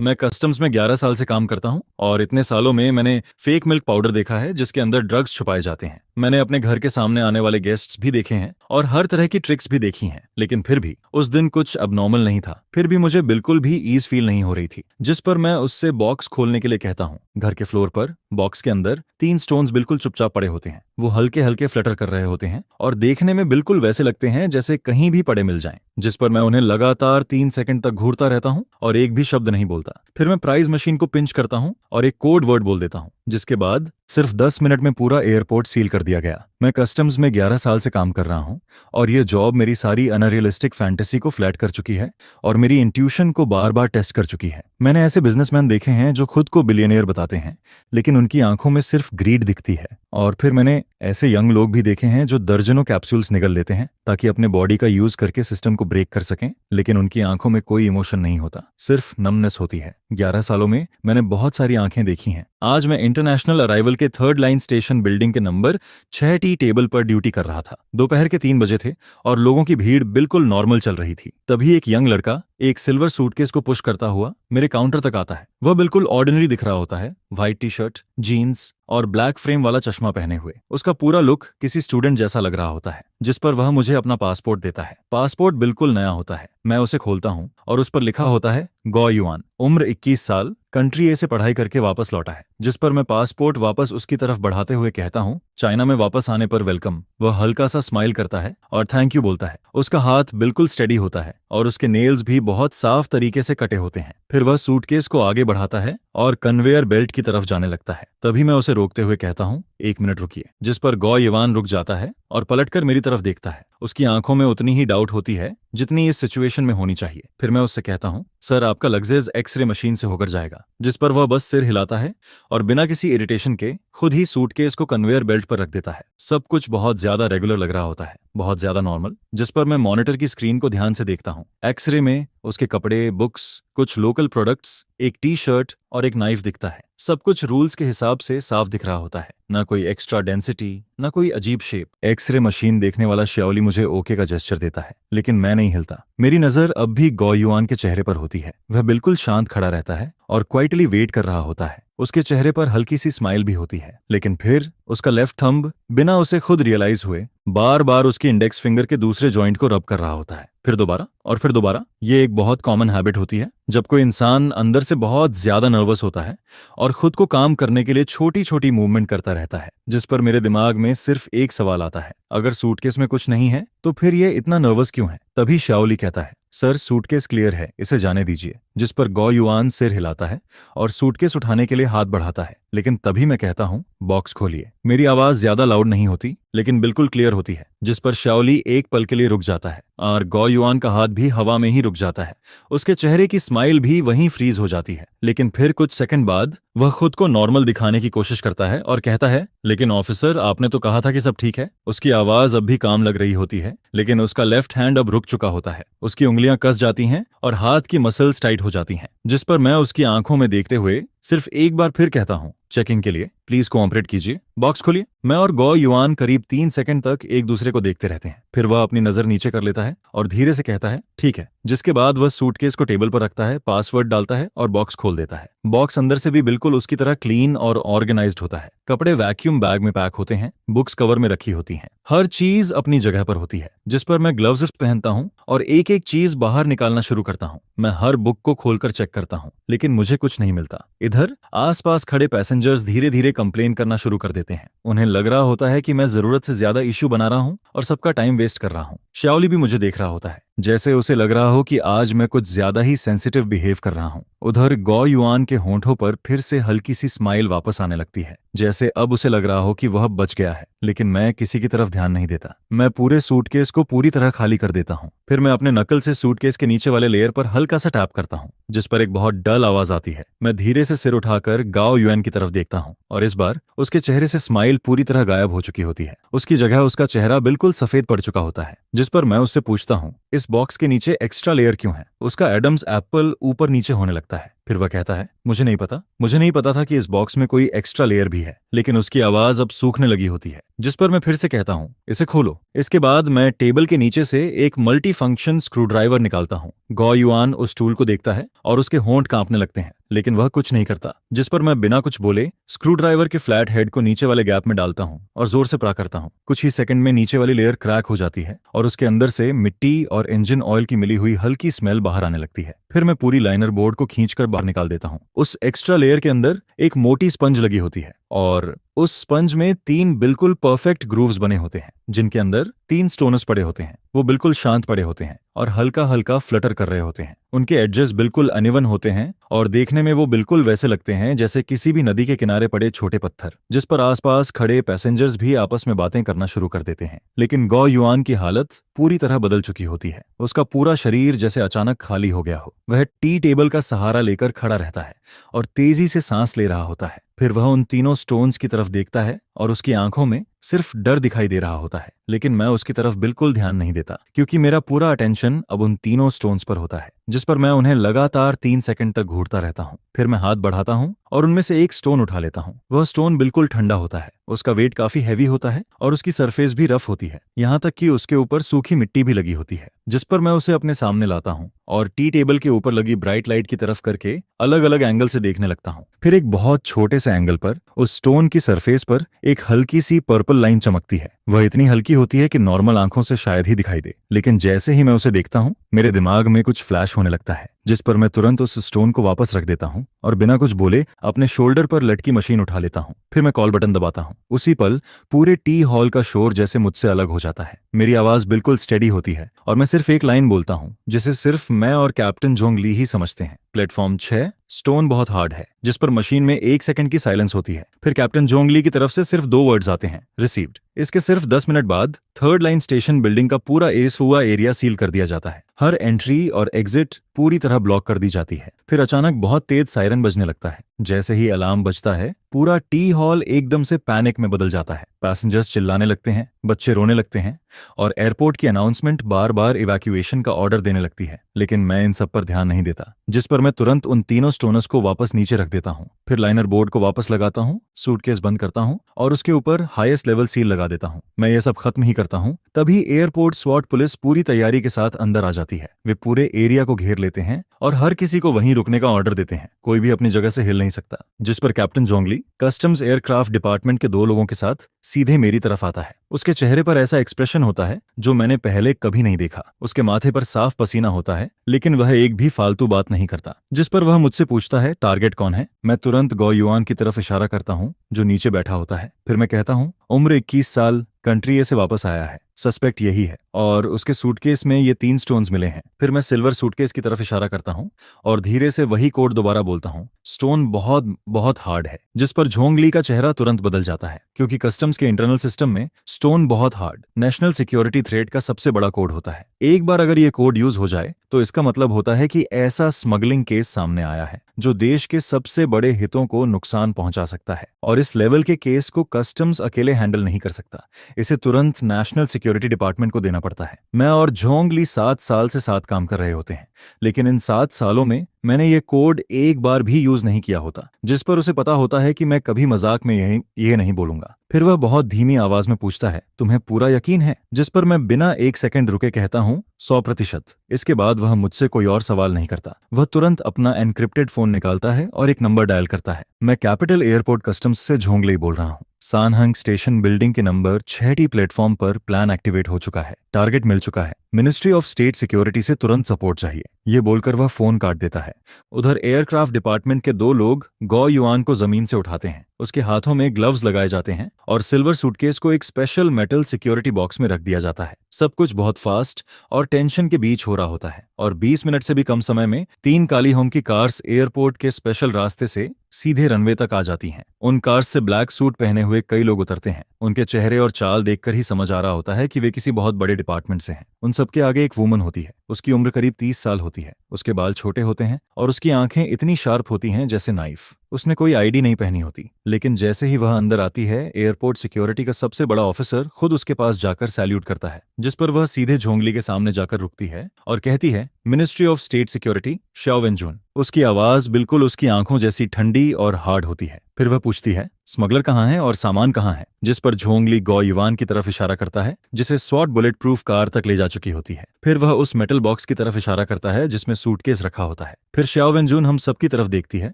मैं कस्टम्स में 11 साल से काम करता हूँ और इतने सालों में मैंने फेक मिल्क पाउडर देखा है जिसके अंदर ड्रग्स छुपाए जाते हैं। मैंने अपने घर के सामने आने वाले गेस्ट्स भी देखे हैं और हर तरह की ट्रिक्स भी देखी हैं, लेकिन फिर भी उस दिन कुछ अबनॉर्मल नहीं था। फिर भी मुझे बिल्कुल भी ईज फील नहीं हो रही थी। जिस पर मैं उससे बॉक्स खोलने के लिए कहता हूँ। घर के फ्लोर पर बॉक्स के अंदर 3 स्टोन्स बिल्कुल चुपचाप पड़े होते हैं। वो हल्के हल्के फ्लटर कर रहे होते हैं और देखने में बिल्कुल वैसे लगते हैं जैसे कहीं भी पड़े मिल जाएं। जिस पर मैं उन्हें लगातार 3 सेकंड तक घूरता रहता हूँ और एक भी शब्द नहीं बोलता। फिर मैं प्राइस मशीन को पिंच करता हूँ और एक कोड वर्ड बोल देता हूँ, जिसके बाद सिर्फ 10 मिनट में पूरा एयरपोर्ट सील कर दिया गया। मैं कस्टम्स में 11 साल से काम कर रहा हूँ और ये जॉब मेरी सारी अनरियलिस्टिक फैंटेसी को फ्लैट कर चुकी है और मेरी इंट्यूशन को बार बार टेस्ट कर चुकी है। मैंने ऐसे बिजनेसमैन देखे हैं जो खुद को बिलियनियर बताते हैं, लेकिन उनकी आंखों में सिर्फ ग्रीड दिखती है। और फिर मैंने ऐसे यंग लोग भी देखे हैं जो दर्जनों कैप्सूल्स निगल लेते हैं ताकि अपने बॉडी का यूज करके सिस्टम को ब्रेक कर सकें, लेकिन उनकी आंखों में कोई इमोशन नहीं होता, सिर्फ नमनेस होती है। 11 सालों में मैंने बहुत सारी आंखें देखी हैं। आज मैं इंटरनेशनल अराइवल के 3rd लाइन स्टेशन बिल्डिंग के नंबर 6T टेबल पर ड्यूटी कर रहा था। दोपहर के 3 बजे थे और लोगों की भीड़ बिल्कुल नॉर्मल चल रही थी। तभी एक यंग लड़का एक सिल्वर सूटकेस को पुश करता हुआ मेरे काउंटर तक आता है। वह बिल्कुल ऑर्डिनरी दिख रहा होता है, व्हाइट टी शर्ट, जीन्स और ब्लैक फ्रेम वाला चश्मा पहने हुए। उसका पूरा लुक किसी स्टूडेंट जैसा लग रहा होता है, जिस पर वह मुझे अपना पासपोर्ट देता है। पासपोर्ट बिल्कुल नया होता है। मैं उसे खोलता हूँ और उस पर लिखा होता है गो युआन, उम्र 21 साल, कंट्री ए से पढ़ाई करके वापस लौटा है। जिस पर मैं पासपोर्ट वापस उसकी तरफ बढ़ाते हुए कहता हूँ, चाइना में वापस आने पर वेलकम। वह हल्का सा स्माइल करता है और थैंक यू बोलता है। उसका हाथ बिल्कुल स्टेडी होता है और उसके नेल्स भी बहुत साफ तरीके से कटे होते हैं। फिर वह सूटकेस को आगे बढ़ाता है और कन्वेयर बेल्ट की तरफ जाने लगता है। तभी मैं उसे रोकते हुए कहता हूँ, 1 मिनट रुकिए। जिस पर गो युआन रुक जाता है और पलटकर मेरी तरफ देखता है। उसकी आंखों में उतनी ही डाउट होती है जितनी इस सिचुएशन में होनी चाहिए। फिर मैं उससे कहता हूँ, सर आपका लगेज एक्सरे मशीन से होकर जाएगा। जिस पर वह बस सिर हिलाता है और बिना किसी इरिटेशन के खुद ही सूटकेस को कन्वेयर बेल्ट पर रख देता है। सब कुछ बहुत ज्यादा रेगुलर लग रहा होता है, बहुत ज्यादा नॉर्मल। जिस पर मैं मॉनिटर की स्क्रीन को ध्यान से देखता हूँ। एक्सरे में उसके कपड़े, बुक्स, कुछ लोकल प्रोडक्ट्स, एक टी शर्ट और एक नाइफ दिखता है। सब कुछ रूल्स के हिसाब से साफ दिख रहा होता है, ना कोई एक्स्ट्रा डेंसिटी, ना कोई अजीब शेप। एक्सरे मशीन देखने वाला श्याओली मुझे ओके का जेस्चर देता है, लेकिन मैं नहीं हिलता। मेरी नजर अब भी गो युआन के चेहरे पर होती है। वह बिल्कुल शांत खड़ा रहता है और क्वाइटली वेट कर रहा होता है। उसके चेहरे पर हल्की सी स्माइल भी होती है, लेकिन फिर उसका लेफ्ट थंब बिना उसे खुद रियलाइज हुए बार बार उसकी इंडेक्स फिंगर के दूसरे जॉइंट को रब कर रहा होता है। फिर दोबारा और फिर दोबारा। ये एक बहुत कॉमन हैबिट होती है जब कोई इंसान अंदर से बहुत ज्यादा नर्वस होता है और खुद को काम करने के लिए छोटी छोटी मूवमेंट करता रहता है। जिस पर मेरे दिमाग में सिर्फ एक सवाल आता है, अगर सूटकेस में कुछ नहीं है तो फिर ये इतना नर्वस क्यों है? तभी श्याओली कहता है, सर सूटकेस क्लियर है, इसे जाने दीजिए। जिस पर गो युआन सिर हिलाता है और सूटकेस उठाने के लिए हाथ बढ़ाता है, लेकिन तभी मैं कहता हूँ, बॉक्स खोलिए। मेरी आवाज ज्यादा लाउड नहीं होती, लेकिन बिल्कुल क्लियर होती है। जिस पर श्याओली एक पल के लिए रुक जाता है और गो युआन का हाथ भी हवा में ही रुक जाता है। उसके चेहरे की स्माइल भी वहीं फ्रीज हो जाती है, लेकिन फिर कुछ सेकंड बाद वह खुद को नॉर्मल दिखाने की कोशिश करता है और कहता है, लेकिन ऑफिसर आपने तो कहा था कि सब ठीक है। उसकी आवाज अब भी काम लग रही होती है, लेकिन उसका लेफ्ट हैंड अब रुक चुका होता है। उसकी उंगलियां कस जाती हैं और हाथ की मसल्स टाइट हो जाती हैं। जिस पर मैं उसकी आंखों में देखते हुए सिर्फ एक बार फिर कहता हूँ, चेकिंग के लिए प्लीज कोऑपरेट कीजिए, बॉक्स खोलिए। मैं और गो युआन करीब 3 सेकंड तक एक दूसरे को देखते रहते हैं। फिर वह अपनी नजर नीचे कर लेता है और धीरे से कहता है, ठीक है। जिसके बाद वह सूटकेस को टेबल पर रखता है, पासवर्ड डालता है और बॉक्स खोल देता है। बॉक्स अंदर से भी बिल्कुल उसकी तरह क्लीन और ऑर्गेनाइज्ड होता है। कपड़े वैक्यूम बैग में पैक होते हैं, बुक्स कवर में रखी होती हैं, हर चीज अपनी जगह पर होती है। जिस पर मैं ग्लव्स पहनता हूँ और एक एक चीज बाहर निकालना शुरू करता हूँ। मैं हर बुक को खोलकर चेक करता हूँ, लेकिन मुझे कुछ नहीं मिलता। इधर आसपास खड़े पैसेंजर्स धीरे धीरे कंप्लेन करना शुरू कर देते हैं। उन्हें लग रहा होता है कि मैं जरूरत से ज्यादा इश्यू बना रहा हूँ और सबका टाइम वेस्ट कर रहा हूँ। श्याओली भी मुझे देख रहा होता है, जैसे उसे लग रहा हो कि आज मैं कुछ ज्यादा ही सेंसिटिव बिहेव कर रहा हूँ। उधर गो युआन के होंठों पर फिर से हल्की सी स्माइल वापस आने लगती है, जैसे अब उसे लग रहा हो कि वह बच गया है, लेकिन मैं किसी की तरफ ध्यान नहीं देता। मैं पूरे सूटकेस को पूरी तरह खाली कर देता हूँ। फिर मैं अपने नकल से सूटकेस के नीचे वाले लेयर पर हल्का सा टैप करता हूँ, जिस पर एक बहुत डल आवाज आती है। मैं धीरे से सिर उठाकर गो युआन की तरफ देखता हूँ और इस बार उसके चेहरे से स्माइल पूरी तरह गायब हो चुकी होती है। उसकी जगह उसका चेहरा बिल्कुल सफेद पड़ चुका होता है। जिस पर मैं उससे पूछता हूँ, इस बॉक्स के नीचे एक्स्ट्रा लेयर क्यों है? उसका एडम्स एप्पल ऊपर नीचे होने लगता है। फिर वह कहता है, मुझे नहीं पता था कि इस बॉक्स में कोई एक्स्ट्रा लेयर भी है। लेकिन उसकी आवाज अब सूखने लगी होती है, जिस पर मैं फिर से कहता हूँ, इसे खोलो। इसके बाद मैं टेबल के नीचे से एक मल्टी फंक्शन स्क्रू ड्राइवर निकालता हूँ। गौ युआन उस टूल को देखता है और उसके होंठ कांपने लगते हैं, लेकिन वह कुछ नहीं करता। जिस पर मैं बिना कुछ बोले स्क्रू ड्राइवर के फ्लैट हेड को नीचे वाले गैप में डालता हूँ और जोर से प्रा करता हूँ। कुछ ही सेकंड में नीचे वाली लेयर क्रैक हो जाती है और उसके अंदर से मिट्टी और इंजन ऑयल की मिली हुई हल्की स्मेल बाहर आने लगती है। फिर मैं पूरी लाइनर बोर्ड को खींचकर बाहर निकाल देता हूँ। उस एक्स्ट्रा लेयर के अंदर एक मोटी स्पंज लगी होती है और उस स्पंज में 3 बिल्कुल परफेक्ट ग्रूव्स बने होते हैं, जिनके अंदर 3 स्टोनस पड़े होते हैं। वो बिल्कुल शांत पड़े होते हैं और हल्का हल्का फ्लटर कर रहे होते हैं। उनके एडजेस बिल्कुल अनइवन होते हैं और देखने में वो बिल्कुल वैसे लगते हैं जैसे किसी भी नदी के किनारे पड़े छोटे पत्थर, जिस पर आसपास खड़े पैसेंजर्स भी आपस में बातें करना शुरू कर देते हैं। लेकिन गौ युआन की हालत पूरी तरह बदल चुकी होती है। उसका पूरा शरीर जैसे अचानक खाली हो गया हो। वह टी टेबल का सहारा लेकर खड़ा रहता है और तेजी से सांस ले रहा होता है। फिर वह उन तीनों स्टोन्स की तरफ देखता है और उसकी आंखों में सिर्फ डर दिखाई दे रहा होता है। लेकिन मैं उसकी तरफ बिल्कुल ध्यान नहीं देता, क्योंकि मेरा पूरा अटेंशन अब उन तीनों स्टोन्स पर होता है, जिस पर मैं उन्हें लगातार 3 सेकंड तक घूरता रहता हूँ। फिर मैं हाथ बढ़ाता हूँ और उनमें से एक स्टोन उठा लेता हूँ। वह स्टोन बिल्कुल ठंडा होता है, उसका वेट काफी हैवी होता है और उसकी सरफेस भी रफ होती है, यहाँ तक कि उसके ऊपर सूखी मिट्टी भी लगी होती है। जिस पर मैं उसे अपने सामने लाता हूँ और टी टेबल के ऊपर लगी ब्राइट लाइट की तरफ करके अलग अलग एंगल से देखने लगता हूँ। फिर एक बहुत छोटे से एंगल पर उस स्टोन की सरफेस पर एक हल्की सी पर्पल लाइन चमकती है। वह इतनी हल्की होती है कि नॉर्मल आंखों से शायद ही दिखाई दे, लेकिन जैसे ही मैं उसे देखता हूँ मेरे दिमाग में कुछ फ्लैश होने लगता है, जिस पर मैं तुरंत उस स्टोन को वापस रख देता हूँ और बिना कुछ बोले अपने शोल्डर पर लटकी मशीन उठा लेता हूँ। फिर मैं कॉल बटन दबाता हूँ। उसी पल पूरे टी हॉल का शोर जैसे मुझसे अलग हो जाता है। मेरी आवाज बिल्कुल स्टेडी होती है और मैं सिर्फ एक लाइन बोलता हूँ, जिसे सिर्फ मैं और कैप्टन जोंग ली ही समझते हैं। प्लेटफॉर्म 6, स्टोन बहुत हार्ड है। जिस पर मशीन में 1 सेकंड की साइलेंस होती है। फिर कैप्टन जोंग ली की तरफ से सिर्फ 2 वर्ड्स आते हैं, रिसीव्ड। इसके सिर्फ 10 मिनट बाद थर्ड लाइन स्टेशन बिल्डिंग का पूरा एस हुआ एरिया सील कर दिया जाता है। हर एंट्री और एग्जिट पूरी तरह ब्लॉक कर दी जाती है। फिर अचानक बहुत तेज सायरन बजने लगता है। जैसे ही अलार्म बजता है पूरा टी हॉल एकदम से पैनिक में बदल जाता है। पैसेंजर्स चिल्लाने लगते हैं, बच्चे रोने लगते हैं और एयरपोर्ट की अनाउंसमेंट बार बार इवैक्यूएशन का ऑर्डर देने लगती है। लेकिन मैं इन सब पर ध्यान नहीं देता, जिस पर मैं तुरंत उन तीनों स्टोनर्स को वापस नीचे रख देता हूँ। फिर लाइनर बोर्ड को वापस लगाता हूँ, सूटकेस बंद करता हूँ और उसके ऊपर हाईएस्ट लेवल सील लगा देता हूँ। मैं ये सब खत्म ही करता हूँ तभी एयरपोर्ट स्वॉट पुलिस पूरी तैयारी के साथ अंदर आ जाती है। वे पूरे एरिया को घेर लेते हैं और हर किसी को वहीं रुकने का ऑर्डर देते हैं। कोई भी अपनी जगह से हिल नहीं सकता। जिस पर कैप्टन जोंगली कस्टम्स एयरक्राफ्ट डिपार्टमेंट के 2 लोगों के साथ सीधे मेरी तरफ आता है। उसके चेहरे पर ऐसा एक्सप्रेशन होता है जो मैंने पहले कभी नहीं देखा। उसके माथे पर साफ पसीना होता है, लेकिन वह एक भी फालतू बात नहीं करता। जिस पर वह मुझसे पूछता है टारगेट कौन है। मैं तुरंत गौ युआन की तरफ इशारा करता हूँ जो नीचे बैठा होता है। फिर मैं कहता हूँ उम्र 21 साल, कंट्री ए से वापस आया है, सस्पेक्ट यही है और उसके सूटकेस में ये 3 स्टोन्स मिले हैं। फिर मैं सिल्वर सूटकेस की तरफ इशारा करता हूँ और धीरे से वही कोड दोबारा बोलता हूँ, स्टोन बहुत बहुत हार्ड है। जिस पर झोंग ली का चेहरा तुरंत बदल जाता है, क्योंकि कस्टम्स के इंटरनल सिस्टम में स्टोन बहुत हार्ड नेशनल सिक्योरिटी थ्रेट का सबसे बड़ा कोड होता है। एक बार अगर ये कोड यूज हो जाए तो इसका मतलब होता है कि ऐसा स्मगलिंग केस सामने आया है जो देश के सबसे बड़े हितों को नुकसान पहुंचा सकता है और इस लेवल के केस को कस्टम्स अकेले हैंडल नहीं कर सकता। इसे तुरंत नेशनल सिक्योरिटी डिपार्टमेंट को देना पड़ता है। मैं और झोंग ली 7 साल से साथ काम कर रहे होते हैं, लेकिन इन 7 सालों में मैंने ये कोड एक बार भी यूज नहीं किया होता, जिस पर उसे पता होता है कि मैं कभी मजाक में ये नहीं बोलूंगा। फिर वह बहुत धीमी आवाज में पूछता है, तुम्हें पूरा यकीन है? जिस पर मैं बिना 1 सेकंड रुके कहता हूँ 100%। इसके बाद वह मुझसे कोई और सवाल नहीं करता। वह तुरंत अपना एनक्रिप्टेड फोन निकालता है और एक नंबर डायल करता है। मैं कैपिटल एयरपोर्ट कस्टम्स से झोंग ली बोल रहा हूँ। सानहंग स्टेशन बिल्डिंग के नंबर 6T प्लेटफॉर्म पर प्लान एक्टिवेट हो चुका है, टारगेट मिल चुका है, मिनिस्ट्री ऑफ स्टेट सिक्योरिटी से तुरंत सपोर्ट चाहिए। ये बोलकर वह फोन काट देता है। उधर एयरक्राफ्ट डिपार्टमेंट के 2 लोग गौ युआन को जमीन से उठाते हैं। उसके हाथों में ग्लव्स लगाए जाते हैं और सिल्वर सूटकेस को एक स्पेशल मेटल सिक्योरिटी बॉक्स में रख दिया जाता है। सब कुछ बहुत फास्ट और टेंशन के बीच हो रहा होता है और 20 मिनट से भी कम समय में 3 काली होम की कार्स एयरपोर्ट के स्पेशल रास्ते से सीधे रनवे तक आ जाती हैं। उन कार्स से ब्लैक सूट पहने हुए कई लोग उतरते हैं। उनके चेहरे और चाल देखकर ही समझ आ रहा होता है कि वे किसी बहुत बड़े डिपार्टमेंट से हैं। उन सबके आगे एक वुमन होती है उसकी उम्र करीब 30 साल होती है। उसके बाल छोटे होते हैं और उसकी आंखें इतनी शार्प होती हैं जैसे नाइफ। उसने कोई आईडी नहीं पहनी होती, लेकिन जैसे ही वह अंदर आती है, एयरपोर्ट सिक्योरिटी का सबसे बड़ा ऑफिसर खुद उसके पास जाकर सैल्यूट करता है, जिस पर वह सीधे झोंगली के सामने जाकर रुकती है और कहती है, ministry of state security, Xiao Wenjun. उसकी आवाज बिल्कुल उसकी आंखों जैसी ठंडी और हार्ड होती है। फिर वह पूछती है, स्मगलर कहाँ है और सामान कहाँ है, जिस पर झोंगली गो युवान की तरफ इशारा करता है, जिसे स्वॉट बुलेट प्रूफ कार तक ले जा चुकी होती है। फिर वह उस मेटल बॉक्स की तरफ इशारा करता है जिसमें सूटकेस रखा होता है। फिर शाओ वेनजून हम सबकी तरफ देखती है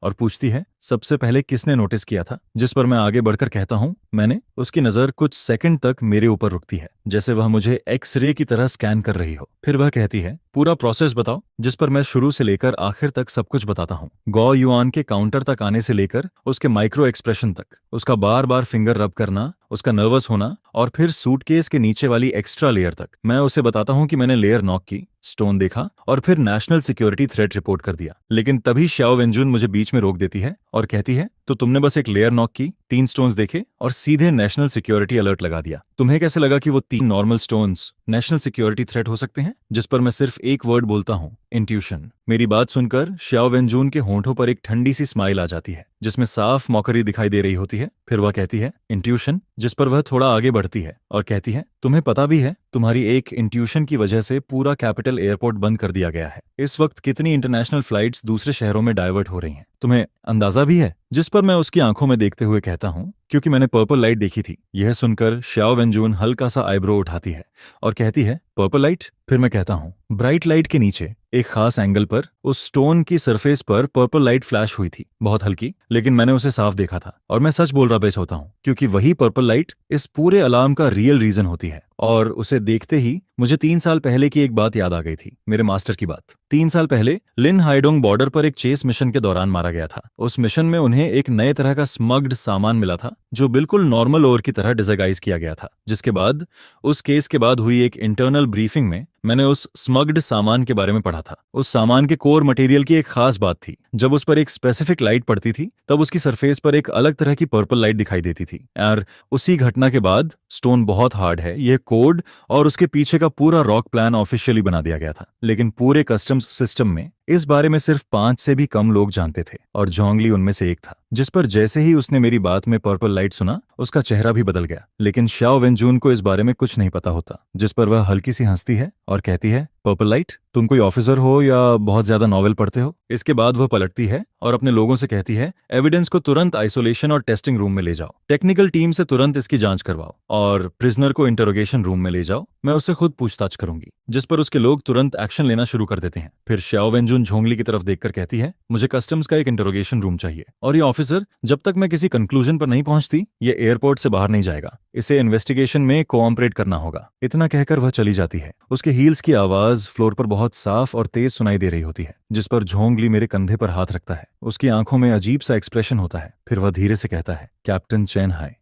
और पूछती है, सबसे पहले किसने नोटिस किया था, जिस पर मैं आगे बढ़कर कहता हूँ, मैंने। उसकी नजर कुछ सेकंड तक मेरे ऊपर रुकती है, जैसे वह मुझे एक्सरे की तरह स्कैन कर रही हो। फिर वह कहती है, पूरा प्रोसेस बताओ, जिस पर मैं शुरू से लेकर आखिर तक सब कुछ बताता हूँ। गो युआन के काउंटर तक आने से लेकर उसके माइक्रो एक्सप्रेशन तक, उसका बार बार फिंगर रब करना, उसका नर्वस होना और फिर सूटकेस के नीचे वाली एक्स्ट्रा लेयर तक। मैं उसे बताता हूँ कि मैंने लेयर नॉक की, स्टोन देखा और फिर नेशनल सिक्योरिटी थ्रेट रिपोर्ट कर दिया। लेकिन तभी शाओ वेनजून मुझे बीच में रोक देती है और कहती है, तो तुमने बस एक लेयर नॉक की, 3 स्टोन्स देखे और सीधे नेशनल सिक्योरिटी अलर्ट लगा दिया। तुम्हें कैसे लगा कि वो 3 normal stones national security threat हो सकते हैं? जिस पर मैं सिर्फ एक वर्ड बोलता हूँ, इंट्यूशन। मेरी बात सुनकर शाओ वेनजून के होंठों पर एक ठंडी सी स्माइल आ जाती है, जिसमें साफ मौकरी दिखाई दे रही होती है। फिर वह कहती है, इंट्यूशन, जिस पर वह थोड़ा आगे बढ़ती है और कहती है, तुम्हें पता भी है, तुम्हारी एक इंट्यूशन की वजह से पूरा कैपिटल एयरपोर्ट बंद कर दिया गया है। इस वक्त कितनी इंटरनेशनल फ्लाइट्स दूसरे शहरों में डाइवर्ट हो रही हैं, तुम्हें अंदाजा भी है? जिस पर मैं उसकी आंखों में देखते हुए कहता हूँ, क्योंकि मैंने पर्पल लाइट देखी थी। यह सुनकर शाओ वेनजून हल्का सा आईब्रो उठाती है और कहती है, पर्पल लाइट? फिर मैं कहता हूँ, ब्राइट लाइट के नीचे एक खास एंगल पर उस स्टोन की सरफेस पर पर्पल लाइट फ्लैश हुई थी, बहुत हल्की, लेकिन मैंने उसे साफ देखा था। और मैं सच बोल रहा बेस होता हूँ, क्योंकि वही पर्पल लाइट इस पूरे अलार्म का रियल रीजन होती है। और उसे देखते ही मुझे 3 साल पहले की एक बात याद आ गई थी, मेरे मास्टर की बात। 3 साल पहले लिन हाइडोंग बॉर्डर पर एक चेस मिशन के दौरान मारा गया था। उस मिशन में उन्हें एक नए तरह का स्मग्ड सामान मिला था, जो बिल्कुल नॉर्मल ओर की तरह डिसगाइज किया गया था। जिसके बाद उस केस के बाद हुई एक इंटरनल ब्रीफिंग में मैंने उस स्मग्ड सामान के बारे में पढ़ा था। उस सामान के कोर मटेरियल की एक खास बात थी, जब उस पर एक स्पेसिफिक लाइट पड़ती थी तब उसकी सरफेस पर एक अलग तरह की पर्पल लाइट दिखाई देती थी। और उसी घटना के बाद स्टोन बहुत हार्ड है, यह कोड और उसके पीछे का पूरा रॉक प्लान ऑफिशियली बना दिया गया था। लेकिन पूरे कस्टम्स सिस्टम में इस बारे में सिर्फ 5 से भी कम लोग जानते थे और जोंगली उनमें से एक था। जिस पर जैसे ही उसने मेरी बात में पर्पल लाइट सुना, उसका चेहरा भी बदल गया। लेकिन शाओ वेनजून को इस बारे में कुछ नहीं पता होता, जिस पर वह हल्की सी हंसती है और कहती है, पर्पल लाइट? तुम कोई ऑफिसर हो या बहुत ज्यादा नॉवेल पढ़ते हो? इसके बाद वह पलटती है और अपने लोगों से कहती है, एविडेंस को तुरंत आइसोलेशन और टेस्टिंग रूम में ले जाओ, टेक्निकल टीम से तुरंत इसकी जांच करवाओ और प्रिजनर को इंटरोगेशन रूम में ले जाओ, मैं उससे खुद पूछताछ करूंगी। जिस पर उसके लोग तुरंत एक्शन लेना शुरू कर देते हैं। फिर शाओ वेनजून झोंगली की तरफ देखकर कहती है, मुझे कस्टम्स का एक इंटरोगेशन रूम चाहिए, और ये ऑफिसर जब तक मैं किसी कंक्लूजन पर नहीं पहुंचती, ये एयरपोर्ट से बाहर नहीं जाएगा। इसे इन्वेस्टिगेशन में कोऑपरेट करना होगा। इतना कहकर वह चली जाती है। उसके हील्स की आवाज फ्लोर पर बहुत साफ और तेज सुनाई दे रही होती है, जिस पर झोंगली मेरे कंधे पर हाथ रखता है। उसकी आंखों में अजीब सा एक्सप्रेशन होता है। फिर वह धीरे से कहता है, कैप्टन चेन हाय।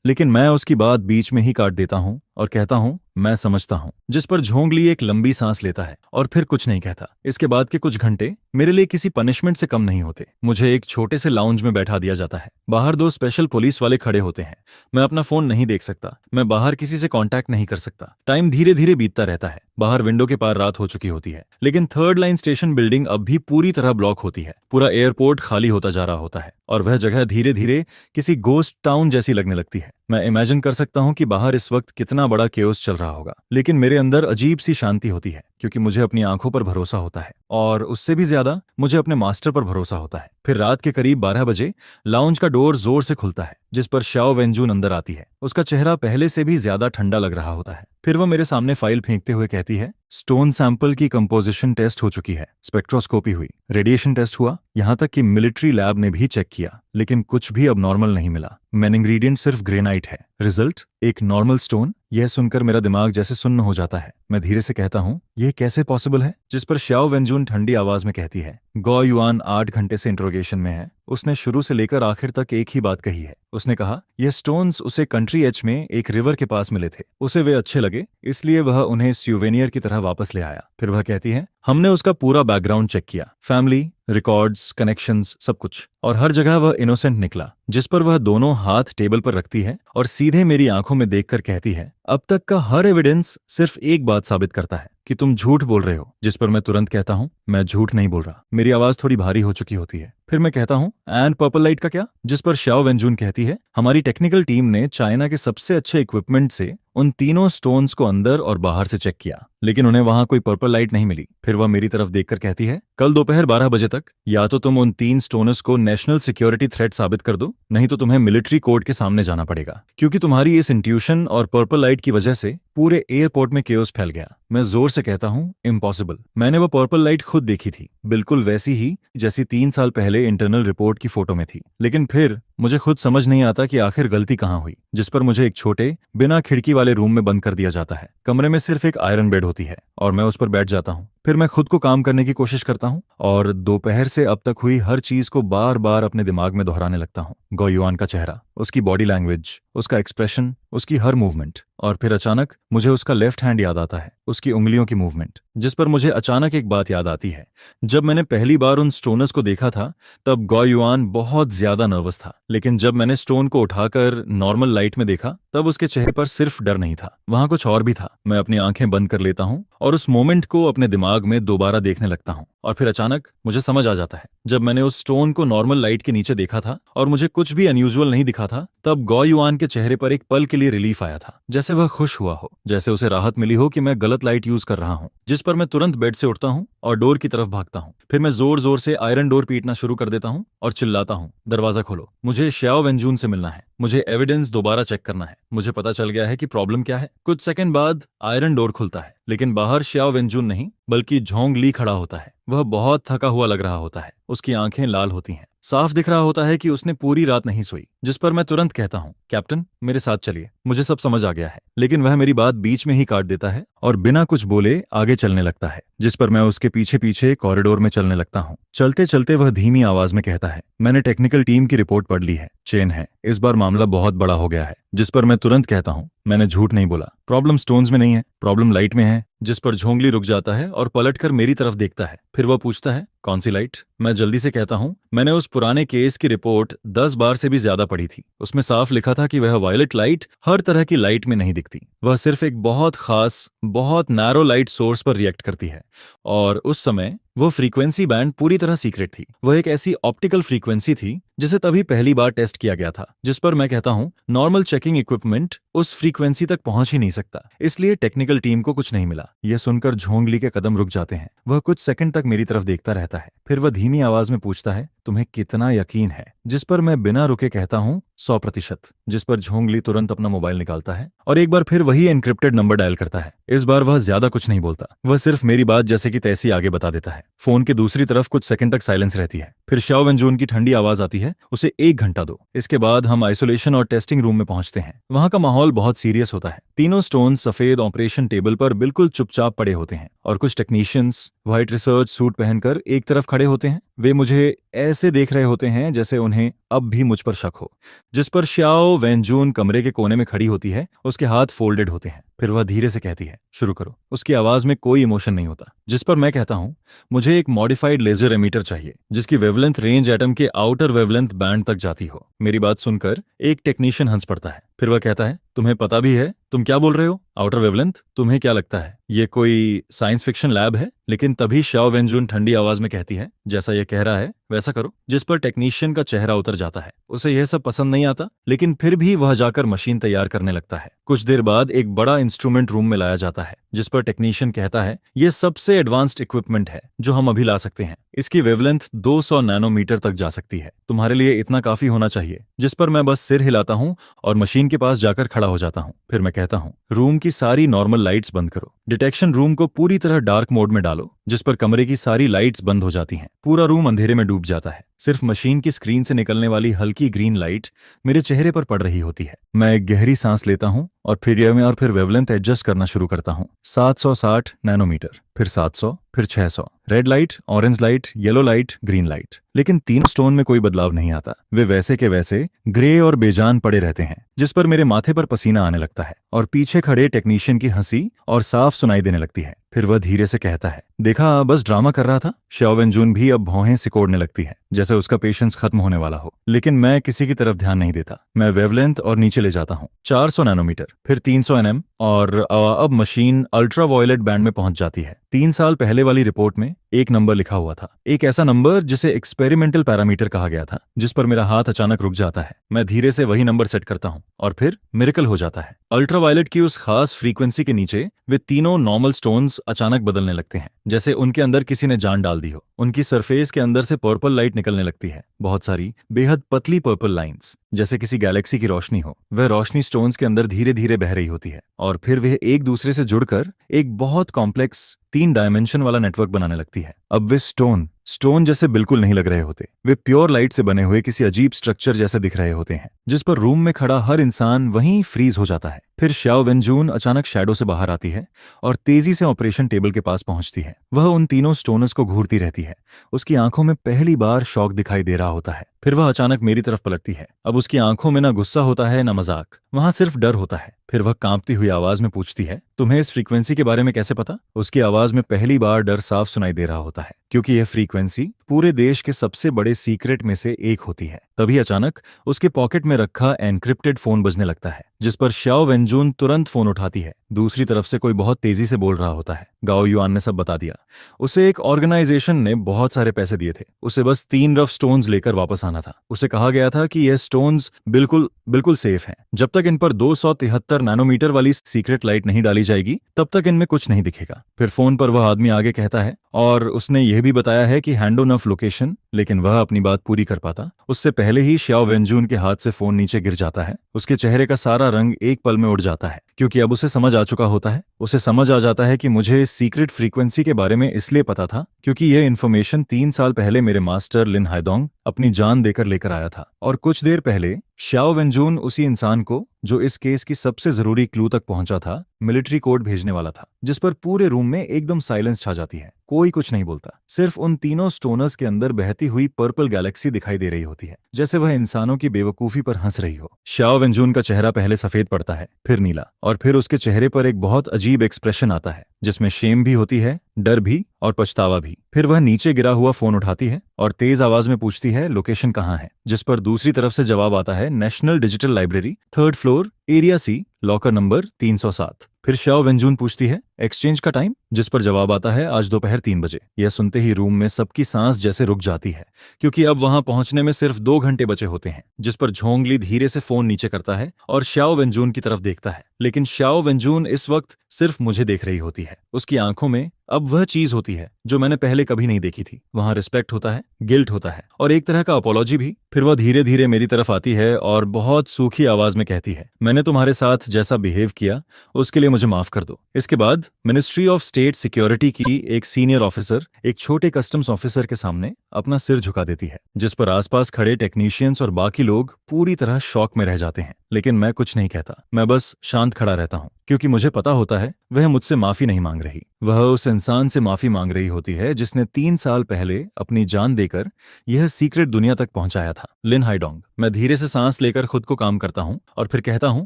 लेकिन मैं उसकी बात बीच में ही काट देता हूँ और कहता हूँ, मैं समझता हूँ। जिस पर झोंगली एक लंबी सांस लेता है और फिर कुछ नहीं कहता। इसके बाद के कुछ घंटे मेरे लिए किसी पनिशमेंट से कम नहीं होते। मुझे एक छोटे से लाउंज में बैठा दिया जाता है। बाहर 2 स्पेशल पुलिस वाले खड़े होते हैं। मैं अपना फोन नहीं देख सकता, मैं बाहर किसी से कांटेक्ट नहीं कर सकता। टाइम धीरे धीरे बीतता रहता है। बाहर विंडो के पार रात हो चुकी होती है, लेकिन 3rd लाइन स्टेशन बिल्डिंग अब भी पूरी तरह ब्लॉक होती है। पूरा एयरपोर्ट खाली होता जा रहा होता है और वह जगह धीरे धीरे किसी गोस्ट टाउन जैसी लगने लगती है। मैं इमेजिन कर सकता हूँ कि बाहर इस वक्त कितना बड़ा केओस चल रहा होगा, लेकिन मेरे अंदर अजीब सी शांति होती है, क्योंकि मुझे अपनी आंखों पर भरोसा होता है और उससे भी ज्यादा मुझे अपने मास्टर पर भरोसा होता है। फिर रात के करीब 12 बजे लाउंज का डोर जोर से खुलता है, जिस पर शाओ वेनजून अंदर आती है। उसका चेहरा पहले से भी ज्यादा ठंडा लग रहा होता है। फिर वह मेरे सामने फाइल फेंकते हुए कहती है, स्टोन सैंपल की कंपोजिशन टेस्ट हो चुकी है, स्पेक्ट्रोस्कोपी हुई, रेडिएशन टेस्ट हुआ, यहाँ तक कि मिलिट्री लैब ने भी चेक किया, लेकिन कुछ भी अब नॉर्मल नहीं मिला। मेन इंग्रेडिएंट सिर्फ ग्रेनाइट है। रिजल्ट एक नॉर्मल स्टोन। यह सुनकर मेरा दिमाग जैसे सुन्न हो जाता है। मैं धीरे से कहता हूँ, यह कैसे पॉसिबल है? जिस पर शाओ वेनजून ठंडी आवाज में कहती है, गो युआन 8 घंटे से इंट्रोगेशन में है। उसने शुरू से लेकर आखिर तक एक ही बात कही है। उसने कहा, यह स्टोन्स उसे कंट्री एज में एक रिवर के पास मिले थे। उसे वे अच्छे लगे, इसलिए वह उन्हें स्यूवेनियर की तरह वापस ले आया। फिर वह कहती है, हमने उसका पूरा बैकग्राउंड चेक किया, फैमिली, रिकॉर्ड्स, कनेक्शंस, सब कुछ, और हर जगह वह इनोसेंट निकला। जिस पर वह दोनों हाथ टेबल पर रखती है और सीधे मेरी आंखों में देखकर कहती है, अब तक का हर एविडेंस सिर्फ एक बात साबित करता है, कि तुम झूठ बोल रहे हो, जिस पर मैं तुरंत कहता हूँ मैं झूठ नहीं बोल रहा। मेरी आवाज थोड़ी भारी हो चुकी होती है। फिर मैं कहता हूँ एंड पर्पल लाइट का क्या? जिस पर श्याओ वेंजून कहती है हमारी टेक्निकल टीम ने चाइना के सबसे अच्छे इक्विपमेंट से उन तीनों स्टोन्स को अंदर और बाहर से चेक किया, लेकिन उन्हें वहां कोई पर्पल लाइट नहीं मिली। फिर वह मेरी तरफ देखकर कहती है कल दोपहर 12 बजे तक या तो तुम उन 3 स्टोनर्स को नेशनल सिक्योरिटी थ्रेट साबित कर दो, नहीं तो तुम्हें मिलिट्री कोर्ट के सामने जाना पड़ेगा, क्योंकि तुम्हारी इस इंट्यूशन और पर्पल लाइट की वजह से पूरे एयरपोर्ट में केओस फैल गया। मैं जोर से कहता हूँ इम्पॉसिबल। मैंने वो पर्पल लाइट खुद देखी थी, बिल्कुल वैसी ही जैसी 3 साल पहले इंटरनल रिपोर्ट की फोटो में थी। लेकिन फिर मुझे खुद समझ नहीं आता कि आखिर गलती कहाँ हुई, जिस पर मुझे एक छोटे बिना खिड़की वाले रूम में बंद कर दिया जाता है। कमरे में सिर्फ एक आयरन बेड होती है और मैं उस पर बैठ जाता हूँ। फिर मैं खुद को काम करने की कोशिश करता हूँ और दोपहर से अब तक हुई हर चीज को बार बार अपने दिमाग में दोहराने लगता हूँ। गो युआन का चेहरा, उसकी बॉडी लैंग्वेज, उसका एक्सप्रेशन, उसकी हर मूवमेंट। और फिर अचानक मुझे उसका लेफ्ट हैंड याद आता है, उसकी उंगलियों की मूवमेंट, जिस पर मुझे अचानक एक बात याद आती है। जब मैंने पहली बार उन स्टोनर्स को देखा था तब गो युआन बहुत ज्यादा नर्वस था, लेकिन जब मैंने स्टोन को उठाकर नॉर्मल लाइट में देखा तब उसके चेहरे पर सिर्फ डर नहीं था, वहां कुछ और भी था। मैं अपनी आंखें बंद कर लेता हूँ और उस मोमेंट को अपने दिमाग में दोबारा देखने लगता हूँ और फिर अचानक मुझे समझ आ जाता है। जब मैंने उस स्टोन को नॉर्मल लाइट के नीचे देखा था और मुझे कुछ भी अनयूजुअल नहीं दिखा था, तब गो युआन के चेहरे पर एक पल के लिए रिलीफ आया था, जैसे वह खुश हुआ हो, जैसे उसे राहत मिली हो कि मैं गलत लाइट यूज कर रहा हूँ। जिस पर मैं तुरंत बेड से उठता हूँ और डोर की तरफ भागता हूँ। फिर मैं जोर जोर से आयरन डोर पीटना शुरू कर देता हूँ और चिल्लाता हूँ दरवाजा खोलो, मुझे श्याओ वेंजून से मिलना है, मुझे एविडेंस दोबारा चेक करना है। मुझे पता चल गया है कि प्रॉब्लम क्या है। कुछ सेकंड बाद आयरन डोर खुलता है, लेकिन बाहर श्याओ वेंजून नहीं बल्कि झोंग ली खड़ा होता है। वह बहुत थका हुआ लग रहा होता है, उसकी आंखें लाल होती हैं, साफ दिख रहा होता है कि उसने पूरी रात नहीं सोई। जिस पर मैं तुरंत कहता हूँ कैप्टन मेरे साथ चलिए, मुझे सब समझ आ गया है। लेकिन वह मेरी बात बीच में ही काट देता है और बिना कुछ बोले आगे चलने लगता है, जिस पर मैं उसके पीछे पीछे कॉरिडोर में चलने लगता हूँ। चलते चलते वह धीमी आवाज में कहता है मैंने टेक्निकल टीम की रिपोर्ट पढ़ ली है, चेन है, इस बार मामला बहुत बड़ा हो गया है। जिस पर मैं तुरंत कहता हूँ मैंने झूठ नहीं बोला, प्रॉब्लम स्टोन्स में नहीं है, प्रॉब्लम लाइट में है। जिस पर झोंगली रुक जाता है और पलटकर मेरी तरफ देखता है। फिर वह पूछता है कौन सी लाइट? मैं जल्दी से कहता हूँ मैंने उस पुराने केस की रिपोर्ट 10 बार से भी ज्यादा पढ़ी थी, उसमें साफ लिखा था कि वह वायलेट लाइट हर तरह की लाइट में नहीं दिखती, वह सिर्फ एक बहुत खास बहुत नैरो लाइट सोर्स पर रिएक्ट करती है। और उस समय वो फ्रीक्वेंसी बैंड पूरी तरह सीक्रेट थी, वह एक ऐसी ऑप्टिकल फ्रीक्वेंसी थी जिसे तभी पहली बार टेस्ट किया गया था। जिस पर मैं कहता हूँ नॉर्मल चेकिंग इक्विपमेंट उस फ्रीक्वेंसी तक पहुंच ही नहीं सकता, इसलिए टेक्निकल टीम को कुछ नहीं मिला। यह सुनकर झोंगली के कदम रुक जाते हैं। वह कुछ सेकंड तक मेरी तरफ देखता रहता है, फिर वह धीमी आवाज में पूछता है तुम्हें कितना यकीन है? जिस पर मैं बिना रुके कहता हूँ 100%। जिस पर झोंगली तुरंत अपना मोबाइल निकालता है और एक बार फिर वही एनक्रिप्टेड नंबर डायल करता है। इस बार वह ज्यादा कुछ नहीं बोलता, वह सिर्फ मेरी बात जैसे कि तैसी आगे बता देता है। फोन के दूसरी तरफ कुछ सेकंड तक साइलेंस रहती है, फिर श्याओ वेंजून की ठंडी आवाज आती है उसे 1 घंटा दो। इसके बाद हम आइसोलेशन और टेस्टिंग रूम में पहुंचते हैं। वहां का माहौल बहुत सीरियस होता है। तीनों स्टोन सफेद ऑपरेशन टेबल पर बिल्कुल चुपचाप पड़े होते हैं और कुछ टेक्नीशियंस व्हाइट रिसर्च सूट पहनकर एक तरफ खड़े होते हैं। वे मुझे ऐसे देख रहे होते हैं जैसे उन्हें अब भी मुझ पर शक हो। जिस पर श्याओ वेंजून कमरे के कोने में खड़ी होती है, उसके हाथ फोल्डेड होते हैं। फिर वह धीरे से कहती है शुरू करो। उसकी आवाज में कोई इमोशन नहीं होता। जिस पर मैं कहता हूं मुझे एक मॉडिफाइड लेजर एमीटर चाहिए जिसकी वेवलेंथ रेंज एटम के आउटर वेवलेंथ बैंड तक जाती हो। मेरी बात सुनकर एक टेक्नीशियन हंस पड़ता है। फिर वह कहता है तुम्हें पता भी है? तुम क्या बोल रहे हो? Outer wavelength? तुम्हें क्या लगता है ये कोई साइंस फिक्शन लैब है? लेकिन तभी श्याओ वेंजून ठंडी आवाज में कहती है जैसा ये कह रहा है वैसा करो। जिस पर टेक्नीशियन का चेहरा उतर जाता है। उसे यह सब पसंद नहीं आता, लेकिन फिर भी वह जाकर मशीन तैयार करने लगता है। कुछ देर बाद एक बड़ा इंस्ट्रूमेंट रूम में लाया जाता है, जिस पर टेक्नीशियन कहता है यह सबसे एडवांस्ड इक्विपमेंट है जो हम अभी ला सकते हैं। इसकी वेवलेंथ 200 नैनोमीटर तक जा सकती है। तुम्हारे लिए इतना काफी होना चाहिए। जिस पर मैं बस सिर हिलाता हूँ और मशीन के पास जाकर खड़ा हो जाता हूँ। फिर मैं कहता हूँ रूम की सारी नॉर्मल लाइट्स बंद करो, डिटेक्शन रूम को पूरी तरह डार्क मोड में डालो। जिस पर कमरे की सारी लाइट्स बंद हो जाती हैं। पूरा रूम अंधेरे में डूब जाता है। सिर्फ मशीन की स्क्रीन से निकलने वाली हल्की ग्रीन लाइट मेरे चेहरे पर पड़ रही होती है। मैं एक गहरी सांस लेता हूँ और फिर वेवलेंथ एडजस्ट करना शुरू करता हूँ। 760 नैनोमीटर, फिर 700, फिर 600। Red light, orange light, yellow light, green light. लेकिन तीनों स्टोन में कोई बदलाव नहीं आता। वे वैसे के वैसे ग्रे और बेजान पड़े रहते हैं। जिस पर मेरे माथे पर पसीना आने लगता है और पीछे खड़े टेक्नीशियन की हंसी और साफ सुनाई देने लगती है। फिर वह धीरे से कहता है, देखा बस ड्रामा कर रहा था। श्याओ वेंजून भी अब भौहें सिकोड़ने लगती है, जैसे उसका पेशेंस खत्म होने वाला हो। लेकिन मैं किसी की तरफ ध्यान नहीं देता। मैं वेवलेंथ और नीचे ले जाता हूँ। 400 नैनोमीटर, फिर 300 nm, और अब मशीन अल्ट्रा वायलेट बैंड में पहुंच जाती है। 3 साल पहले वाली रिपोर्ट में एक नंबर लिखा हुआ था, एक ऐसा नंबर जिसे एक्सपेरिमेंटल पैरामीटर कहा गया था, जिस पर मेरा हाथ अचानक रुक जाता है। मैं धीरे से वही नंबर सेट करता हूँ और फिर मिरेकल हो जाता है। अल्ट्रावायलेट की उस खास फ्रीक्वेंसी के नीचे वे तीनों नॉर्मल स्टोन्स अचानक बदलने लगते हैं, जैसे उनके अंदर किसी ने जान डाल दी हो। उनकी सरफेस के अंदर से पर्पल लाइट निकलने लगती है, बहुत सारी बेहद पतली पर्पल लाइंस, जैसे किसी गैलेक्सी की रोशनी हो। वह रोशनी स्टोन्स के अंदर धीरे धीरे बह रही होती है और फिर वह एक दूसरे से जुड़कर एक बहुत कॉम्प्लेक्स 3 डायमेंशन वाला नेटवर्क बनाने लगती है। अब वे स्टोन जैसे बिल्कुल नहीं लग रहे होते। वे प्योर लाइट से बने हुए किसी अजीब स्ट्रक्चर जैसे दिख रहे होते हैं, जिस पर रूम में खड़ा हर इंसान वहीं फ्रीज हो जाता है। फिर श्याओ वेंजून अचानक शैडो से बाहर आती है और तेजी से ऑपरेशन टेबल के पास पहुंचती है। वह उन तीनों स्टोनर्स को घूरती रहती है। उसकी आंखों में पहली बार शौक दिखाई दे रहा होता है। फिर वह अचानक मेरी तरफ पलटती है। अब उसकी आंखों में ना गुस्सा होता है, ना मजाक, वहां सिर्फ डर होता है। फिर वह कांपती हुई आवाज में पूछती है, तुम्हें इस फ्रीक्वेंसी के बारे में कैसे पता? उसकी आवाज में पहली बार डर साफ सुनाई दे रहा होता है, क्योंकि यह फ्रीक्वेंसी पूरे देश के सबसे बड़े सीक्रेट में से एक होती है। तभी अचानक उसके पॉकेट में रखा एनक्रिप्टेड फोन बजने लगता है, जिस पर श्याओ वेंजून तुरंत फोन उठाती है। दूसरी तरफ से कोई बहुत तेजी से बोल रहा होता है, गाओ युआन ने सब बता दिया। उसे एक ऑर्गेनाइजेशन ने बहुत सारे पैसे दिए थे। उसे बस 3 रफ स्टोन्स लेकर वापस आना था। उसे कहा गया था कि यह स्टोन्स बिल्कुल सेफ हैं। जब तक इन पर 273 नैनोमीटर वाली सीक्रेट लाइट नहीं डाली जाएगी, तब तक इनमें कुछ नहीं दिखेगा। फिर फोन पर वह आदमी आगे कहता है, और उसने यह भी बताया है कि हैंड ऑन ऑफ लोकेशन, लेकिन वह अपनी बात पूरी कर पाता उससे पहले ही श्याओ वेंजून के हाथ से फोन नीचे गिर जाता है। उसके चेहरे का सारा रंग एक पल में उड़ जाता है, क्योंकि अब उसे समझ आ चुका होता है। उसे समझ आ जाता है कि मुझे इस सीक्रेट फ्रीक्वेंसी के बारे में इसलिए पता था क्योंकि यह इन्फॉर्मेशन 3 साल पहले मेरे मास्टर लिन हाइडोंग अपनी जान देकर लेकर आया था। और कुछ देर पहले श्याओ वेंजून उसी इंसान को, जो इस केस की सबसे जरूरी क्लू तक पहुंचा था, मिलिट्री कोड भेजने वाला था, जिस पर पूरे रूम में एकदम साइलेंस छा जाती है। कोई कुछ नहीं बोलता, सिर्फ उन तीनों स्टोनर्स के अंदर बहती हुई पर्पल गैलेक्सी दिखाई दे रही होती है, जैसे वह इंसानों की बेवकूफी पर हंस रही हो। श्याओ वेंजून का चेहरा पहले सफेद पड़ता है, फिर नीला, और फिर उसके चेहरे पर एक बहुत अजीब एक्सप्रेशन आता है, जिसमें शेम भी होती है, डर भी और पछतावा भी। फिर वह नीचे गिरा हुआ फोन उठाती है और तेज आवाज में पूछती है, लोकेशन कहाँ है? जिस पर दूसरी तरफ से जवाब आता है, national digital library, 3rd floor, area C, locker number 307। फिर श्याओ वेंजून पूछती है, एक्सचेंज का टाइम? जिस पर जवाब आता है, आज दोपहर 3 बजे। यह सुनते ही रूम में सबकी सांस जैसे रुक जाती है, क्योंकि अब वहां पहुंचने में सिर्फ 2 घंटे बचे होते हैं। जिस पर झोंगली धीरे से फोन नीचे करता है और श्याओ वेंजून की तरफ देखता है, लेकिन श्याओ वेंजून इस वक्त सिर्फ मुझे देख रही होती है। उसकी आंखों में अब वह चीज होती है जो मैंने पहले कभी नहीं देखी थी। वहां रिस्पेक्ट होता है, गिल्ट होता है, और एक तरह का अपॉलॉजी भी। फिर वह धीरे धीरे मेरी तरफ आती है और बहुत सूखी आवाज में कहती है, मैंने तुम्हारे साथ जैसा बिहेव किया उसके लिए मुझे माफ कर दो। इसके बाद मिनिस्ट्री ऑफ स्टेट सिक्योरिटी की एक सीनियर ऑफिसर एक छोटे कस्टम्स ऑफिसर के सामने अपना सिर झुका देती है, जिस पर आसपास खड़े टेक्नीशियंस और बाकी लोग पूरी तरह शॉक में रह जाते हैं। लेकिन मैं कुछ नहीं कहता, मैं बस शांत खड़ा रहता हूँ, क्योंकि मुझे पता होता है वह मुझसे माफी नहीं मांग रही। वह उस इंसान से माफी मांग रही होती है जिसने 3 साल पहले अपनी जान देकर यह सीक्रेट दुनिया तक पहुंचाया था, लिन हाइडोंग। मैं धीरे से सांस लेकर खुद को काम करता हूं और फिर कहता हूं,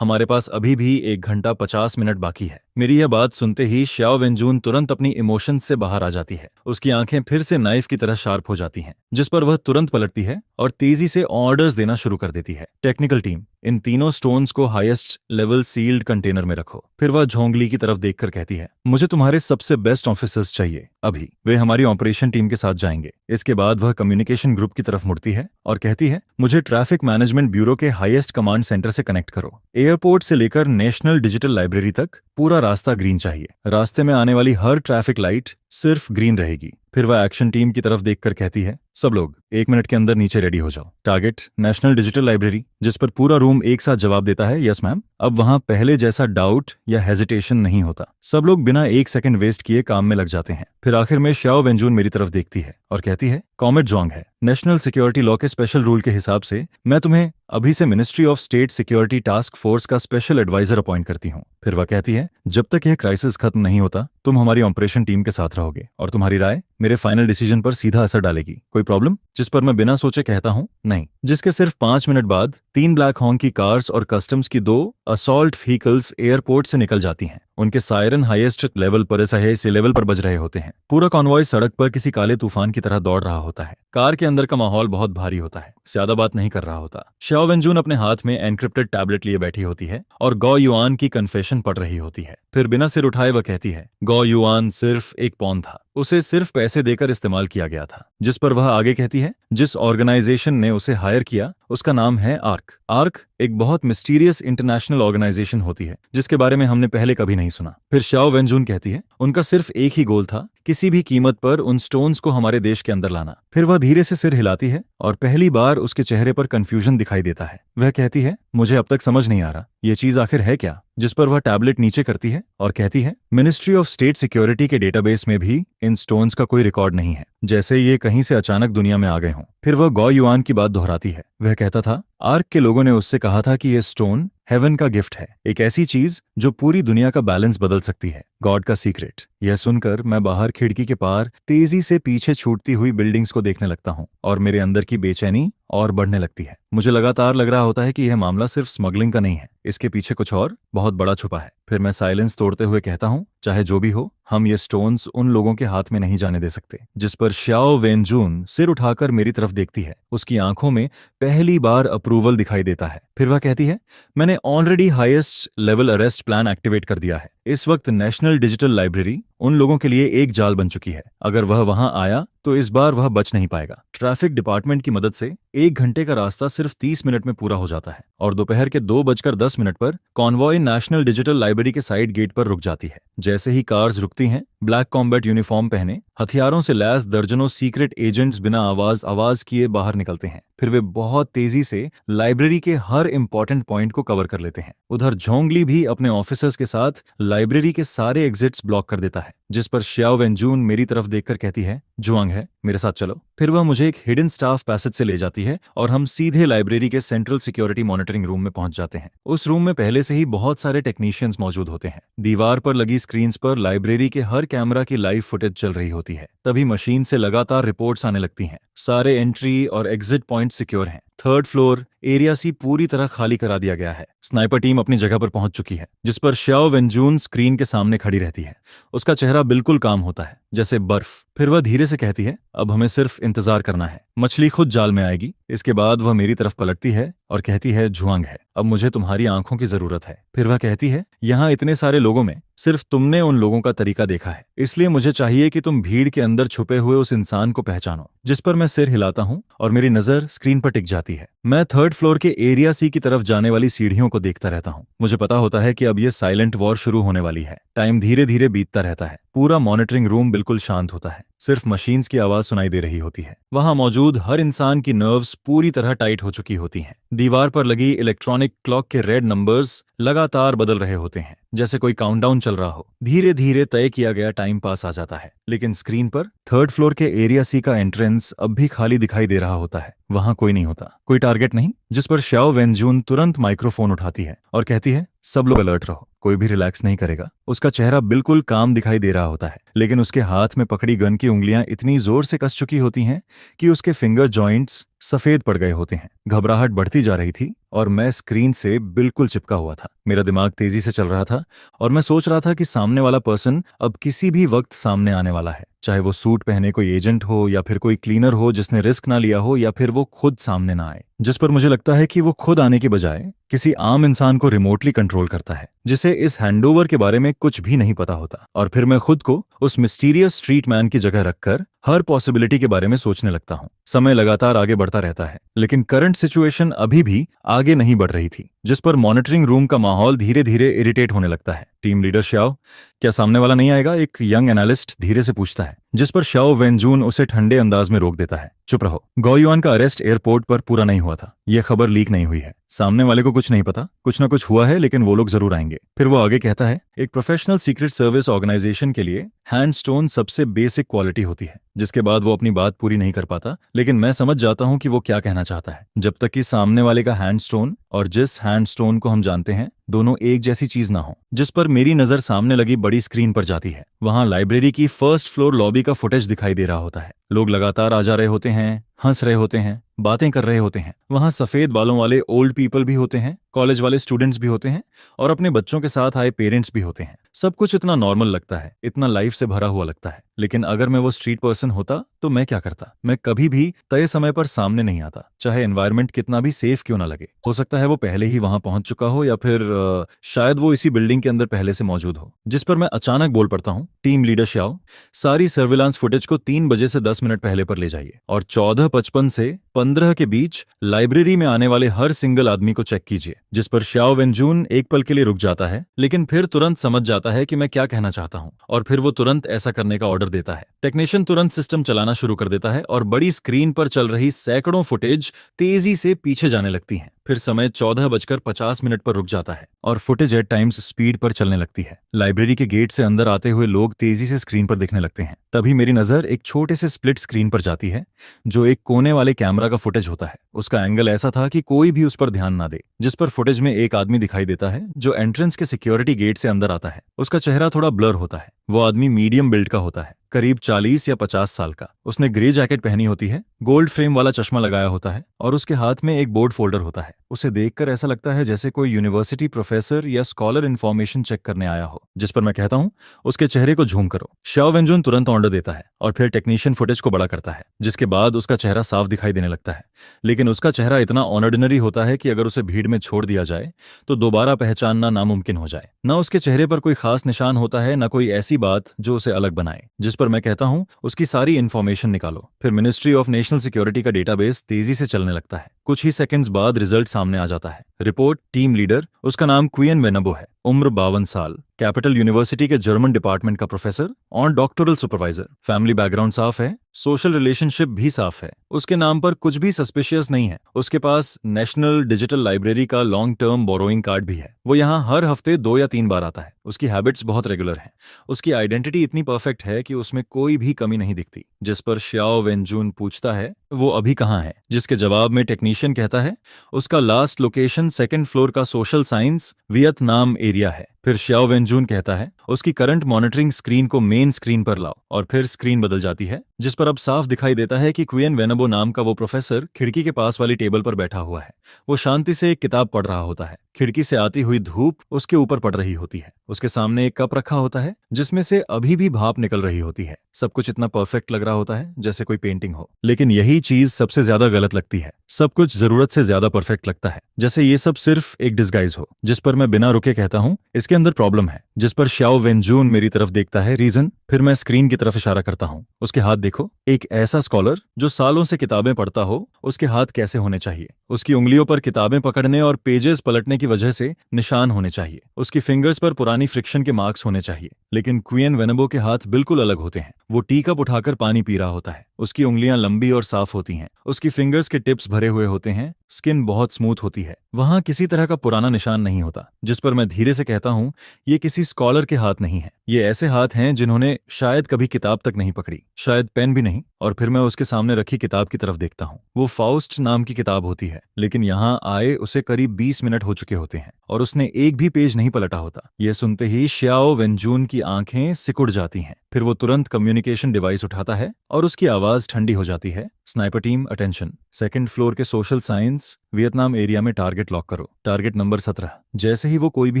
हमारे पास अभी भी 1 घंटा 50 मिनट बाकी है। मेरी यह बात सुनते ही श्याओ वेंजून तुरंत अपनी इमोशंस से बाहर आ जाती है। उसकी आंखें फिर से नाइफ की तरह शार्प हो जाती हैं, जिस पर वह तुरंत पलटती है और तेजी से ऑर्डर्स देना शुरू कर देती है। टेक्निकल टीम, इन तीनों स्टोन्स को हाईएस्ट लेवल सील्ड कंटेनर में रखो। फिर वह झोंगली की तरफ देखकर कहती है, मुझे तुम्हारे सबसे बेस्ट ऑफिसर्स चाहिए अभी। वे हमारी ऑपरेशन टीम के साथ जाएंगे। इसके बाद वह कम्युनिकेशन ग्रुप की तरफ मुड़ती है और कहती है, मुझे ट्रैफिक मैनेजमेंट ब्यूरो के हाईएस्ट कमांड सेंटर से कनेक्ट करो। एयरपोर्ट से लेकर नेशनल डिजिटल लाइब्रेरी तक पूरा रास्ता ग्रीन चाहिए। रास्ते में आने वाली हर ट्रैफिक लाइट सिर्फ ग्रीन रहेगी। फिर वह एक्शन टीम की तरफ देखकर कहती है, सब लोग 1 मिनट के अंदर नीचे रेडी हो जाओ। Target national digital library. जिस पर पूरा रूम एक साथ जवाब देता है, यस मैम। अब वहां पहले जैसा डाउट या हेजिटेशन नहीं होता। सब लोग बिना 1 सेकंड वेस्ट किए काम में लग जाते हैं। फिर आखिर में श्याओ वेंजून मेरी तरफ देखती है और कहती है, कॉमेट जोंग है। नेशनल सिक्योरिटी लॉ के स्पेशल रूल के हिसाब से मैं तुम्हें अभी से ministry of state security task force का स्पेशल एडवाइजर अपॉइंट करती हूँ। फिर वह कहती है, जब तक यह क्राइसिस खत्म नहीं होता तुम हमारी ऑपरेशन टीम के साथ रहोगे और तुम्हारी राय मेरे फाइनल डिसीजन पर सीधा असर डालेगी। कोई प्रॉब्लम? जिस पर मैं बिना सोचे कहता हूँ, नहीं। जिसके सिर्फ 5 मिनट बाद 3 ब्लैक हॉर्न की कार्स और कस्टम्स की 2 असॉल्ट व्हीकल्स एयरपोर्ट से निकल जाती हैं। उनके सायरन हाईएस्ट लेवल पर ऐसे लेवल पर बज रहे होते हैं। पूरा कॉन्वॉय सड़क पर किसी काले तूफान की तरह दौड़ रहा होता है। कार के अंदर का माहौल बहुत भारी होता है। ज्यादा बात नहीं कर रहा होता। शाओ वेंजून अपने हाथ में एनक्रिप्टेड टैबलेट लिए बैठी होती है और गो युआन की कन्फेशन पढ़ रही होती है। फिर बिना सिर उठाए वह कहती है, गो युआन सिर्फ एक पॉन था, उसे सिर्फ पैसे देकर इस्तेमाल किया गया था। जिस पर वह आगे कहती है, जिस ऑर्गेनाइजेशन ने उसे हायर किया उसका नाम है आर्क। आर्क एक बहुत मिस्टीरियस इंटरनेशनल ऑर्गेनाइजेशन होती है जिसके बारे में हमने पहले कभी नहीं सुना। फिर शाओ वेंजून कहती है, उनका सिर्फ एक ही गोल था, किसी भी कीमत पर उन स्टोन्स को हमारे देश के अंदर लाना। फिर वह धीरे से सिर हिलाती है और पहली बार उसके चेहरे पर कंफ्यूजन दिखाई देता है। वह कहती है, मुझे अब तक समझ नहीं आ रहा ये चीज आखिर है क्या। जिस पर वह टैबलेट नीचे करती है और कहती है, मिनिस्ट्री ऑफ स्टेट सिक्योरिटी के डेटाबेस में भी इन स्टोन्स का कोई रिकॉर्ड नहीं है, जैसे ये कहीं से अचानक दुनिया में आ गए हों। फिर वह गो युआन की बात दोहराती है। वह कहता था, आर्क के लोगों ने उससे कहा था कि यह स्टोन हेवन का गिफ्ट है, एक ऐसी चीज जो पूरी दुनिया का बैलेंस बदल सकती है, गॉड का सीक्रेट। यह सुनकर मैं बाहर खिड़की के पार तेजी से पीछे छूटती हुई बिल्डिंग्स को देखने लगता हूँ और मेरे अंदर की बेचैनी और बढ़ने लगती है। मुझे लगातार लग रहा होता है कि यह मामला सिर्फ स्मगलिंग का नहीं है, इसके पीछे कुछ और बहुत बड़ा छुपा है। फिर मैं साइलेंस तोड़ते हुए कहता हूँ, चाहे जो भी हो, हम ये स्टोन्स उन लोगों के हाथ में नहीं जाने दे सकते। जिस पर शाओ वेंजून सिर उठाकर मेरी तरफ देखती है। उसकी आंखों में पहली बार अप्रूवल दिखाई देता है। फिर वह कहती है, मैंने already highest level arrest plan activate कर दिया है। इस वक्त नेशनल डिजिटल लाइब्रेरी उन लोगों के लिए एक जाल बन चुकी है। अगर वह वहां आया तो इस बार वह बच नहीं पाएगा। ट्रैफिक डिपार्टमेंट की मदद से 1 घंटे का रास्ता सिर्फ 30 मिनट में पूरा हो जाता है और दोपहर के 2:10 पर कॉन्वॉय नेशनल डिजिटल लाइब्रेरी के साइड गेट पर रुक जाती है। जैसे ही कार्स रुकती हैं, ब्लैक कॉम्बैट यूनिफॉर्म पहने हथियारों से लैस दर्जनों सीक्रेट एजेंट्स बिना आवाज किए बाहर निकलते हैं। फिर वे बहुत तेजी से लाइब्रेरी के हर इंपॉर्टेंट पॉइंट को कवर कर लेते हैं। उधर झोंगली भी अपने ऑफिसर्स के साथ लाइब्रेरी के सारे एग्जिट्स ब्लॉक कर देता है। जिस पर शाओ वेंजून मेरी तरफ देखकर कहती है, जुआंग है, मेरे साथ चलो। फिर वह मुझे एक हिडन स्टाफ पैसेज से ले जाती है और हम सीधे लाइब्रेरी के सेंट्रल सिक्योरिटी मॉनिटरिंग रूम में पहुंच जाते हैं। उस रूम में पहले से ही बहुत सारे टेक्नीशियंस मौजूद होते हैं। दीवार पर लगी स्क्रीन्स पर लाइब्रेरी के हर कैमरा की लाइव फुटेज चल रही होती है। तभी मशीन से लगातार रिपोर्ट्स आने लगती हैं। सारे एंट्री और एग्जिट पॉइंट सिक्योर हैं। 3rd फ्लोर एरिया सी पूरी तरह खाली करा दिया गया है। स्नाइपर टीम अपनी जगह पर पहुंच चुकी है। जिस पर शाओ वेंजून स्क्रीन के सामने खड़ी रहती है। उसका चेहरा बिल्कुल काम होता है, जैसे बर्फ। फिर वह धीरे से कहती है, अब हमें सिर्फ इंतजार करना है, मछली खुद जाल में आएगी। इसके बाद वह मेरी तरफ पलटती है और कहती है, जुआंग है, अब मुझे तुम्हारी आंखों की जरूरत है। फिर वह कहती है, यहाँ इतने सारे लोगों में सिर्फ तुमने उन लोगों का तरीका देखा है, इसलिए मुझे चाहिए कि तुम भीड़ के अंदर छुपे हुए उस इंसान को पहचानो। जिस पर मैं सिर हिलाता हूँ और मेरी नजर स्क्रीन पर टिक जाती है। मैं 3rd फ्लोर के एरिया सी की तरफ जाने वाली सीढ़ियों को देखता रहता हूँ। मुझे पता होता है कि अब यह साइलेंट वॉर शुरू होने वाली है। टाइम धीरे धीरे बीतता रहता है। पूरा मॉनिटरिंग रूम बिल्कुल शांत होता है। सिर्फ मशीन्स की आवाज सुनाई दे रही होती है। वहां मौजूद हर इंसान की नर्व्स पूरी तरह टाइट हो चुकी होती हैं। दीवार पर लगी इलेक्ट्रॉनिक क्लॉक के रेड नंबर्स लगातार बदल रहे होते हैं, जैसे कोई काउंटडाउन चल रहा हो। धीरे धीरे तय किया गया टाइम पास आ जाता है, लेकिन स्क्रीन पर 3rd फ्लोर के एरिया सी का एंट्रेंस अब भी खाली दिखाई दे रहा होता है। वहां कोई नहीं होता, कोई टारगेट नहीं। जिस पर शाओ वेंजून तुरंत माइक्रोफोन उठाती है और कहती है, सब लोग अलर्ट रहो, कोई भी रिलैक्स नहीं करेगा। उसका चेहरा बिल्कुल काम दिखाई दे रहा होता है, लेकिन उसके हाथ में पकड़ी गन की उंगलियां इतनी जोर से कस चुकी होती हैं कि उसके फिंगर जॉइंट्स सफेद पड़ गए होते हैं। घबराहट बढ़ती जा रही थी और मैं स्क्रीन से बिल्कुल चिपका हुआ था। मेरा दिमाग तेजी से चल रहा था और मैं सोच रहा था कि सामने वाला पर्सन अब किसी भी वक्त सामने आने वाला है, चाहे वो सूट पहने कोई एजेंट हो या फिर कोई क्लीनर हो जिसने रिस्क ना लिया हो, या फिर वो खुद सामने ना आए। जिस पर मुझे लगता है कि वो खुद आने के बजाय किसी आम इंसान को रिमोटली कंट्रोल करता है, जिसे इस हैंडओवर के बारे में कुछ भी नहीं पता होता। और फिर मैं खुद को उस मिस्टीरियस स्ट्रीट मैन की जगह रखकर हर पॉसिबिलिटी के बारे में सोचने लगता हूँ। समय लगातार आगे बढ़ता रहता है, लेकिन करंट सिचुएशन अभी भी आगे नहीं बढ़ रही थी। जिस पर मॉनिटरिंग रूम का माहौल धीरे धीरे इरिटेट होने लगता है। टीम लीडर शाओ, क्या सामने वाला नहीं आएगा? एक यंग एनालिस्ट धीरे से पूछता है, जिस पर शाओ वेंजून उसे ठंडे अंदाज में रोक देता है। चुप रहो, गो युआन का अरेस्ट एयरपोर्ट पर पूरा नहीं हुआ था। यह खबर लीक नहीं हुई है। सामने वाले को कुछ नहीं पता, कुछ ना कुछ हुआ है, लेकिन वो लोग जरूर आएंगे। फिर वो आगे कहता है, एक प्रोफेशनल सीक्रेट सर्विस ऑर्गेनाइजेशन के लिए हैंडस्टोन सबसे बेसिक क्वालिटी होती है। जिसके बाद वो अपनी बात पूरी नहीं कर पाता, लेकिन मैं समझ जाता हूं कि वो क्या कहना चाहता है। जब तक कि सामने वाले का हैंडस्टोन और जिस हैंडस्टोन को हम जानते हैं दोनों एक जैसी चीज ना हो। जिस पर मेरी नजर सामने लगी बड़ी स्क्रीन पर जाती है। वहां लाइब्रेरी की 1st फ्लोर लॉबी का फुटेज दिखाई दे रहा होता है। लोग लगातार आ जा रहे होते हैं, हंस रहे होते हैं, बातें कर रहे होते हैं। वहां सफेद बालों वाले ओल्ड पीपल भी होते हैं कॉलेज वाले स्टूडेंट्स भी होते हैं और अपने बच्चों के साथ आए पेरेंट्स भी होते हैं। सब कुछ इतना नॉर्मल लगता है, इतना लाइफ से भरा हुआ लगता है। लेकिन अगर मैं वो स्ट्रीट पर्सन होता तो मैं क्या करता? मैं कभी भी तय समय पर सामने नहीं आता, चाहे एनवायरनमेंट कितना भी सेफ क्यों ना लगे। हो सकता है वो पहले ही वहां पहुंच चुका हो, या फिर शायद वो इसी बिल्डिंग के अंदर पहले से मौजूद हो, जिस पर मैं अचानक बोल पड़ता हूँ, टीम लीडर श्याओ, सारी सर्विलांस फुटेज को 3 बजे से 10 मिनट पहले पर ले जाइए और 14:55 से 15 के बीच लाइब्रेरी में आने वाले हर सिंगल आदमी को चेक कीजिए। जिस पर श्याओ वेंजून एक पल के लिए रुक जाता है, लेकिन फिर तुरंत समझ जाता है कि मैं क्या कहना चाहता हूँ, और फिर वो तुरंत ऐसा करने का ऑर्डर देता है। टेक्नीशियन तुरंत सिस्टम चलाना शुरू कर देता है और बड़ी स्क्रीन पर चल रही सैकड़ों फुटेज तेजी से पीछे जाने लगती हैं। फिर समय 14:50 पर रुक जाता है और फुटेज एट टाइम्स स्पीड पर चलने लगती है। लाइब्रेरी के गेट से अंदर आते हुए लोग तेजी से स्क्रीन पर देखने लगते हैं। तभी मेरी नजर एक छोटे से स्प्लिट स्क्रीन पर जाती है, जो एक कोने वाले कैमरा का फुटेज होता है। उसका एंगल ऐसा था कि कोई भी उस पर ध्यान ना दे, जिस पर फुटेज में एक आदमी दिखाई देता है जो एंट्रेंस के सिक्योरिटी गेट से अंदर आता है। उसका चेहरा थोड़ा ब्लर होता है। वो आदमी मीडियम बिल्ड का होता है, करीब 40 या 50 साल का। उसने ग्रे जैकेट पहनी होती है, गोल्ड फ्रेम वाला चश्मा लगाया होता है और उसके हाथ में एक बोर्ड फोल्डर होता है। उसे देखकर ऐसा लगता है जैसे कोई यूनिवर्सिटी प्रोफेसर या स्कॉलर इन्फॉर्मेशन चेक करने आया हो। जिस पर मैं कहता हूँ, उसके चेहरे को झूम करो। श्याओ वेंजून तुरंत ऑर्डर देता है और फिर टेक्नीशियन फुटेज को बड़ा करता है, जिसके बाद उसका चेहरा साफ दिखाई देने लगता है। लेकिन उसका चेहरा इतना ऑर्डिनरी होता है कि अगर उसे भीड़ में छोड़ दिया जाए तो दोबारा पहचानना नामुमकिन हो जाए। न उसके चेहरे पर कोई खास निशान होता है, न कोई ऐसी बात जो उसे अलग बनाए। जिस पर मैं कहता हूँ, उसकी सारी इन्फॉर्मेशन निकालो। फिर मिनिस्ट्री ऑफ नेशनल सिक्योरिटी का डेटाबेस तेजी से चलने लगता है। कुछ ही सेकंड्स बाद रिजल्ट सामने आ जाता है। रिपोर्ट, टीम लीडर, उसका नाम क्वियन वेनेबो है, उम्र 52 साल, कैपिटल यूनिवर्सिटी के जर्मन डिपार्टमेंट का प्रोफेसर और डॉक्टोरल सुपरवाइजर। फैमिली बैकग्राउंड साफ है, सोशल रिलेशनशिप भी साफ है। उसके नाम पर कुछ भी सस्पिशियस नहीं है। उसके पास नेशनल डिजिटल लाइब्रेरी का लॉन्ग टर्म बोरोइंग कार्ड भी है। वो यहाँ हर हफ्ते 2 या 3 बार आता है। उसकी हैबिट्स बहुत रेगुलर हैं। उसकी आइडेंटिटी इतनी परफेक्ट है कि उसमें कोई भी कमी नहीं दिखती। जिस पर श्याओ वेंजून पूछता है, वो अभी कहाँ है? जिसके जवाब में टेक्नीशियन कहता है, उसका लास्ट लोकेशन 2nd फ्लोर का सोशल साइंस वियतनाम एरिया है। फिर श्याओ वेंजून कहता है, उसकी करंट मॉनिटरिंग स्क्रीन को मेन स्क्रीन पर लाओ, और फिर स्क्रीन बदल जाती है, जिस पर अब साफ दिखाई देता है कि क्वियन वेनेबो नाम का वो प्रोफेसर खिड़की के पास वाली टेबल पर बैठा हुआ है। वो शांति से एक किताब पढ़ रहा होता है। खिड़की से आती हुई धूप उसके ऊपर पड़ रही होती है। उसके सामने एक कप रखा होता है जिसमें से अभी भी भाप निकल रही होती है। सब कुछ इतना परफेक्ट लग रहा होता है जैसे कोई पेंटिंग हो। लेकिन यही चीज सबसे ज्यादा गलत लगती है। सब कुछ जरूरत से ज्यादा परफेक्ट लगता है, जैसे ये सब सिर्फ एक डिस्गाइज हो। जिस पर मैं बिना रुके कहता हूँ, इसके अंदर प्रॉब्लम है। जिस पर श्याओ वेंजून मेरी तरफ देखता है, रीजन? फिर मैं स्क्रीन की तरफ इशारा करता हूँ। उसके हाथ देखो। एक ऐसा स्कॉलर जो सालों से किताबें पढ़ता हो, उसके हाथ कैसे होने चाहिए? उसकी उंगलियों पर किताबें पकड़ने और पेजेस पलटने की वजह से निशान होने चाहिए। उसकी फिंगर्स पर पुरानी फ्रिक्शन के मार्क्स होने चाहिए। लेकिन क्वियन वेनेबो के हाथ बिल्कुल अलग होते हैं। वो टी कप उठाकर पानी पी रहा होता है। उसकी उंगलियां लंबी और साफ होती हैं। उसकी फिंगर्स के टिप्स भरे हुए होते हैं। स्किन बहुत स्मूथ होती है। वहां किसी तरह का पुराना निशान नहीं होता। जिस पर मैं धीरे से कहता हूँ, ये किसी स्कॉलर के हाथ नहीं है। ये ऐसे हाथ हैं जिन्होंने शायद कभी किताब तक नहीं पकड़ी, शायद पेन भी नहीं। और फिर मैं उसके सामने रखी किताब की तरफ देखता हूँ। वो फाउस्ट नाम की किताब होती है, लेकिन यहाँ आए उसे करीब 20 मिनट हो चुके होते हैं और उसने एक भी पेज नहीं पलटा होता। यह सुनते ही श्याओ वेंजून की आंखें सिकुड़ जाती हैं। फिर वो तुरंत कम्युनिकेशन डिवाइस उठाता है और उसकी आवाज ठंडी हो जाती है। Sniper team attention, 2nd floor के सोशल साइंस वियतनाम एरिया में टारगेट लॉक करो। Target number 17। जैसे ही वो कोई भी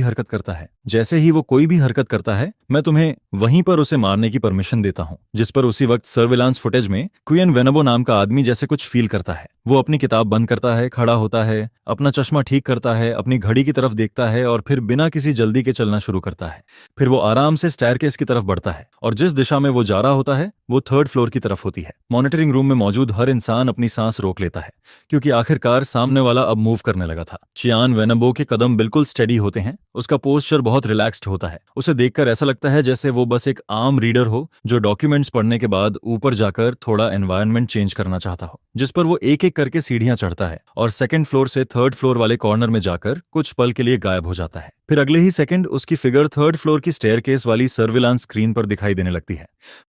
हरकत करता है, मैं तुम्हें वहीं पर उसे मारने की परमिशन देता हूँ। जिस पर उसी वक्त सर्विलांस फुटेज में क्वियन वेनेबो नाम का आदमी जैसे कुछ फील करता है। वो अपनी किताब बंद करता है, खड़ा होता है, अपना चश्मा ठीक करता है, अपनी घड़ी की तरफ देखता है और फिर बिना किसी जल्दी के चलना शुरू करता है। फिर वो आराम से स्टेयरकेस की तरफ बढ़ता है और जिस दिशा में वो जा रहा होता है वो 3rd फ्लोर की तरफ होती है। मॉनिटरिंग रूम में मौजूद हर इंसान अपनी सांस रोक लेता है, क्योंकि आखिरकार सामने वाला अब मूव करने लगा था। चियान वेनेबो के कदम बिल्कुल स्टेडी होते हैं। उसका पोस्चर बहुत रिलैक्स्ड होता है। उसे देखकर ऐसा लगता है जैसे वो बस एक आम रीडर हो जो डॉक्यूमेंट्स पढ़ने के बाद ऊपर जाकर थोड़ा एनवायरनमेंट चेंज करना चाहता हो। जिस पर वो एक एक करके सीढ़ियां चढ़ता है और 2nd फ्लोर से 3rd फ्लोर वाले कॉर्नर में जाकर कुछ पल के लिए गायब हो जाता है। फिर अगले ही सेकंड उसकी फिगर 3rd फ्लोर की स्टेयरकेस वाली सर्विलांस स्क्रीन पर दिखाई देने लगती है।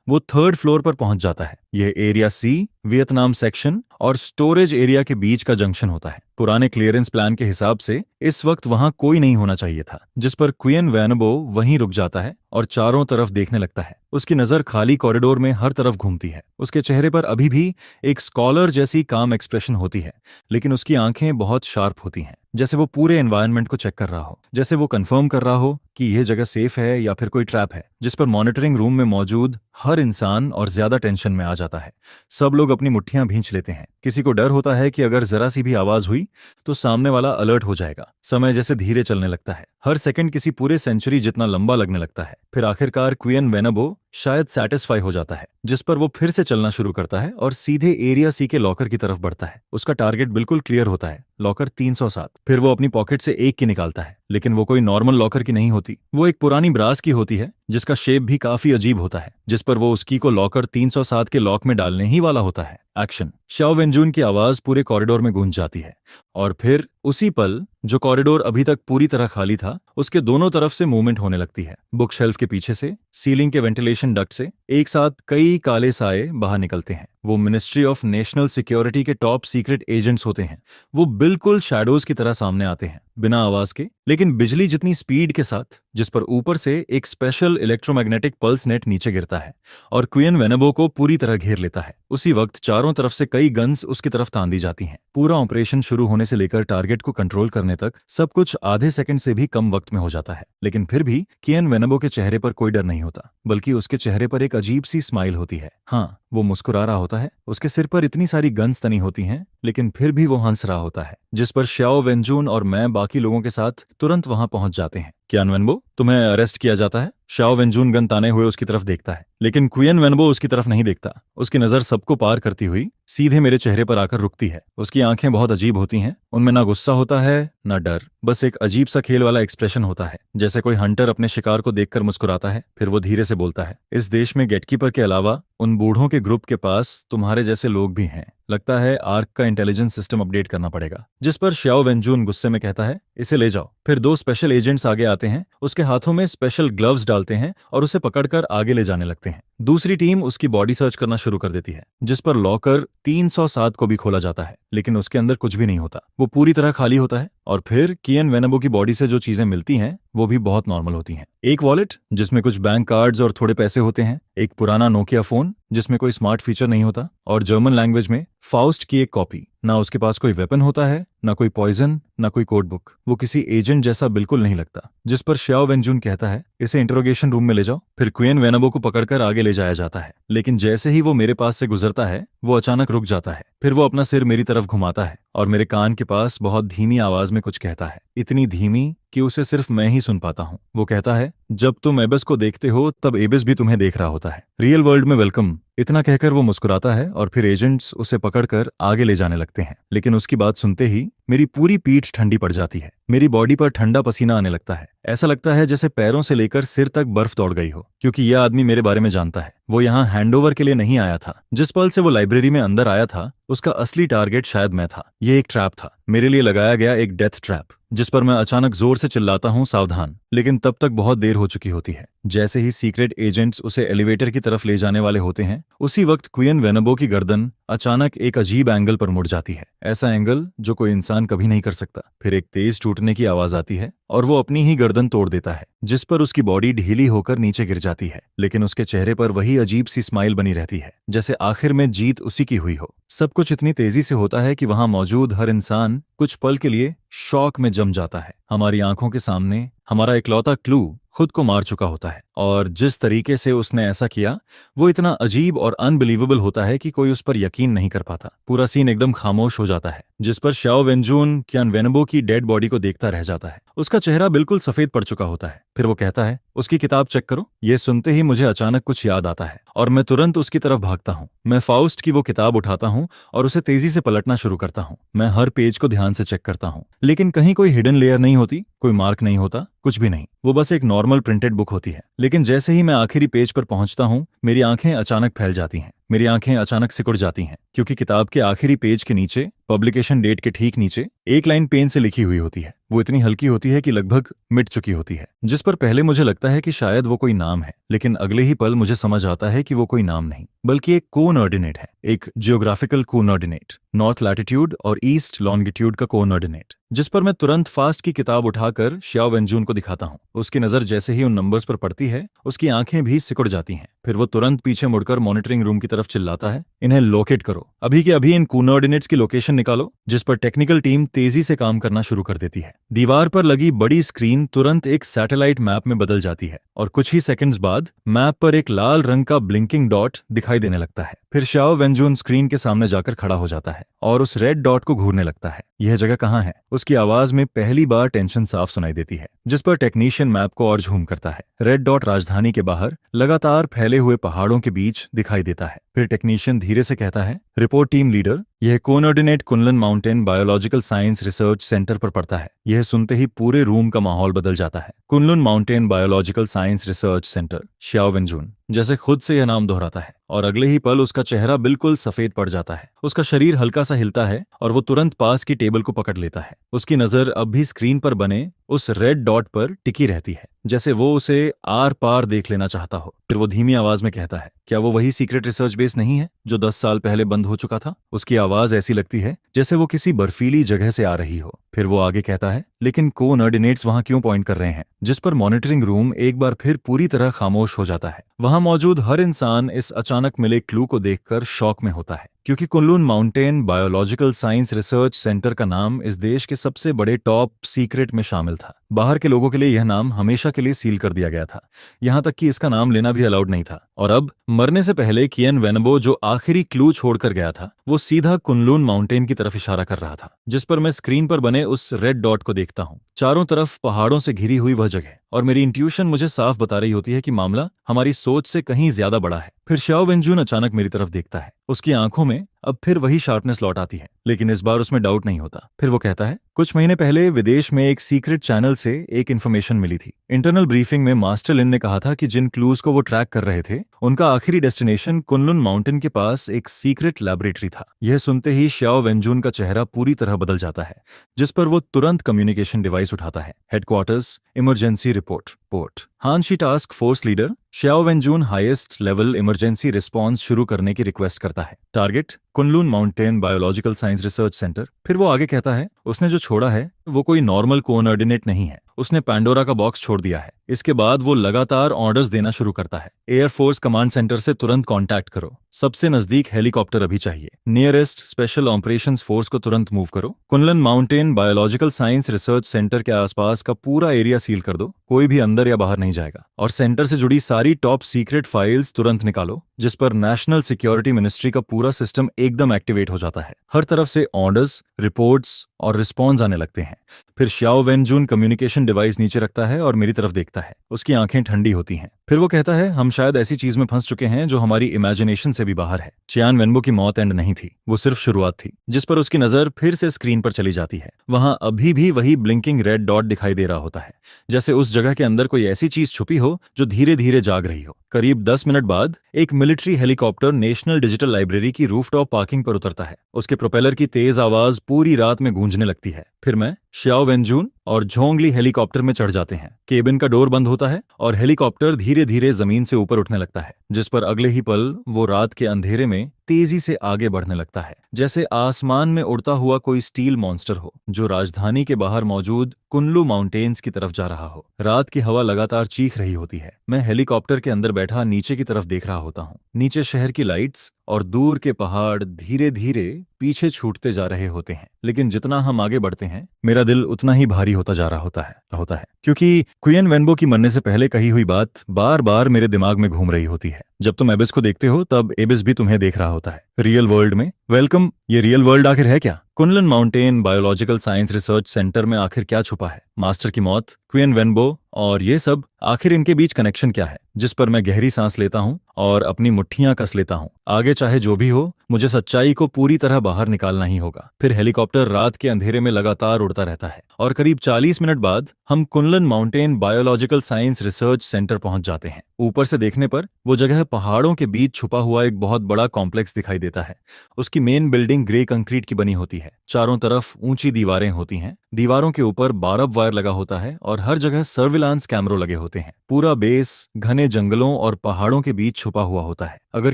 वो 3rd फ्लोर पर पहुंच जाता है। यह एरिया सी, वियतनाम सेक्शन और स्टोरेज एरिया के बीच का जंक्शन होता है। पुराने क्लियरेंस प्लान के हिसाब से इस वक्त वहां कोई नहीं होना चाहिए था, जिस पर क्वियन वैनबो वहीं रुक जाता है और चारों तरफ देखने लगता है। उसकी नजर खाली कॉरिडोर में हर तरफ घूमती है। उसके चेहरे पर अभी भी एक स्कॉलर जैसी काम एक्सप्रेशन होती है, लेकिन उसकी आंखें बहुत शार्प होती हैं, जैसे वो पूरे एनवायरनमेंट को चेक कर रहा हो, जैसे वो कंफर्म कर रहा हो कि यह जगह सेफ है या फिर कोई ट्रैप है, जिस पर मॉनिटरिंग रूम में मौजूद हर इंसान और ज्यादा टेंशन में आ जाता है। सब लोग अपनी मुट्ठियां भींच लेते हैं। किसी को डर होता है कि अगर जरा सी भी आवाज हुई तो सामने वाला अलर्ट हो जाएगा। समय जैसे धीरे चलने लगता है, हर सेकंड किसी पूरे सेंचुरी जितना लंबा लगने लगता है। फिर आखिरकार क्वियन वेनबो शायद सेटिस्फाई हो जाता है, जिस पर वो फिर से चलना शुरू करता है और सीधे एरिया सी के लॉकर की तरफ बढ़ता है। उसका टारगेट बिल्कुल क्लियर होता है, लॉकर 307। फिर वो अपनी पॉकेट से एक की निकालता है, लेकिन वो कोई नॉर्मल लॉकर की नहीं होती। वो एक पुरानी ब्रास की होती है, जिसका शेप भी काफी अजीब होता है, जिस पर वो उसकी को लॉकर 307 के लॉक में डालने ही वाला होता है। एक्शन। शाओ वेंजून की आवाज पूरे कॉरिडोर में गूंज जाती है और फिर उसी पल जो कॉरिडोर अभी तक पूरी तरह खाली था, उसके दोनों तरफ से मूवमेंट होने लगती है। बुक शेल्फ के पीछे से, सीलिंग के वेंटिलेशन डक्ट से एक साथ कई काले साए बाहर निकलते हैं। वो मिनिस्ट्री ऑफ नेशनल सिक्योरिटी के टॉप सीक्रेट एजेंट्स होते हैं। वो बिल्कुल शैडोज की तरह सामने आते हैं, बिना आवाज के, लेकिन बिजली जितनी स्पीड के साथ, जिस पर ऊपर से एक स्पेशल इलेक्ट्रोमैग्नेटिक पल्स नेट नीचे गिरता है और क्वियन वेनबो को पूरी तरह घेर लेता है। उसी वक्त चारों तरफ से कई गन्स उसकी तरफ तान दी जाती हैं। पूरा ऑपरेशन शुरू होने से लेकर टारगेट को कंट्रोल करने तक सब कुछ आधे सेकंड से भी कम वक्त में हो जाता है। लेकिन फिर भी क्वियन वेनबो के चेहरे पर कोई डर नहीं होता, बल्कि उसके चेहरे पर एक अजीब सी स्माइल होती है। हाँ, वो मुस्कुरा रहा होता है। उसके सिर पर इतनी सारी गन्स तनी होती हैं, लेकिन फिर भी वो हंस रहा होता है, जिस पर शाओ वेंजून और मैं बाकी लोगों के साथ तुरंत वहां पहुंच जाते हैं। क्वियन वेनबो, तुम्हें अरेस्ट किया जाता है। शाओ वेंजून गन ताने हुए उसकी तरफ देखता है, लेकिन क्वियन वेनबो उसकी तरफ नहीं देखता। उसकी नजर सबको पार करती हुई सीधे मेरे चेहरे पर आकर रुकती है। उसकी आंखें बहुत अजीब होती हैं, उनमें ना गुस्सा होता है ना डर, बस एक अजीब सा खेल वाला एक्सप्रेशन होता है, जैसे कोई हंटर अपने शिकार को देखकर मुस्कुराता है। फिर वो धीरे से बोलता है, इस देश में गेटकीपर के अलावा उन बूढ़ों के ग्रुप के पास तुम्हारे जैसे लोग भी हैं। लगता है आर्क का इंटेलिजेंस सिस्टम अपडेट करना पड़ेगा। जिस पर शाओ वेंजून गुस्से में कहता है, इसे ले जाओ। फिर दो स्पेशल एजेंट्स आगे आते हैं, उसके हाथों में स्पेशल ग्लव्स डालते हैं और उसे पकड़कर आगे ले जाने लगते हैं। दूसरी टीम उसकी बॉडी सर्च करना शुरू कर देती है, जिस पर लॉकर 307 को भी खोला जाता है, लेकिन उसके अंदर कुछ भी नहीं होता। वो पूरी तरह खाली होता है और फिर क्वियन वेनबो की बॉडी से जो चीजें मिलती हैं वो भी बहुत नॉर्मल होती हैं। एक वॉलेट जिसमें कुछ बैंक कार्ड्स और थोड़े पैसे होते हैं, एक पुराना नोकिया फोन जिसमें कोई स्मार्ट फीचर नहीं होता, और जर्मन लैंग्वेज में फाउस्ट की एक कॉपी। ना उसके पास कोई वेपन होता है, ना कोई पॉइजन, ना कोई कोड बुक। वो किसी एजेंट जैसा बिल्कुल नहीं लगता। जिस पर शाओ वेंजून कहता है, इसे इंटरोगेशन रूम में ले जाओ। फिर क्वियन वेनबो को पकड़कर आगे ले जाया जाता है, लेकिन जैसे ही वो मेरे पास से गुजरता है वो अचानक रुक जाता है। फिर वो अपना सिर मेरी तरफ घुमाता है और मेरे कान के पास बहुत धीमी आवाज में कुछ कहता है, इतनी धीमी कि उसे सिर्फ मैं ही सुन पाता हूँ। वो कहता है, जब तुम एबिस को देखते हो तब एबिस भी तुम्हें देख रहा होता है। रियल वर्ल्ड में वेलकम। इतना कहकर वो मुस्कुराता है और फिर एजेंट्स उसे पकड़कर आगे ले जाने लगते हैं। लेकिन उसकी बात सुनते ही मेरी पूरी पीठ ठंडी पड़ जाती है। मेरी बॉडी पर ठंडा पसीना आने लगता है। ऐसा लगता है जैसे पैरों से लेकर सिर तक बर्फ दौड़ गई हो, क्योंकि यह आदमी मेरे बारे में जानता है। वो यहाँ हैंडओवर के लिए नहीं आया था। जिस पल से वो लाइब्रेरी में अंदर आया था, उसका असली टारगेट शायद मैं था। ये एक ट्रैप था, मेरे लिए लगाया गया एक डेथ ट्रैप, जिस पर मैं अचानक जोर से चिल्लाता हूँ, सावधान। लेकिन तब तक बहुत देर हो चुकी होती है। जैसे ही सीक्रेट एजेंट्स उसे एलिवेटर की तरफ ले जाने वाले होते हैं, उसी वक्त क्वियन वेनबो की गर्दन अचानक एक अजीब एंगल पर मुड़ जाती है। ऐसा एंगल जो कोई इंसान कभी नहीं कर सकता। फिर एक तेज टूटने की आवाज आती है और वो अपनी ही गर्दन तोड़ देता है, जिस पर उसकी बॉडी ढीली होकर नीचे गिर जाती है। लेकिन उसके चेहरे पर वही अजीब सी स्माइल बनी रहती है, जैसे आखिर में जीत उसी की हुई हो। सब कुछ इतनी तेजी से होता है कि वहां मौजूद हर इंसान कुछ पल के लिए शॉक में जम जाता है। हमारी आंखों के सामने हमारा इकलौता क्लू खुद को मार चुका होता है, और जिस तरीके से उसने ऐसा किया वो इतना अजीब और अनबिलीवेबल होता है कि कोई उस पर यकीन नहीं कर पाता। पूरा सीन एकदम खामोश हो जाता है, जिस पर शाओ वेंजून क्वियन वेनबो की डेड बॉडी को देखता रह जाता है। उसका चेहरा बिल्कुल सफेद पड़ चुका होता है। फिर वो कहता है, उसकी किताब चेक करो। ये सुनते ही मुझे अचानक कुछ याद आता है और मैं तुरंत उसकी तरफ भागता हूँ। मैं फाउस्ट की वो किताब उठाता हूँ और उसे तेजी से पलटना शुरू करता हूँ। मैं हर पेज को ध्यान से चेक करता हूँ, लेकिन कहीं कोई हिडन लेयर नहीं होती, कोई मार्क नहीं होता, कुछ भी नहीं। वो बस एक नॉर्मल प्रिंटेड बुक होती है। लेकिन जैसे ही मैं आखिरी पेज पर पहुंचता हूँ, मेरी आंखें अचानक फैल जाती हैं। मेरी आंखें अचानक सिकुड़ जाती हैं क्योंकि किताब के आखिरी पेज के नीचे, पब्लिकेशन डेट के ठीक नीचे, एक लाइन पेन से लिखी हुई होती है। वो इतनी हल्की होती है कि लगभग मिट चुकी होती है, जिस पर पहले मुझे लगता है कि शायद वो कोई नाम है, लेकिन अगले ही पल मुझे समझ आता है कि वो कोई नाम नहीं बल्कि एक कोऑर्डिनेट है, एक जियोग्राफिकल कोऑर्डिनेट, नॉर्थ लैटिट्यूड और ईस्ट लॉन्गिट्यूड का कोऑर्डिनेट, जिस पर मैं तुरंत फास्ट की किताब उठाकर श्याओ वेंजून को दिखाता हूँ। उसकी नजर जैसे ही उन नंबर्स पर पड़ती है, उसकी आंखें भी सिकुड़ जाती हैं। फिर वो तुरंत पीछे मुड़कर मॉनिटरिंग रूम की तरफ चिल्लाता है, इन्हें लोकेट करो, अभी के अभी इन कोऑर्डिनेट्स की लोकेशन निकालो, जिस पर टेक्निकल टीम तेजी से काम करना शुरू कर देती है। दीवार पर लगी बड़ी स्क्रीन तुरंत एक सैटेलाइट मैप में बदल जाती है और कुछ ही सेकंड्स बाद मैप पर एक लाल रंग का ब्लिंकिंग डॉट दिखाई देने लगता है। फिर श्याओ वेंजून स्क्रीन के सामने जाकर खड़ा हो जाता है और उस रेड डॉट को घूरने लगता है। यह जगह कहाँ है? उसकी आवाज में पहली बार टेंशन साफ सुनाई देती है, जिस पर टेक्नीशियन मैप को और झूम करता है। रेड डॉट राजधानी के बाहर लगातार फैले हुए पहाड़ों के बीच दिखाई देता है। फिर टेक्नीशियन धीरे से कहता है, रिपोर्ट टीम लीडर, यह coordinate Kunlun mountain biological science research centre पर पड़ता है। यह सुनते ही पूरे रूम का माहौल बदल जाता है। Kunlun mountain biological science research centre, Xiao Wenjun जैसे खुद से यह नाम दोहराता है और अगले ही पल उसका चेहरा बिल्कुल सफेद पड़ जाता है। उसका शरीर हल्का सा हिलता है और वो तुरंत पास की टेबल को पकड़ लेता है। उसकी नजर अब भी स्क्रीन पर बने उस रेड डॉट पर टिकी रहती है, जैसे वो उसे आर पार देख लेना चाहता हो। फिर वो धीमी आवाज में कहता है, क्या वो वही सीक्रेट रिसर्च बेस नहीं है जो 10 साल पहले बंद हो चुका था? उसकी आवाज ऐसी लगती है जैसे वो किसी बर्फीली जगह से आ रही हो। फिर वो आगे कहता है, लेकिन कोऑर्डिनेट्स वहां क्यों पॉइंट कर रहे हैं? जिस पर मॉनिटरिंग रूम एक बार फिर पूरी तरह खामोश हो जाता है। वहां मौजूद हर इंसान इस अचानक मिले क्लू को देखकर शॉक में होता है, क्योंकि Kunlun mountain biological science research centre का नाम इस देश के सबसे बड़े टॉप सीक्रेट में शामिल था। बाहर के लोगों के लिए यह नाम हमेशा के लिए सील कर दिया गया था, यहां तक कि इसका नाम लेना भी अलाउड नहीं था। और अब मरने से पहले कियन वेनबो जो आखिरी क्लू छोड़कर गया था, वो सीधा कुनलुन माउंटेन की तरफ इशारा कर रहा था, जिस पर मैं स्क्रीन पर बने उस रेड डॉट को देखता हूँ। चारों तरफ पहाड़ों से घिरी हुई वह जगह, और मेरी इंट्यूशन मुझे साफ बता रही होती है कि मामला हमारी सोच से कहीं ज्यादा बड़ा है। फिर श्याओ वेंजून अचानक मेरी तरफ देखता है। उसकी आंखों में अब फिर वही शार्पनेस लौट आती है, लेकिन इस बार उसमें डाउट नहीं होता। फिर वो कहता है, कुछ महीने पहले विदेश में एक सीक्रेट चैनल से एक इन्फॉर्मेशन मिली थी। इंटरनल ब्रीफिंग में मास्टर लिन ने कहा था कि जिन क्लूज को वो ट्रैक कर रहे थे, उनका आखिरी डेस्टिनेशन कुनलुन माउंटेन के पास एक सीक्रेट लैबोरेटरी था। यह सुनते ही श्याओ वेंजून का चेहरा पूरी तरह बदल जाता है, जिस पर वो तुरंत कम्युनिकेशन डिवाइस उठाता है। Headquarters, emergency report, port Hanshi task force leader Xiao Wenjun highest level emergency response शुरू करने की रिक्वेस्ट करता है। Target Kunlun mountain biological science research centre. फिर वो आगे कहता है, उसने जो छोड़ा है वो कोई नॉर्मल कोऑर्डिनेट नहीं है, उसने पैंडोरा का बॉक्स छोड़ दिया है। इसके बाद वो लगातार ऑर्डर्स देना शुरू करता है। एयरफोर्स कमांड सेंटर से तुरंत कांटेक्ट करो, सबसे नजदीक हेलीकॉप्टर अभी चाहिए, नियरेस्ट स्पेशल ऑपरेशंस फोर्स को तुरंत मूव करो, Kunlun mountain biological science research centre के आसपास का पूरा एरिया सील कर दो, कोई भी अंदर या बाहर नहीं जाएगा, और सेंटर से जुड़ी सारी टॉप सीक्रेट फाइल्स तुरंत निकालो, जिस पर नेशनल सिक्योरिटी मिनिस्ट्री का पूरा सिस्टम एकदम एक्टिवेट हो जाता है। हर तरफ से ऑर्डर्स, रिपोर्ट्स और रिस्पॉन्स आने लगते हैं। फिर श्याओ वेंजून कम्युनिकेशन डिवाइस नीचे रखता है और मेरी तरफ देखता है। उसकी आंखें ठंडी होती हैं। फिर वो कहता है, हम शायद ऐसी चीज में फंस चुके हैं जो हमारी इमेजिनेशन से भी बाहर है। चियान वेनबो की मौत एंड नहीं थी, वो सिर्फ शुरुआत थी। जिस पर उसकी नजर फिर से स्क्रीन पर चली जाती है। वहां अभी भी वही ब्लिंकिंग रेड डॉट दिखाई दे रहा होता है, जैसे उस जगह के अंदर कोई ऐसी चीज छुपी हो जो धीरे धीरे जाग रही हो। करीब 10 मिनट बाद एक military helicopter national digital library की रूफटॉप पार्किंग पर उतरता है। उसके प्रोपेलर की तेज आवाज पूरी रात में गूंजने लगती है। फिर मैं, श्याओ वेंजून और झोंगली हेलीकॉप्टर में चढ़ जाते हैं। केबिन का डोर बंद होता है और हेलीकॉप्टर धीरे धीरे जमीन से ऊपर उठने लगता है, जिस पर अगले ही पल वो रात के अंधेरे में तेजी से आगे बढ़ने लगता है, जैसे आसमान में उड़ता हुआ कोई स्टील मॉन्स्टर हो जो राजधानी के बाहर मौजूद कुनलू माउंटेन्स की तरफ जा रहा हो। रात की हवा लगातार चीख रही होती है। मैं हेलीकॉप्टर के अंदर बैठा नीचे की तरफ देख रहा होता हूँ। नीचे शहर की लाइट्स और दूर के पहाड़ धीरे धीरे पीछे छूटते जा रहे होते हैं, लेकिन जितना हम आगे बढ़ते हैं मेरा दिल उतना ही भारी होता जा रहा होता है क्योंकि कुयन वेनबो की मरने से पहले कही हुई बात बार बार मेरे दिमाग में घूम रही होती है। जब तुम एबिस को देखते हो तब एबिस भी तुम्हें देख रहा होता है। रियल वर्ल्ड में वेलकम, ये रियल वर्ल्ड आखिर है क्या? Kunlun mountain biological science research centre में आखिर क्या छुपा है? मास्टर की मौत, क्वीन वेनबो और ये सब, आखिर इनके बीच कनेक्शन क्या है? जिस पर मैं गहरी सांस लेता हूँ और अपनी मुट्ठियां कस लेता हूँ। आगे चाहे जो भी हो, मुझे सच्चाई को पूरी तरह बाहर निकालना ही होगा। फिर हेलीकॉप्टर रात के अंधेरे में लगातार उड़ता रहता है और करीब 40 मिनट बाद हम Kunlun mountain biological science research centre पहुंच जाते हैं। ऊपर से देखने पर वो जगह पहाड़ों के बीच छुपा हुआ एक बहुत बड़ा कॉम्प्लेक्स दिखाई देता है। उसकी मेन बिल्डिंग ग्रे कंक्रीट की बनी होती है। चारों तरफ ऊंची दीवारें होती हैं। दीवारों के ऊपर बारब वायर लगा होता है और हर जगह सर्विलांस कैमरों लगे होते हैं। पूरा बेस घने जंगलों और पहाड़ों के बीच छुपा हुआ होता है। अगर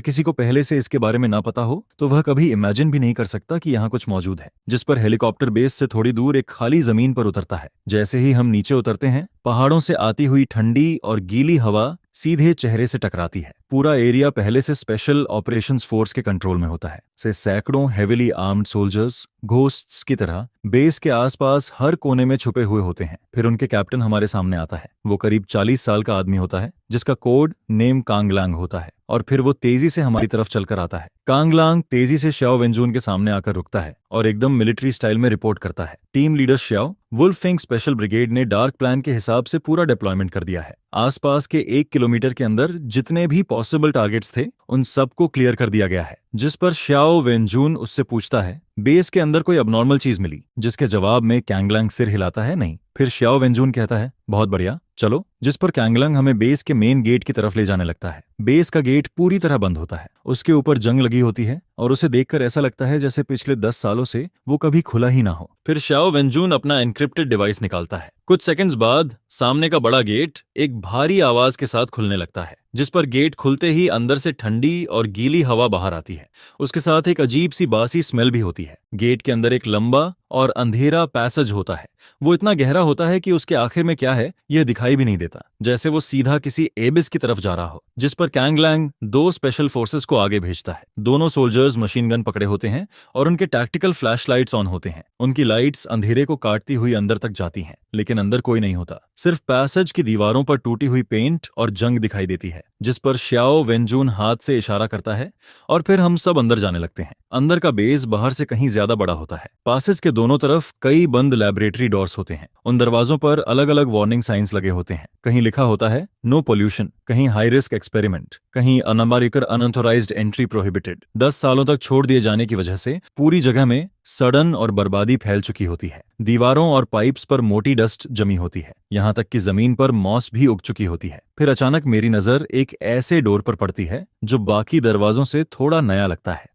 किसी को पहले से इसके बारे में ना पता हो तो वह कभी इमेजिन भी नहीं कर सकता कि यहाँ कुछ मौजूद है। जिस पर हेलीकॉप्टर बेस से थोड़ी दूर एक खाली जमीन पर उतरता है। जैसे ही हम नीचे उतरते हैं, पहाड़ों से आती हुई ठंडी और गीली हवा सीधे चेहरे से टकराती है। पूरा एरिया पहले से स्पेशल ऑपरेशंस फोर्स के कंट्रोल में होता है। से सैकड़ों हेविली आर्म्ड सोल्जर्स घोस्ट्स की तरह बेस के आसपास हर कोने में छुपे हुए होते हैं। फिर उनके कैप्टन हमारे सामने आता है। वो करीब 40 साल का आदमी होता है जिसका कोड नेम कांगलांग होता है। और फिर वो तेजी से हमारी तरफ चलकर आता है। कांगलांग तेजी से श्याओ वेंजून के सामने आकर रुकता है और एकदम मिलिट्री स्टाइल में रिपोर्ट करता है। टीम लीडर श्याओ, वुल्फिंग स्पेशल ब्रिगेड ने डार्क प्लान के हिसाब से पूरा डिप्लॉयमेंट कर दिया है। आसपास के 1 किलोमीटर के अंदर जितने भी पॉसिबल टारगेट्स थे उन सबको क्लियर कर दिया गया है। जिस पर श्याओ वेंजून उससे पूछता है, बेस के अंदर कोई अबनॉर्मल चीज मिली? जिसके जवाब में कैंगलांग सिर हिलाता है, नहीं। फिर श्याओ वेंजून कहता है, बहुत बढ़िया, चलो। जिस पर कैंगलांग हमें बेस के मेन गेट की तरफ ले जाने लगता है। बेस का गेट पूरी तरह बंद होता है। उसके ऊपर जंग लगी होती है और उसे देखकर ऐसा लगता है जैसे पिछले 10 सालों से वो कभी खुला ही ना हो। फिर श्याओ वेंजून अपना एन्क्रिप्टेड डिवाइस निकालता है। कुछ सेकंड्स बाद सामने का बड़ा गेट एक भारी आवाज के साथ खुलने लगता है। जिस पर गेट खुलते ही अंदर से ठंडी और गीली हवा बाहर आती है। उसके साथ एक अजीब सी बासी स्मेल भी होती है। गेट के अंदर एक लंबा और अंधेरा पैसेज होता है। वो इतना गहरा होता है कि उसके आखिर में क्या है यह दिखाई भी नहीं देता, जैसे वो सीधा किसी एबिस की तरफ जा रहा हो। जिस पर कैंगलांग 2 स्पेशल फोर्सेस को आगे भेजता है। दोनों सोल्जर्स मशीन गन पकड़े होते हैं और उनके टैक्टिकल फ्लैश लाइट्स ऑन होते हैं। उनकी लाइट्स अंधेरे को काटती हुई अंदर तक जाती हैं, लेकिन अंदर कोई नहीं होता। सिर्फ पैसेज की दीवारों पर टूटी हुई पेंट और जंग दिखाई देती है। जिस पर श्याओ वेंजून हाथ से इशारा करता है और फिर हम सब अंदर जाने लगते हैं। अंदर का बेस बाहर से कहीं ज्यादा बड़ा होता है। पैसेज के दोनों तरफ कई बंद लैबोरेटरी डोर्स होते हैं। उन दरवाजों पर अलग अलग वार्निंग साइंस लगे होते हैं। कहीं लिखा होता है नो पोल्यूशन, कहीं हाई रिस्क एक्सपेरिमेंट, कहीं अनअमरिकल अनऑथराइज्ड एंट्री प्रोहिबिटेड। 10 सालों तक छोड़ दिए जाने की वजह से पूरी जगह में सड़न और बर्बादी फैल चुकी होती है। दीवारों और पाइप्स पर मोटी डस्ट जमी होती है। यहाँ तक कि जमीन पर मॉस भी उग चुकी होती है। फिर अचानक मेरी नजर एक ऐसे डोर पर पड़ती है जो बाकी दरवाजों से थोड़ा नया लगता है।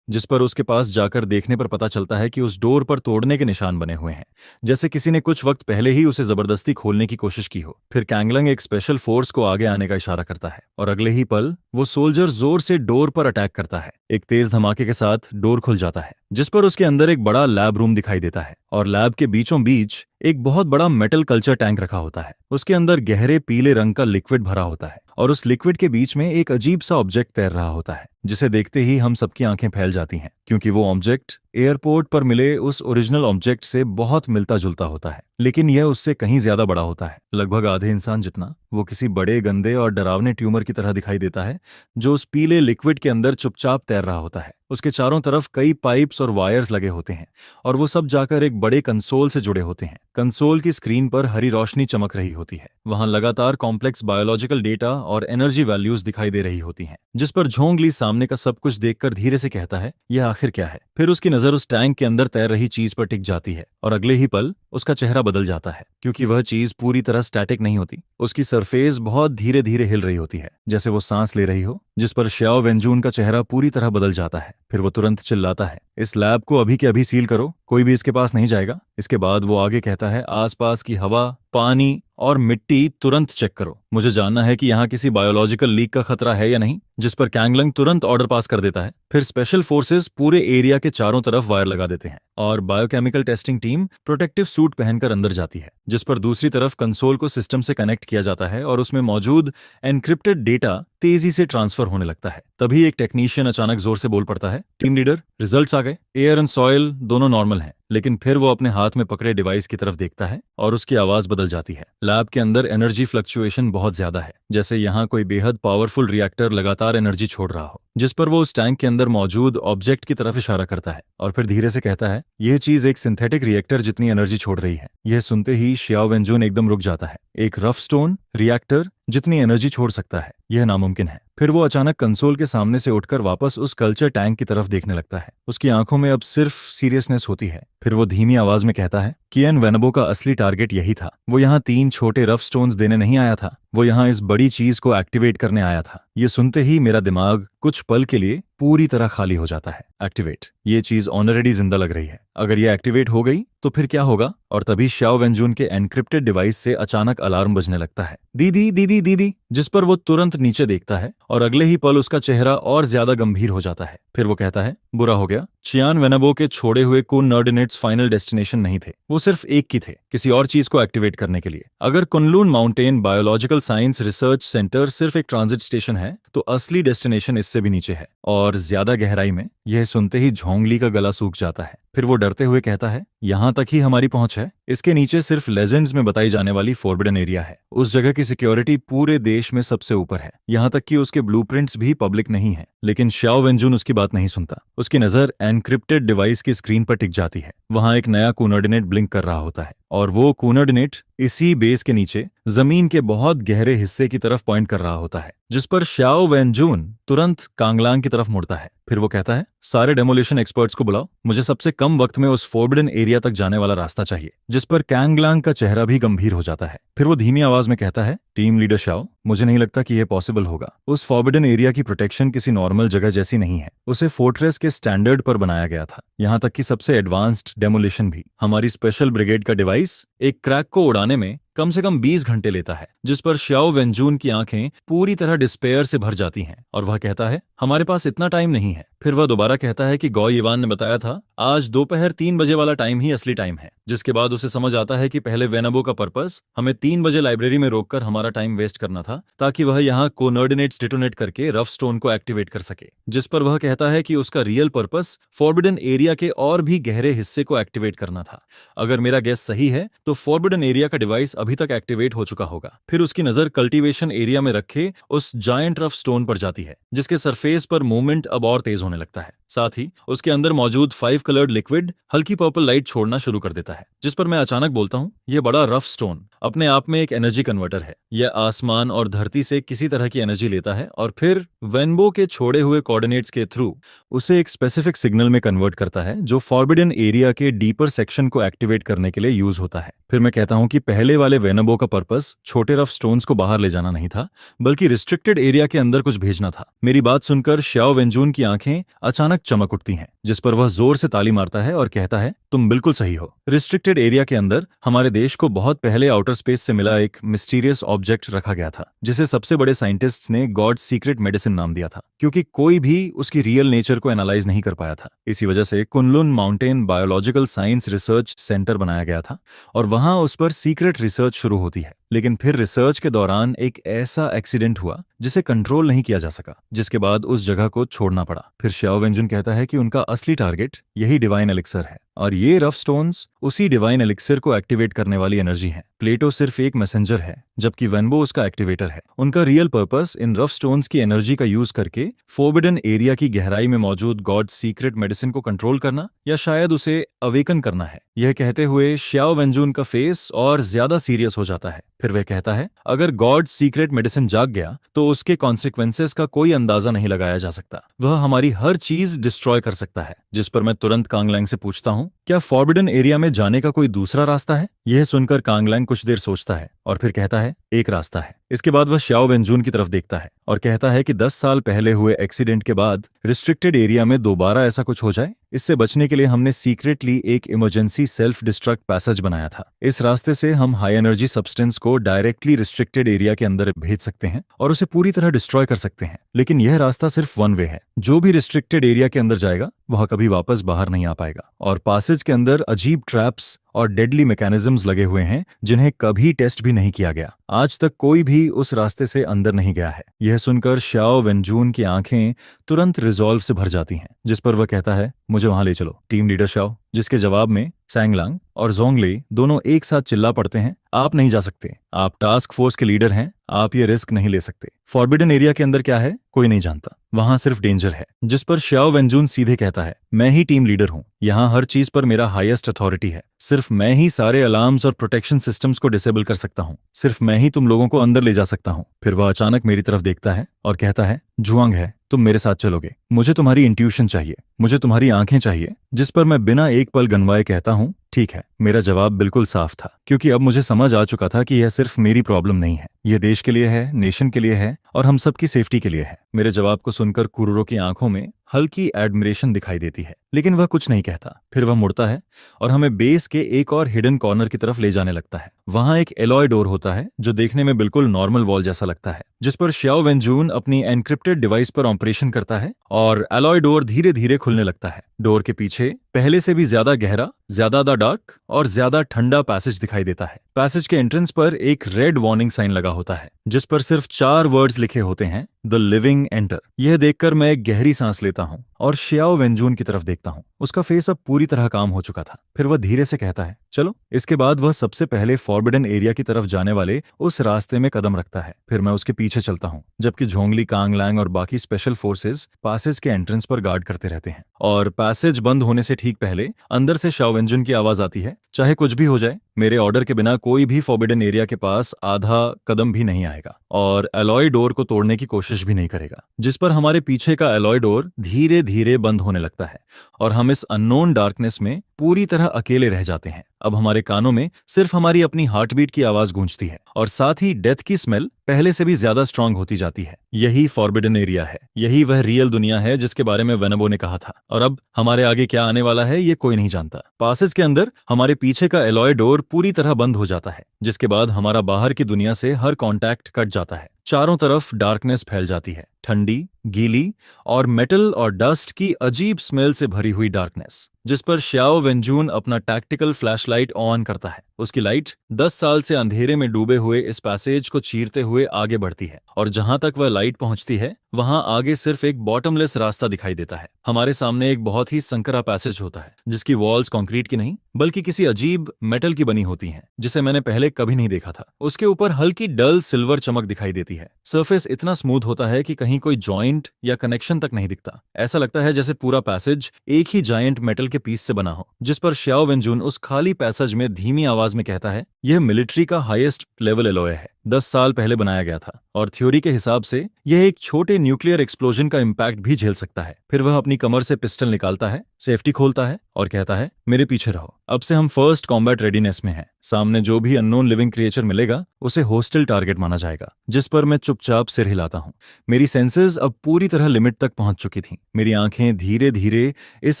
जिस पर उसके पास जाकर देखने पर पता चलता है कि उस डोर पर तोड़ने के निशान बने हुए हैं, जैसे किसी ने कुछ वक्त पहले ही उसे जबरदस्ती खोलने की कोशिश की हो। फिर कैंगलंग एक स्पेशल फोर्स को आगे आने का इशारा करता है और अगले ही पल वो सोल्जर जोर से डोर पर अटैक करता है। एक तेज धमाके के साथ डोर खुल जाता है, जिस पर उसके अंदर एक बड़ा लैब रूम दिखाई देता है और लैब के बीचों बीच एक बहुत बड़ा मेटल कल्चर टैंक रखा होता है। उसके अंदर गहरे पीले रंग का लिक्विड भरा होता है और उस लिक्विड के बीच में एक अजीब सा ऑब्जेक्ट तैर रहा होता है, जिसे देखते ही हम सबकी आंखें फैल जाती हैं, क्योंकि वो ऑब्जेक्ट एयरपोर्ट पर मिले उस ओरिजिनल ऑब्जेक्ट से बहुत मिलता जुलता होता है, लेकिन यह उससे कहीं ज्यादा बड़ा होता है, लगभग आधे इंसान जितना। वो किसी बड़े गंदे और डरावने ट्यूमर की तरह दिखाई देता है जो उस पीले लिक्विड के अंदर चुपचाप तैर रहा होता है। उसके चारों तरफ कई पाइप्स और वायर्स लगे होते हैं और वो सब जाकर एक बड़े कंसोल से जुड़े होते हैं। कंसोल की स्क्रीन पर हरी रोशनी चमक रही होती है। वहां लगातार कॉम्प्लेक्स बायोलॉजिकल डेटा और एनर्जी वैल्यूज दिखाई दे रही होती हैं। जिस पर झोंगली सामने का सब कुछ देखकर धीरे से कहता है, यह आखिर क्या है? फिर उसकी नजर उस टैंक के अंदर तैर रही चीज पर टिक जाती है और अगले ही पल उसका चेहरा बदल जाता है, क्योंकि वह चीज पूरी तरह स्टैटिक नहीं होती। उसकी सरफेस बहुत धीरे धीरे हिल रही होती है, जैसे वो सांस ले रही हो। जिस पर श्याओ वेंजून का चेहरा पूरी तरह बदल जाता है। फिर वो तुरंत चिल्लाता है, इस लैब को अभी के अभी सील करो, कोई भी इसके पास नहीं जाएगा। इसके बाद वो आगे कहता है, आसपास की हवा, पानी और मिट्टी तुरंत चेक करो, मुझे जानना है कि यहाँ किसी बायोलॉजिकल लीक का खतरा है या नहीं। जिस पर कैंगलंग तुरंत ऑर्डर पास कर देता है। फिर स्पेशल फोर्सेस पूरे एरिया के चारों तरफ वायर लगा देते हैं और biochemical testing team protective suit पहनकर अंदर जाती है। जिस पर दूसरी तरफ कंसोल को सिस्टम से कनेक्ट किया जाता है और उसमें मौजूद एनक्रिप्टेड डेटा तेजी से ट्रांसफर होने लगता है। तभी एक टेक्नीशियन अचानक जोर से बोल पड़ता है, टीम लीडर, रिजल्ट्स आ गए। एयर एंड सॉइल दोनों नॉर्मल हैं। लेकिन फिर वो अपने हाथ में पकड़े डिवाइस की तरफ देखता है और उसकी आवाज बदल जाती है। लैब के अंदर एनर्जी फ्लक्चुएशन बहुत ज्यादा है, जैसे यहाँ कोई बेहद पावरफुल रिएक्टर लगातार एनर्जी छोड़ रहा हो, जिस पर वो उस टैंक के अंदर मौजूद ऑब्जेक्ट की तरफ इशारा करता है और फिर धीरे से कहता है, यह चीज एक सिंथेटिक रिएक्टर जितनी एनर्जी छोड़ रही है। यह सुनते ही शियाओ वेंजुन एकदम रुक जाता है। एक रफ स्टोन रिएक्टर जितनी एनर्जी छोड़ सकता है, यह नामुमकिन है। फिर वो अचानक कंसोल के सामने से उठकर वापस उस कल्चर टैंक की तरफ देखने लगता है। उसकी आंखों में अब सिर्फ सीरियसनेस होती है। फिर वो धीमी आवाज में कहता है, किएन वेनबो का असली टारगेट यही था। वो यहाँ 3 छोटे रफ स्टोन्स देने नहीं आया था, वो यहाँ इस बड़ी चीज को एक्टिवेट करने आया था। ये सुनते ही मेरा दिमाग कुछ पल के लिए पूरी तरह खाली हो जाता है। एक्टिवेट, ये चीज ऑलरेडी जिंदा लग रही है। अगर ये एक्टिवेट हो गई तो फिर क्या होगा? और तभी शियाओ वेंजुन के एनक्रिप्टेड डिवाइस से अचानक अलार्म बजने लगता है, दीदी दीदी दीदी, जिस पर वो तुरंत नीचे देखता है और अगले ही पल उसका चेहरा और ज्यादा गंभीर हो जाता है। फिर वो कहता है, बुरा हो गया, चियान वेनबो के छोड़े हुए कोऑर्डिनेट्स फाइनल डेस्टिनेशन नहीं थे, वो सिर्फ एक की थे, किसी और चीज को एक्टिवेट करने के लिए। अगर Kunlun mountain biological science research centre सिर्फ एक ट्रांजिट स्टेशन है तो असली डेस्टिनेशन इससे भी नीचे है और ज्यादा गहराई में। यह सुनते ही झोंगली का गला सूख जाता है। फिर वो डरते हुए कहता है, यहां तक ही हमारी पहुंच है, इसके नीचे सिर्फ लेजेंड्स में बताई जाने वाली फॉरबिडन एरिया है। उस जगह की सिक्योरिटी पूरे देश में सबसे ऊपर है, यहां तक कि उसके ब्लूप्रिंट्स भी पब्लिक नहीं है। लेकिन शियाओ वेंजुन उसकी बात नहीं सुनता। उसकी नजर एनक्रिप्टेड डिवाइस की स्क्रीन पर टिक जाती है। वहां एक नया कोऑर्डिनेट ब्लिंक कर रहा होता है और वो कोऑर्डिनेट इसी बेस के नीचे जमीन के बहुत गहरे हिस्से की तरफ पॉइंट कर रहा होता है, जिस पर शियाओ वेंजुन तुरंत कांगलांग की तरफ मुड़ता है। फिर वो कहता है, सारे डेमोलिशन एक्सपर्ट्स को बुलाओ, मुझे सबसे कम वक्त में उस फॉरबिडन एरिया तक जाने वाला रास्ता चाहिए। जिस पर कांगलांग का चेहरा भी गंभीर हो जाता है। फिर वो धीमी आवाज में कहता है, टीम लीडर शियाओ, मुझे नहीं लगता कि यह पॉसिबल होगा। उस फॉरबिडन एरिया की प्रोटेक्शन किसी नॉर्मल जगह जैसी नहीं है, उसे फोर्ट्रेस के स्टैंडर्ड पर बनाया गया था, यहाँ तक कि सबसे एडवांस्ड डेमोलिशन भी। हमारी स्पेशल ब्रिगेड का डिवाइस एक क्रैक को उड़ाने में कम से कम 20 घंटे लेता है, जिस पर शियाओ वेंजुन की आंखें पूरी तरह डिस्पेयर से भर जाती हैं और वह कहता है, हमारे पास इतना टाइम नहीं है। फिर वह दोबारा कहता है कि गौ इवान ने बताया था आज दोपहर 3 बजे वाला टाइम ही असली टाइम है, जिसके बाद उसे समझ आता है कि पहले वेनबो का पर्पस हमें 3 बजे लाइब्रेरी में रोककर हमारा टाइम वेस्ट करना था, ताकि वह यहाँ कोऑर्डिनेट्स डिटोनेट करके रफ स्टोन को एक्टिवेट कर सके। जिस पर वह कहता है कि उसका रियल पर्पस फॉरबिडन एरिया के और भी गहरे हिस्से को एक्टिवेट करना था। अगर मेरा गेस सही है तो फॉरबिडन एरिया का डिवाइस अभी तक एक्टिवेट हो चुका होगा। फिर उसकी नजर कल्टीवेशन एरिया में रखे उस जायंट रफ स्टोन पर जाती है, जिसके सरफेस पर मूवमेंट अब और तेज होने लगता है। साथ ही उसके अंदर मौजूद 5 कलर्ड लिक्विड हल्की पर्पल लाइट छोड़ना शुरू कर देता है, जिस पर मैं अचानक बोलता हूँ, यह बड़ा रफ स्टोन अपने आप में एक एनर्जी कन्वर्टर है। यह आसमान और धरती से किसी तरह की एनर्जी लेता है और फिर वेनबो के छोड़े हुए कोऑर्डिनेट्स के थ्रू उसे एक स्पेसिफिक सिग्नल में कन्वर्ट करता है, जो फॉरबिडन एरिया के डीपर सेक्शन को एक्टिवेट करने के लिए यूज होता है। फिर मैं कहता हूं कि पहले वाले वेनबो का पर्पस छोटे रफ स्टोन्स को बाहर ले जाना नहीं था, बल्कि रिस्ट्रिक्टेड एरिया के अंदर कुछ भेजना था। मेरी बात सुनकर शियाओ वेंजुन की आंखें अचानक चमक उठती हैं, जिस पर वह जोर से ताली मारता है और कहता है, तुम बिल्कुल सही हो। रिस्ट्रिक्टेड एरिया के अंदर हमारे देश को बहुत पहले आउटर स्पेस से मिला एक मिस्टीरियस ऑब्जेक्ट रखा गया था, जिसे सबसे बड़े साइंटिस्ट्स ने गॉड सीक्रेट मेडिसिन नाम दिया था, क्योंकि कोई भी उसकी रियल नेचर को एनालाइज नहीं कर पाया था। इसी वजह से Kunlun mountain biological science research centre बनाया गया था और वहां उस पर सीक्रेट रिसर्च शुरू होती है। लेकिन फिर रिसर्च के दौरान एक ऐसा एक्सीडेंट हुआ जिसे कंट्रोल नहीं किया जा सका, जिसके बाद उस जगह को छोड़ना पड़ा। फिर शियाओ वेंजुन कहता है कि उनका असली टारगेट यही डिवाइन एलिक्सर है और ये रफ स्टोन्स उसी डिवाइन एलिक्सर को एक्टिवेट करने वाली एनर्जी है। प्लेटो सिर्फ एक मैसेंजर है, जबकि वेनबो उसका एक्टिवेटर है। उनका real purpose in rough stones की एनर्जी का यूज करके फॉरबिडन एरिया की गहराई में मौजूद गॉड सीक्रेट मेडिसिन को कंट्रोल करना या शायद उसे अवेकन करना है। यह कहते हुए शियाओ वेंजुन का फेस और ज्यादा सीरियस हो जाता है। फिर वह कहता है, अगर गॉड सीक्रेट मेडिसिन जाग गया तो उसके कॉन्सिक्वेंसेस का कोई अंदाजा नहीं लगाया जा सकता। वह हमारी हर चीज डिस्ट्रॉय कर सकता है। जिस पर मैं तुरंत कांगलैंग से पूछता हूँ, क्या फॉरबिडन एरिया में जाने का कोई दूसरा रास्ता है? यह सुनकर कांगलैंग कुछ देर सोचता है और फिर कहता है, एक रास्ता है। इसके बाद वह शियाओ वेंजुन की तरफ देखता है और कहता है कि 10 साल पहले हुए एक्सीडेंट के बाद रिस्ट्रिक्टेड एरिया में दोबारा ऐसा कुछ हो जाए, इससे बचने के लिए हमने सीक्रेटली एक इमरजेंसी सेल्फ डिस्ट्रक्ट पैसेज बनाया था। इस रास्ते से हम हाई एनर्जी सब्सटेंस को डायरेक्टली रिस्ट्रिक्टेड एरिया के अंदर भेज सकते हैं और उसे पूरी तरह डिस्ट्रॉय कर सकते हैं। लेकिन यह रास्ता सिर्फ वन वे है। जो भी रिस्ट्रिक्टेड एरिया के अंदर जाएगा वह कभी वापस बाहर नहीं आ पाएगा और पैसेज पैसेज के अंदर अजीब ट्रैप्स और डेडली मैकेनिज्म्स लगे हुए हैं जिन्हें कभी टेस्ट भी नहीं किया गया। आज तक कोई भी उस रास्ते से अंदर नहीं गया है। यह सुनकर श्याओ वेनजून की आंखें तुरंत रिजॉल्व से भर जाती हैं, जिस पर वह कहता है, मुझे वहां ले चलो टीम लीडर श्याओ। जिसके जवाब में सैंगलांग और जोंगले दोनों एक साथ चिल्ला पड़ते हैं, आप नहीं जा सकते, आप टास्क फोर्स के लीडर हैं, आप ये रिस्क नहीं ले सकते। फॉरबिडन एरिया के अंदर क्या है कोई नहीं जानता, वहां सिर्फ डेंजर है। जिस पर श्याओ वेनजून सीधे कहता है, मैं ही टीम लीडर हूं, यहाँ हर चीज पर मेरा हाईएस्ट अथॉरिटी है, सिर्फ मैं ही सारे अलार्म्स और प्रोटेक्शन सिस्टम्स को डिसेबल कर सकता हूँ, सिर्फ मैं ही तुम लोगों को अंदर ले जा सकता हूँ। फिर वह अचानक मेरी तरफ देखता है और कहता है, जुआंग है, तुम मेरे साथ चलोगे, मुझे तुम्हारी इंट्यूशन चाहिए, मुझे तुम्हारी आंखें चाहिए। जिस पर मैं बिना एक पल गनवाए कहता हूँ, ठीक है। मेरा जवाब बिल्कुल साफ था, क्योंकि अब मुझे समझ आ चुका था कि यह सिर्फ मेरी प्रॉब्लम नहीं है, यह देश के लिए है, नेशन के लिए है और हम सबकी सेफ्टी के लिए है। मेरे जवाब को सुनकर कुरोरो की आंखों में हल्की एडमिरेशन दिखाई देती है, लेकिन वह कुछ नहीं कहता। फिर वह मुड़ता है और हमें बेस के एक और हिडन कॉर्नर की तरफ ले जाने लगता है। वहां एक एलॉय डोर होता है जो देखने में बिल्कुल नॉर्मल वॉल जैसा लगता है, जिस पर श्याओ वेनजून अपनी एनक्रिप्टेड डिवाइस पर ऑपरेशन करता है और एलॉय डोर धीरे धीरे खुलने लगता है। डोर के पीछे पहले से भी ज्यादा गहरा, ज्यादा डार्क और ज्यादा ठंडा पैसेज दिखाई देता है। पैसेज के एंट्रेंस पर एक रेड वार्निंग साइन लगा होता है, जिस पर सिर्फ 4 वर्ड्स लिखे होते हैं, द लिविंग एंटर। यह देखकर मैं एक गहरी सांस लेता हूं और श्याओ वेनजून की तरफ देखता हूं। उसका फेस अब पूरी तरह काम हो चुका था। फिर वह धीरे से कहता है, चलो। इसके बाद वह सबसे पहले फॉरबिडन एरिया की तरफ जाने वाले उस रास्ते में कदम रखता है। फिर मैं उसके पीछे चलता हूं, जबकि झोंगली, कांगलांग और बाकी स्पेशल फोर्सेस पैसेज के एंट्रेंस पर गार्ड करते रहते हैं। और पैसेज बंद होने से ठीक पहले अंदर से श्याओ वेनजून की आवाज आती है, चाहे कुछ भी हो जाए, मेरे ऑर्डर के बिना कोई भी फॉरबिडन एरिया के पास आधा कदम भी नहीं आएगा और एलॉय डोर को तोड़ने की कोशिश भी नहीं करेगा। जिस पर हमारे पीछे का एलॉय डोर धीरे धीरे बंद होने लगता है और हम इस अननोन डार्कनेस में पूरी तरह अकेले रह जाते हैं। अब हमारे कानों में सिर्फ हमारी अपनी हार्टबीट की आवाज गूंजती है और साथ ही डेथ की स्मेल पहले से भी ज्यादा स्ट्रांग होती जाती है। यही फॉरबिडन एरिया है, यही वह रियल दुनिया है जिसके बारे में वेनबो ने कहा था। और अब हमारे आगे क्या आने वाला है ये कोई नहीं जानता। पासेज के अंदर हमारे पीछे का एलॉय डोर पूरी तरह बंद हो जाता है, जिसके बाद हमारा बाहर की दुनिया से हर कांटेक्ट कट जाता है। चारों तरफ डार्कनेस फैल जाती है, ठंडी, गीली और मेटल और डस्ट की अजीब स्मेल से भरी हुई डार्कनेस। जिस पर श्याओ वेनजून अपना टैक्टिकल फ्लैशलाइट ऑन करता है। उसकी लाइट 10 साल से अंधेरे में डूबे हुए इस पैसेज को चीरते हुए आगे बढ़ती है और जहां तक वह लाइट पहुंचती है वहां आगे सिर्फ एक बॉटमलेस रास्ता दिखाई देता है। हमारे सामने एक बहुत ही संकरा पैसेज होता है, जिसकी वॉल्स कंक्रीट की नहीं बल्कि किसी अजीब मेटल की बनी होती हैं, जिसे मैंने पहले कभी नहीं देखा था। उसके ऊपर हल्की डल सिल्वर चमक दिखाई देती है। सरफेस इतना स्मूथ होता है कि कहीं कोई जॉइंट या कनेक्शन तक नहीं दिखता। ऐसा लगता है जैसे पूरा पैसेज एक ही जायंट मेटल के पीस से बना हो। जिस पर श्याओ वेनजून उस खाली पैसेज में धीमी आवाज में कहता है, यह मिलिट्री का हाईएस्ट लेवल एलॉय है, 10 साल पहले बनाया गया था और थ्योरी के हिसाब से यह एक छोटे न्यूक्लियर एक्सप्लोजन का इम्पैक्ट भी झेल सकता है। फिर वह अपनी कमर से पिस्टल निकालता है, सेफ्टी खोलता है और कहता है, मेरे पीछे रहो, अब से हम फर्स्ट कॉम्बैट रेडीनेस में हैं। सामने जो भी अननोन लिविंग क्रिएचर मिलेगा उसे होस्टिल टारगेट माना जाएगा। जिस पर मैं चुपचाप सिर हिलाता हूँ। मेरी सेंसेस अब पूरी तरह लिमिट तक पहुंच चुकी थीं। मेरी आंखें धीरे धीरे इस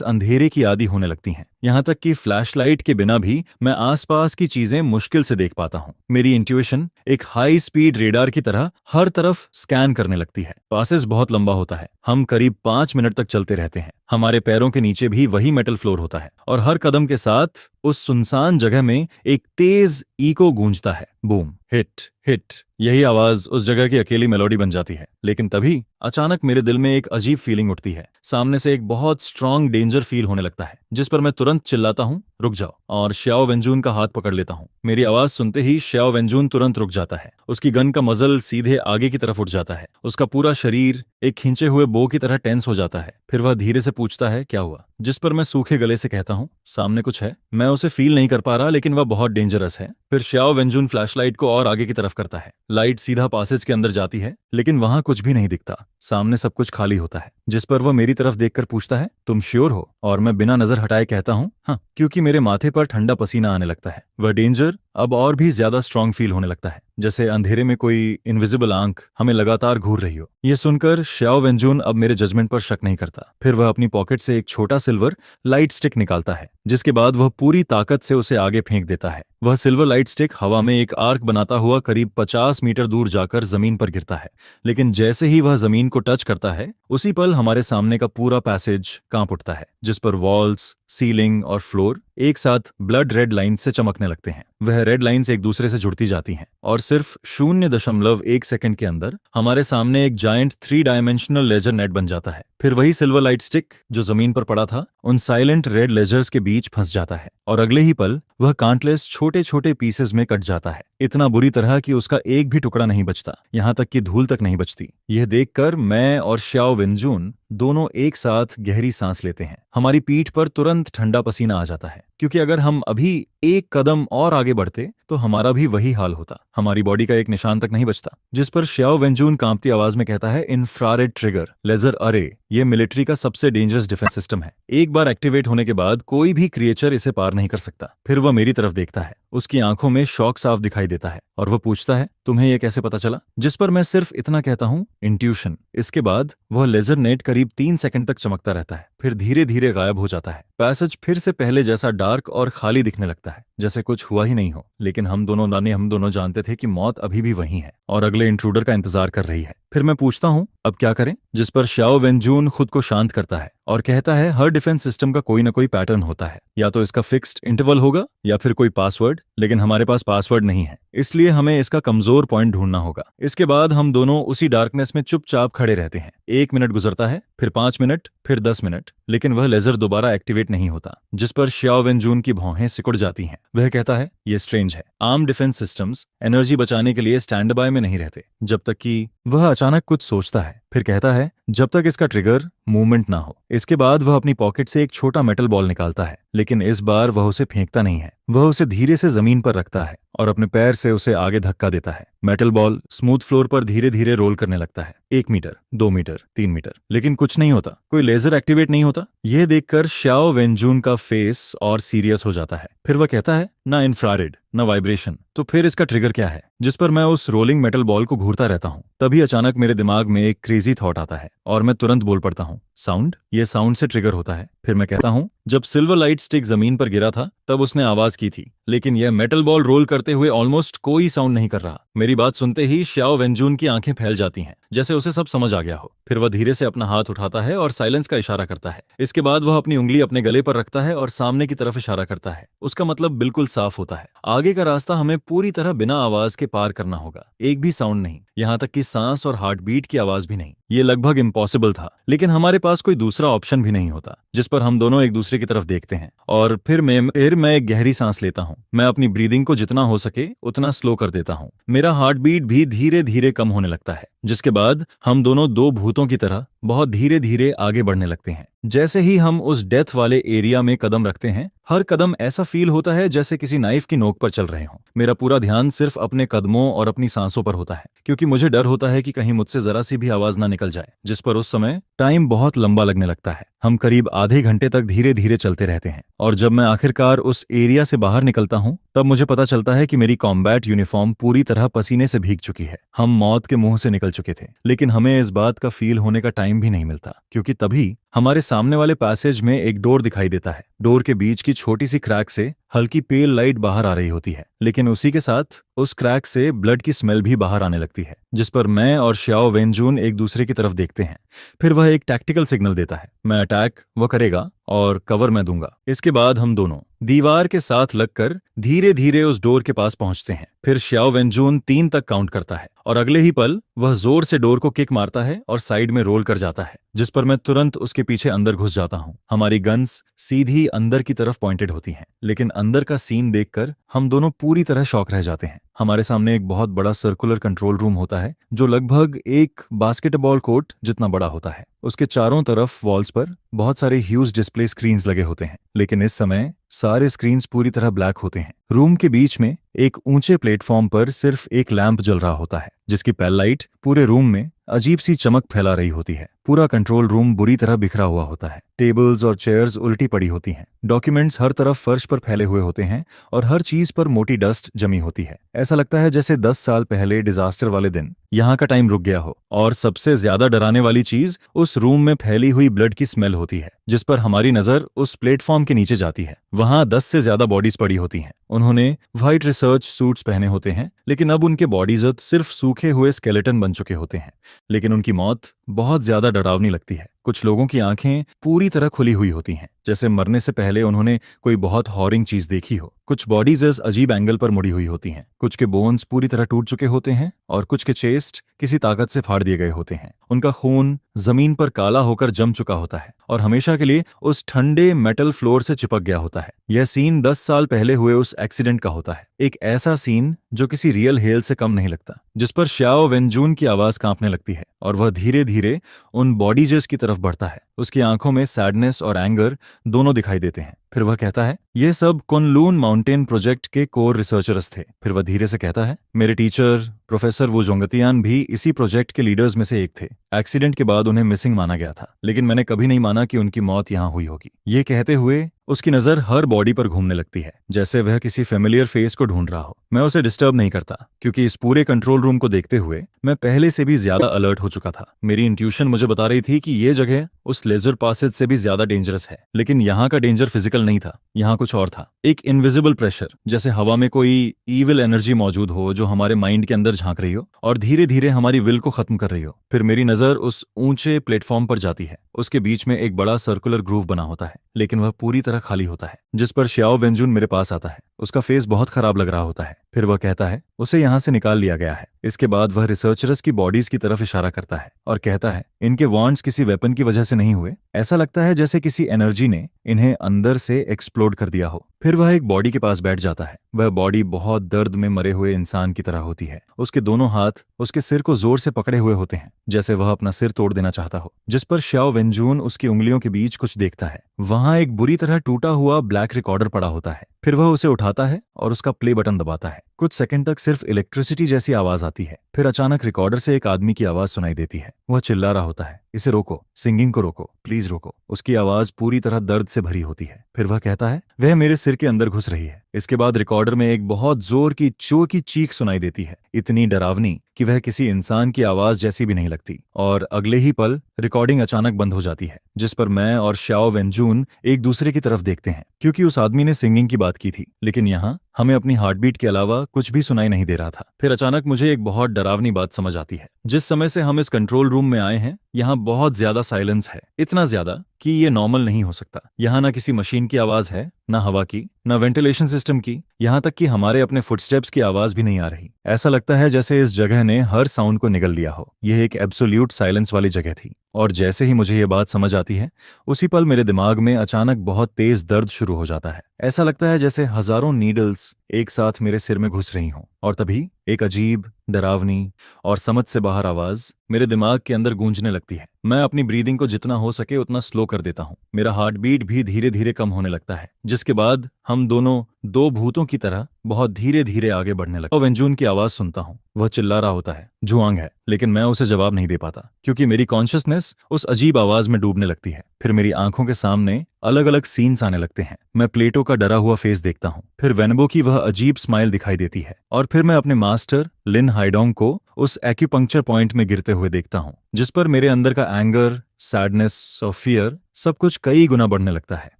अंधेरे की आदी होने लगती हैं, यहाँ तक कि फ्लैशलाइट के बिना भी मैं आसपास की चीजें मुश्किल से देख पाता हूँ। मेरी इंट्यूशन एक हाई स्पीड रेडार की तरह हर तरफ स्कैन करने लगती है। पासेस बहुत लंबा होता है, हम करीब 5 मिनट तक चलते रहते हैं। हमारे पैरों के नीचे भी वही मेटल फ्लोर होता है और हर कदम के साथ उस सुनसान जगह में एक तेज इको गूंजता है, बूम, हिट हिट। यही आवाज उस जगह की अकेली मेलोडी बन जाती है। लेकिन तभी अचानक मेरे दिल में एक अजीब फीलिंग उठती है। सामने से एक बहुत स्ट्रांग डेंजर फील होने लगता है, जिस पर मैं तुरंत चिल्लाता हूँ, रुक जाओ, और श्याओ वेनजून का हाथ पकड़ लेता हूँ। मेरी आवाज सुनते ही श्याओ वेनजून तुरंत रुक जाता है। उसकी गन का मजल सीधे आगे की तरफ उठ जाता है। उसका पूरा शरीर एक खींचे हुए बो की तरह टेंस हो जाता है। फिर वह धीरे से पूछता है, क्या हुआ? जिस पर मैं सूखे गले से कहता हूँ, सामने कुछ है। मैं उसे फील नहीं कर पा रहा, लेकिन वह बहुत डेंजरस है। फिर श्याओ वेनजून फ्लैशलाइट को और आगे की तरफ करता है। लाइट सीधा पासेज के अंदर जाती है, लेकिन वहां कुछ भी नहीं दिखता। सामने सब कुछ खाली होता है। जिस पर वह मेरी तरफ देखकर पूछता है, तुम श्योर हो? और मैं बिना नजर हटाए कहता हूँ, हाँ, क्योंकि मेरे माथे पर ठंडा पसीना आने लगता है। वह डेंजर अब और भी ज्यादा स्ट्रांग फील होने लगता है, जैसे अंधेरे में कोई इनविजिबल आंख हमें लगातार घूर रही हो। ये सुनकर श्याओ वेंजून अब मेरे जजमेंट पर शक नहीं करता। फिर वह अपनी पॉकेट से एक छोटा सिल्वर लाइट स्टिक निकालता है, जिसके बाद वह पूरी ताकत से उसे आगे फेंक देता है। वह सिल्वर लाइट स्टिक हवा में एक आर्क बनाता हुआ करीब 50 मीटर दूर जाकर जमीन पर गिरता है। लेकिन जैसे ही वह जमीन को टच करता है, उसी पल हमारे सामने का पूरा पैसेज कांप उठता है, जिस पर वॉल्स, सीलिंग और फ्लोर एक साथ ब्लड रेड लाइन से चमकने लगते हैं। वह रेड लाइंस एक दूसरे से जुड़ती जाती हैं और सिर्फ 0.1 सेकंड के अंदर हमारे सामने एक जायंट 3 डायमेंशनल लेजर नेट बन जाता है। फिर वही सिल्वर लाइट स्टिक जो जमीन पर पड़ा था उन साइलेंट रेड लेजर्स के बीच फंस जाता है और अगले ही पल वह कांटलेस छोटे छोटे पीसेस में कट जाता है, इतना बुरी तरह कि उसका एक भी टुकड़ा नहीं बचता, यहाँ तक कि धूल तक नहीं बचती। यह देखकर मैं और श्याओ वेंजून दोनों एक साथ गहरी सांस लेते हैं। हमारी पीठ पर तुरंत ठंडा पसीना आ जाता है, क्योंकि अगर हम अभी एक कदम और आगे बढ़ते तो हमारा भी वही हाल होता। हमारी बॉडी का एक निशान तक नहीं बचता। जिस पर श्याओ वेंजून कांपती आवाज में कहता है, इंफ्रारेड ट्रिगर लेजर अरे, ये मिलिट्री का सबसे डेंजरस डिफेंस सिस्टम है। एक बार एक्टिवेट होने के बाद कोई भी क्रिएचर इसे पार नहीं कर सकता। फिर वह मेरी तरफ देखता है, उसकी आंखों में शौक साफ दिखाई देता है और वह पूछता है, तुम्हें यह कैसे पता चला? जिस पर मैं सिर्फ इतना कहता हूँ, इंट्यूशन। इसके बाद वह लेजर नेट करीब 3 सेकंड तक चमकता रहता है, फिर धीरे धीरे गायब हो जाता है। पैसेज फिर से पहले जैसा डार्क और खाली दिखने लगता है, जैसे कुछ हुआ ही नहीं हो। लेकिन हम दोनों जानते थे कि मौत अभी भी वहीं है और अगले इंट्रूडर का इंतजार कर रही है। फिर मैं पूछता हूँ, अब क्या करें? जिस पर श्याओ वेंजून खुद को शांत करता है और कहता है, हर डिफेंस सिस्टम का कोई ना कोई पैटर्न होता है, या तो इसका फिक्स्ड इंटरवल होगा या फिर कोई पासवर्ड, लेकिन हमारे पास पासवर्ड नहीं है, इसलिए हमें इसका कमजोर पॉइंट ढूंढना होगा। इसके बाद हम दोनों उसी डार्कनेस में चुपचाप खड़े रहते हैं। 1 मिनट गुजरता है, फिर 5 मिनट, फिर 10 मिनट, लेकिन वह लेजर दोबारा एक्टिवेट नहीं होता। जिस पर श्याओ वेंजून की भौहें सिकुड़ जाती हैं। वह कहता है, ये स्ट्रेंज है, आर्म डिफेंस सिस्टम्स एनर्जी बचाने के लिए स्टैंड बाय में नहीं रहते। जब तक कि वह अचानक कुछ सोचता है, फिर कहता है, जब तक इसका ट्रिगर मूवमेंट ना हो। इसके बाद वह अपनी पॉकेट से एक छोटा मेटल बॉल निकालता है, लेकिन इस बार वह उसे फेंकता नहीं है। वह उसे धीरे से जमीन पर रखता है और अपने पैर से उसे आगे धक्का देता है। मेटल बॉल स्मूथ फ्लोर पर धीरे धीरे रोल करने लगता है। 1 मीटर, 2 मीटर, 3 मीटर, लेकिन कुछ नहीं होता। कोई लेजर एक्टिवेट नहीं होता। यह देखकर श्याओ वेंजून का फेस और सीरियस हो जाता है। फिर वह कहता है, ना इंफ्रारेड, ना वाइब्रेशन, तो फिर इसका ट्रिगर क्या है? जिस पर मैं उस रोलिंग मेटल बॉल को घूरता रहता हूँ। तभी अचानक मेरे दिमाग में एक क्रेजी थॉट आता है और मैं तुरंत बोल पड़ता हूँ, साउंड। ये साउंड से ट्रिगर होता है। फिर मैं कहता हूँ, जब सिल्वर लाइट स्टिक जमीन पर गिरा था तब उसने आवाज की थी, लेकिन यह मेटल बॉल रोल करते हुए ऑलमोस्ट कोई साउंड नहीं कर रहा। मेरी बात सुनते ही श्याओ वेंजून की आंखें फैल जाती हैं, जैसे उसे सब समझ आ गया हो। फिर वह धीरे से अपना हाथ उठाता है और साइलेंस का इशारा करता है। इसके बाद वह अपनी उंगली अपने गले पर रखता है और सामने की तरफ इशारा करता है। उसका मतलब बिल्कुल साफ होता है। आगे का रास्ता हमें पूरी तरह बिना आवाज के पार करना होगा। एक भी साउंड नहीं, यहाँ तक कि सांस और हार्ट बीट की आवाज भी नहीं। ये लगभग इम्पॉसिबल था, लेकिन हमारे पास कोई दूसरा ऑप्शन भी नहीं होता। जिस पर हम दोनों एक दूसरे की तरफ देखते हैं और फिर मैं एक गहरी सांस लेता हूँ। मैं अपनी ब्रीदिंग को जितना हो सके उतना स्लो कर देता हूँ। मेरा हार्ट बीट भी धीरे धीरे कम होने लगता है, जिसके बाद हम दोनों दो भूतों की तरह बहुत धीरे धीरे आगे बढ़ने लगते हैं। जैसे ही हम उस डेथ वाले एरिया में कदम रखते हैं, हर कदम ऐसा फील होता है जैसे किसी नाइफ की नोक पर चल रहे हों। मेरा पूरा ध्यान सिर्फ अपने कदमों और अपनी सांसों पर होता है, क्योंकि मुझे डर होता है कि कहीं मुझसे जरा सी भी आवाज ना निकल जाए। जिस पर उस समय टाइम बहुत लंबा लगने लगता है। हम करीब आधे घंटे तक धीरे धीरे चलते रहते हैं और जब मैं आखिरकार उस एरिया से बाहर निकलता हूँ, तब मुझे पता चलता है कि मेरी कॉम्बैट यूनिफॉर्म पूरी तरह पसीने से भीग चुकी है। हम मौत के मुंह से निकल चुके थे, लेकिन हमें इस बात का फील होने का टाइम भी नहीं मिलता, क्योंकि तभी हमारे सामने वाले पैसेज में एक डोर दिखाई देता है। डोर के बीच की छोटी सी क्रैक से हल्की पेल लाइट बाहर आ रही होती है, लेकिन उसी के साथ उस क्रैक से ब्लड की स्मेल भी बाहर आने लगती है। जिस पर मैं और श्याओ वेनजून एक दूसरे की तरफ देखते हैं। फिर वह एक टैक्टिकल सिग्नल देता है। मैं अटैक वो करेगा और कवर मैं दूंगा। इसके बाद हम दोनों दीवार के साथ लगकर धीरे धीरे उस डोर के पास पहुंचते हैं। फिर श्याओ वेनजून 3 तक काउंट करता है और अगले ही पल वह जोर से डोर को किक मारता है और साइड में रोल कर जाता है, जिस पर मैं तुरंत उसके पीछे अंदर घुस जाता हूं। हमारी गन्स सीधी अंदर की तरफ पॉइंटेड होती हैं, लेकिन अंदर का सीन देखकर हम दोनों पूरी तरह शॉक रह जाते हैं। हमारे सामने एक बहुत बड़ा सर्कुलर कंट्रोल रूम होता है, जो लगभग एक बास्केटबॉल कोर्ट जितना बड़ा होता है। उसके चारों तरफ वॉल्स पर बहुत सारे ह्यूज डिस्प्ले स्क्रीन्स लगे होते हैं, लेकिन इस समय सारे स्क्रीन्स पूरी तरह ब्लैक होते हैं। रूम के बीच में एक ऊंचे प्लेटफॉर्म पर सिर्फ एक लैंप जल रहा होता है, जिसकी पेल लाइट पूरे रूम में अजीब सी चमक फैला रही होती है। पूरा कंट्रोल रूम बुरी तरह बिखरा हुआ होता है। टेबल्स और चेयर्स उल्टी पड़ी होती हैं। डॉक्यूमेंट्स हर तरफ फर्श पर फैले हुए होते हैं और हर चीज बॉडीज पर मोटी डस्ट जमी होती है। ऐसा लगता है जैसे 10 साल पहले डिजास्टर वाले दिन यहाँ का टाइम रुक गया हो। और सबसे ज्यादा डराने वाली चीज उस रूम में फैली हुई ब्लड की स्मेल होती है, जिस पर हमारी नजर उस प्लेटफॉर्म के नीचे जाती है। वहां 10 से ज्यादा बॉडीज पड़ी होती हैं। उन्होंने व्हाइट रिसर्च सूट्स पहने होते हैं, लेकिन अब उनके बॉडीज सिर्फ सूखे हुए स्केलेटन बन चुके होते हैं। लेकिन उनकी मौत बहुत ज्यादा डरावनी लगती है। कुछ लोगों की आंखें पूरी तरह खुली हुई होती हैं, जैसे मरने से पहले उन्होंने कोई बहुत हॉरिंग चीज देखी हो। कुछ बॉडीज अजीब एंगल पर मुड़ी हुई होती हैं। कुछ के बोन्स पूरी तरह टूट चुके होते हैं और कुछ के चेस्ट किसी ताकत से फाड़ दिए गए होते हैं। उनका खून जमीन पर काला होकर जम चुका होता है और हमेशा के लिए उस ठंडे मेटल फ्लोर से चिपक गया होता है। यह सीन 10 साल पहले हुए उस एक्सीडेंट का होता है। एक ऐसा सीन जो किसी रियल हेल से कम नहीं लगता, जिस पर श्याओ वेनजून की आवाज कांपने लगती है और वह धीरे धीरे उन बॉडीज की तरफ बढ़ता है। उसकी आंखों में सैडनेस और एंगर दोनों दिखाई देते हैं। फिर वह कहता है, यह सब कुनलून माउंटेन प्रोजेक्ट के कोर रिसर्चर्स थे। फिर वह धीरे से कहता है, मेरे टीचर प्रोफेसर वू जोंगतियान भी इसी प्रोजेक्ट के लीडर्स में से एक थे। एक्सीडेंट के बाद उन्हें मिसिंग माना गया था, लेकिन मैंने कभी नहीं माना कि उनकी मौत यहां हुई होगी। ये कहते हुए उसकी नजर हर बॉडी पर घूमने लगती है, जैसे वह किसी फेमिलियर फेस को ढूंढ रहा हो। मैं उसे डिस्टर्ब नहीं करता, क्योंकि इस पूरे कंट्रोल रूम को देखते हुए मैं पहले से भी ज्यादा अलर्ट हो चुका था। मेरी इंट्यूशन मुझे बता रही थी कि ये जगह उस लेजर पासेज से भी ज्यादा डेंजरस है। लेकिन यहाँ का डेंजर फिजिकल नहीं था, यहाँ कुछ और था। एक इनविजिबल प्रेशर, जैसे हवा में कोई ईविल एनर्जी मौजूद हो जो हमारे माइंड के अंदर झांक रही हो और धीरे धीरे हमारी विल को खत्म कर रही हो। फिर मेरी नजर उस ऊंचे प्लेटफॉर्म पर जाती है। उसके बीच में एक बड़ा सर्कुलर ग्रूव बना होता है, लेकिन वह पूरी तरह खाली होता है, जिस पर श्याओ वेंजून मेरे पास आता है। उसका फेस बहुत खराब लग रहा होता है। फिर वह कहता है, उसे यहाँ से निकाल लिया गया है। इसके बाद वह रिसर्चर्स की बॉडीज की तरफ इशारा करता है और कहता है, इनके वॉन्ड्स किसी वेपन की वजह से नहीं हुए। ऐसा लगता है जैसे किसी एनर्जी ने इन्हें अंदर से एक्सप्लोड कर दिया हो। फिर वह एक बॉडी के पास बैठ जाता है। वह बॉडी बहुत दर्द में मरे हुए इंसान की तरह होती है। उसके दोनों हाथ उसके सिर को जोर से पकड़े हुए होते हैं, जैसे वह अपना सिर तोड़ देना चाहता हो, जिस पर श्याओ वेंजून उसकी उंगलियों के बीच कुछ देखता है। वहां एक बुरी तरह टूटा हुआ ब्लैक रिकॉर्डर पड़ा होता है। फिर वह उसे उठाता है और उसका प्ले बटन दबाता है। कुछ सेकंड तक सिर्फ इलेक्ट्रिसिटी जैसी आवाज आती है। फिर अचानक रिकॉर्डर से एक आदमी की आवाज सुनाई देती है। वह चिल्ला रहा होता है, इसे रोको, सिंगिंग को रोको, प्लीज रोको। उसकी आवाज पूरी तरह दर्द से भरी होती है। फिर वह कहता है, वह मेरे सिर के अंदर घुस रही है। इसके बाद रिकॉर्डर में एक बहुत जोर की चोर की चीख सुनाई देती है, इतनी डरावनी कि वह किसी इंसान की आवाज जैसी भी नहीं लगती। और अगले ही पल रिकॉर्डिंग अचानक बंद हो जाती है, जिस पर मैं और श्याओ वेंजून एक दूसरे की तरफ देखते हैं, क्योंकि उस आदमी ने सिंगिंग की बात की थी, लेकिन यहाँ हमें अपनी हार्टबीट के अलावा कुछ भी सुनाई नहीं दे रहा था। फिर अचानक मुझे एक बहुत डरावनी बात समझ आती है। जिस समय से हम इस कंट्रोल रूम में आए हैं, यहाँ बहुत ज्यादा साइलेंस है, इतना ज्यादा कि ये नॉर्मल नहीं हो सकता। यहाँ ना किसी मशीन की आवाज है, ना हवा की, ना वेंटिलेशन सिस्टम की, यहाँ तक कि हमारे अपने फुटस्टेप्स की आवाज भी नहीं आ रही। ऐसा लगता है जैसे इस जगह ने हर साउंड को निगल लिया हो। यह एक एब्सोल्यूट साइलेंस वाली जगह थी। और जैसे ही मुझे ये बात समझ आती है, उसी पल मेरे दिमाग में अचानक बहुत तेज दर्द शुरू हो जाता है। ऐसा लगता है जैसे हजारों नीडल्स एक साथ मेरे सिर में घुस रही हों। और तभी एक अजीब, डरावनी और समझ से बाहर आवाज मेरे दिमाग के अंदर गूंजने लगती है। मैं अपनी ब्रीदिंग को जितना हो सके उतना स्लो कर देता हूँ। मेरा हार्ट बीट भी धीरे धीरे कम होने लगता है, जिसके बाद हम दोनों दो भूतों की तरह बहुत धीरे धीरे आगे बढ़ने लगते हैं। वेंजून की आवाज सुनता हूँ। वह चिल्ला रहा होता है, जुआंग है, लेकिन मैं उसे जवाब नहीं दे पाता, क्योंकि मेरी कॉन्शियसनेस उस अजीब आवाज में डूबने लगती है। फिर मेरी आंखों के सामने अलग अलग सीन्स आने लगते हैं। मैं प्लेटो का डरा हुआ फेस देखता हूँ, फिर वेनबो की वह अजीब स्माइल दिखाई देती है, और फिर मैं अपने मास्टर लिन हाइडोंग को उस एक्यूपंक्चर पॉइंट में गिरते हुए देखता हूँ, जिस पर मेरे अंदर का एंगर, सैडनेस और फियर सब कुछ कई गुना बढ़ने लगता है।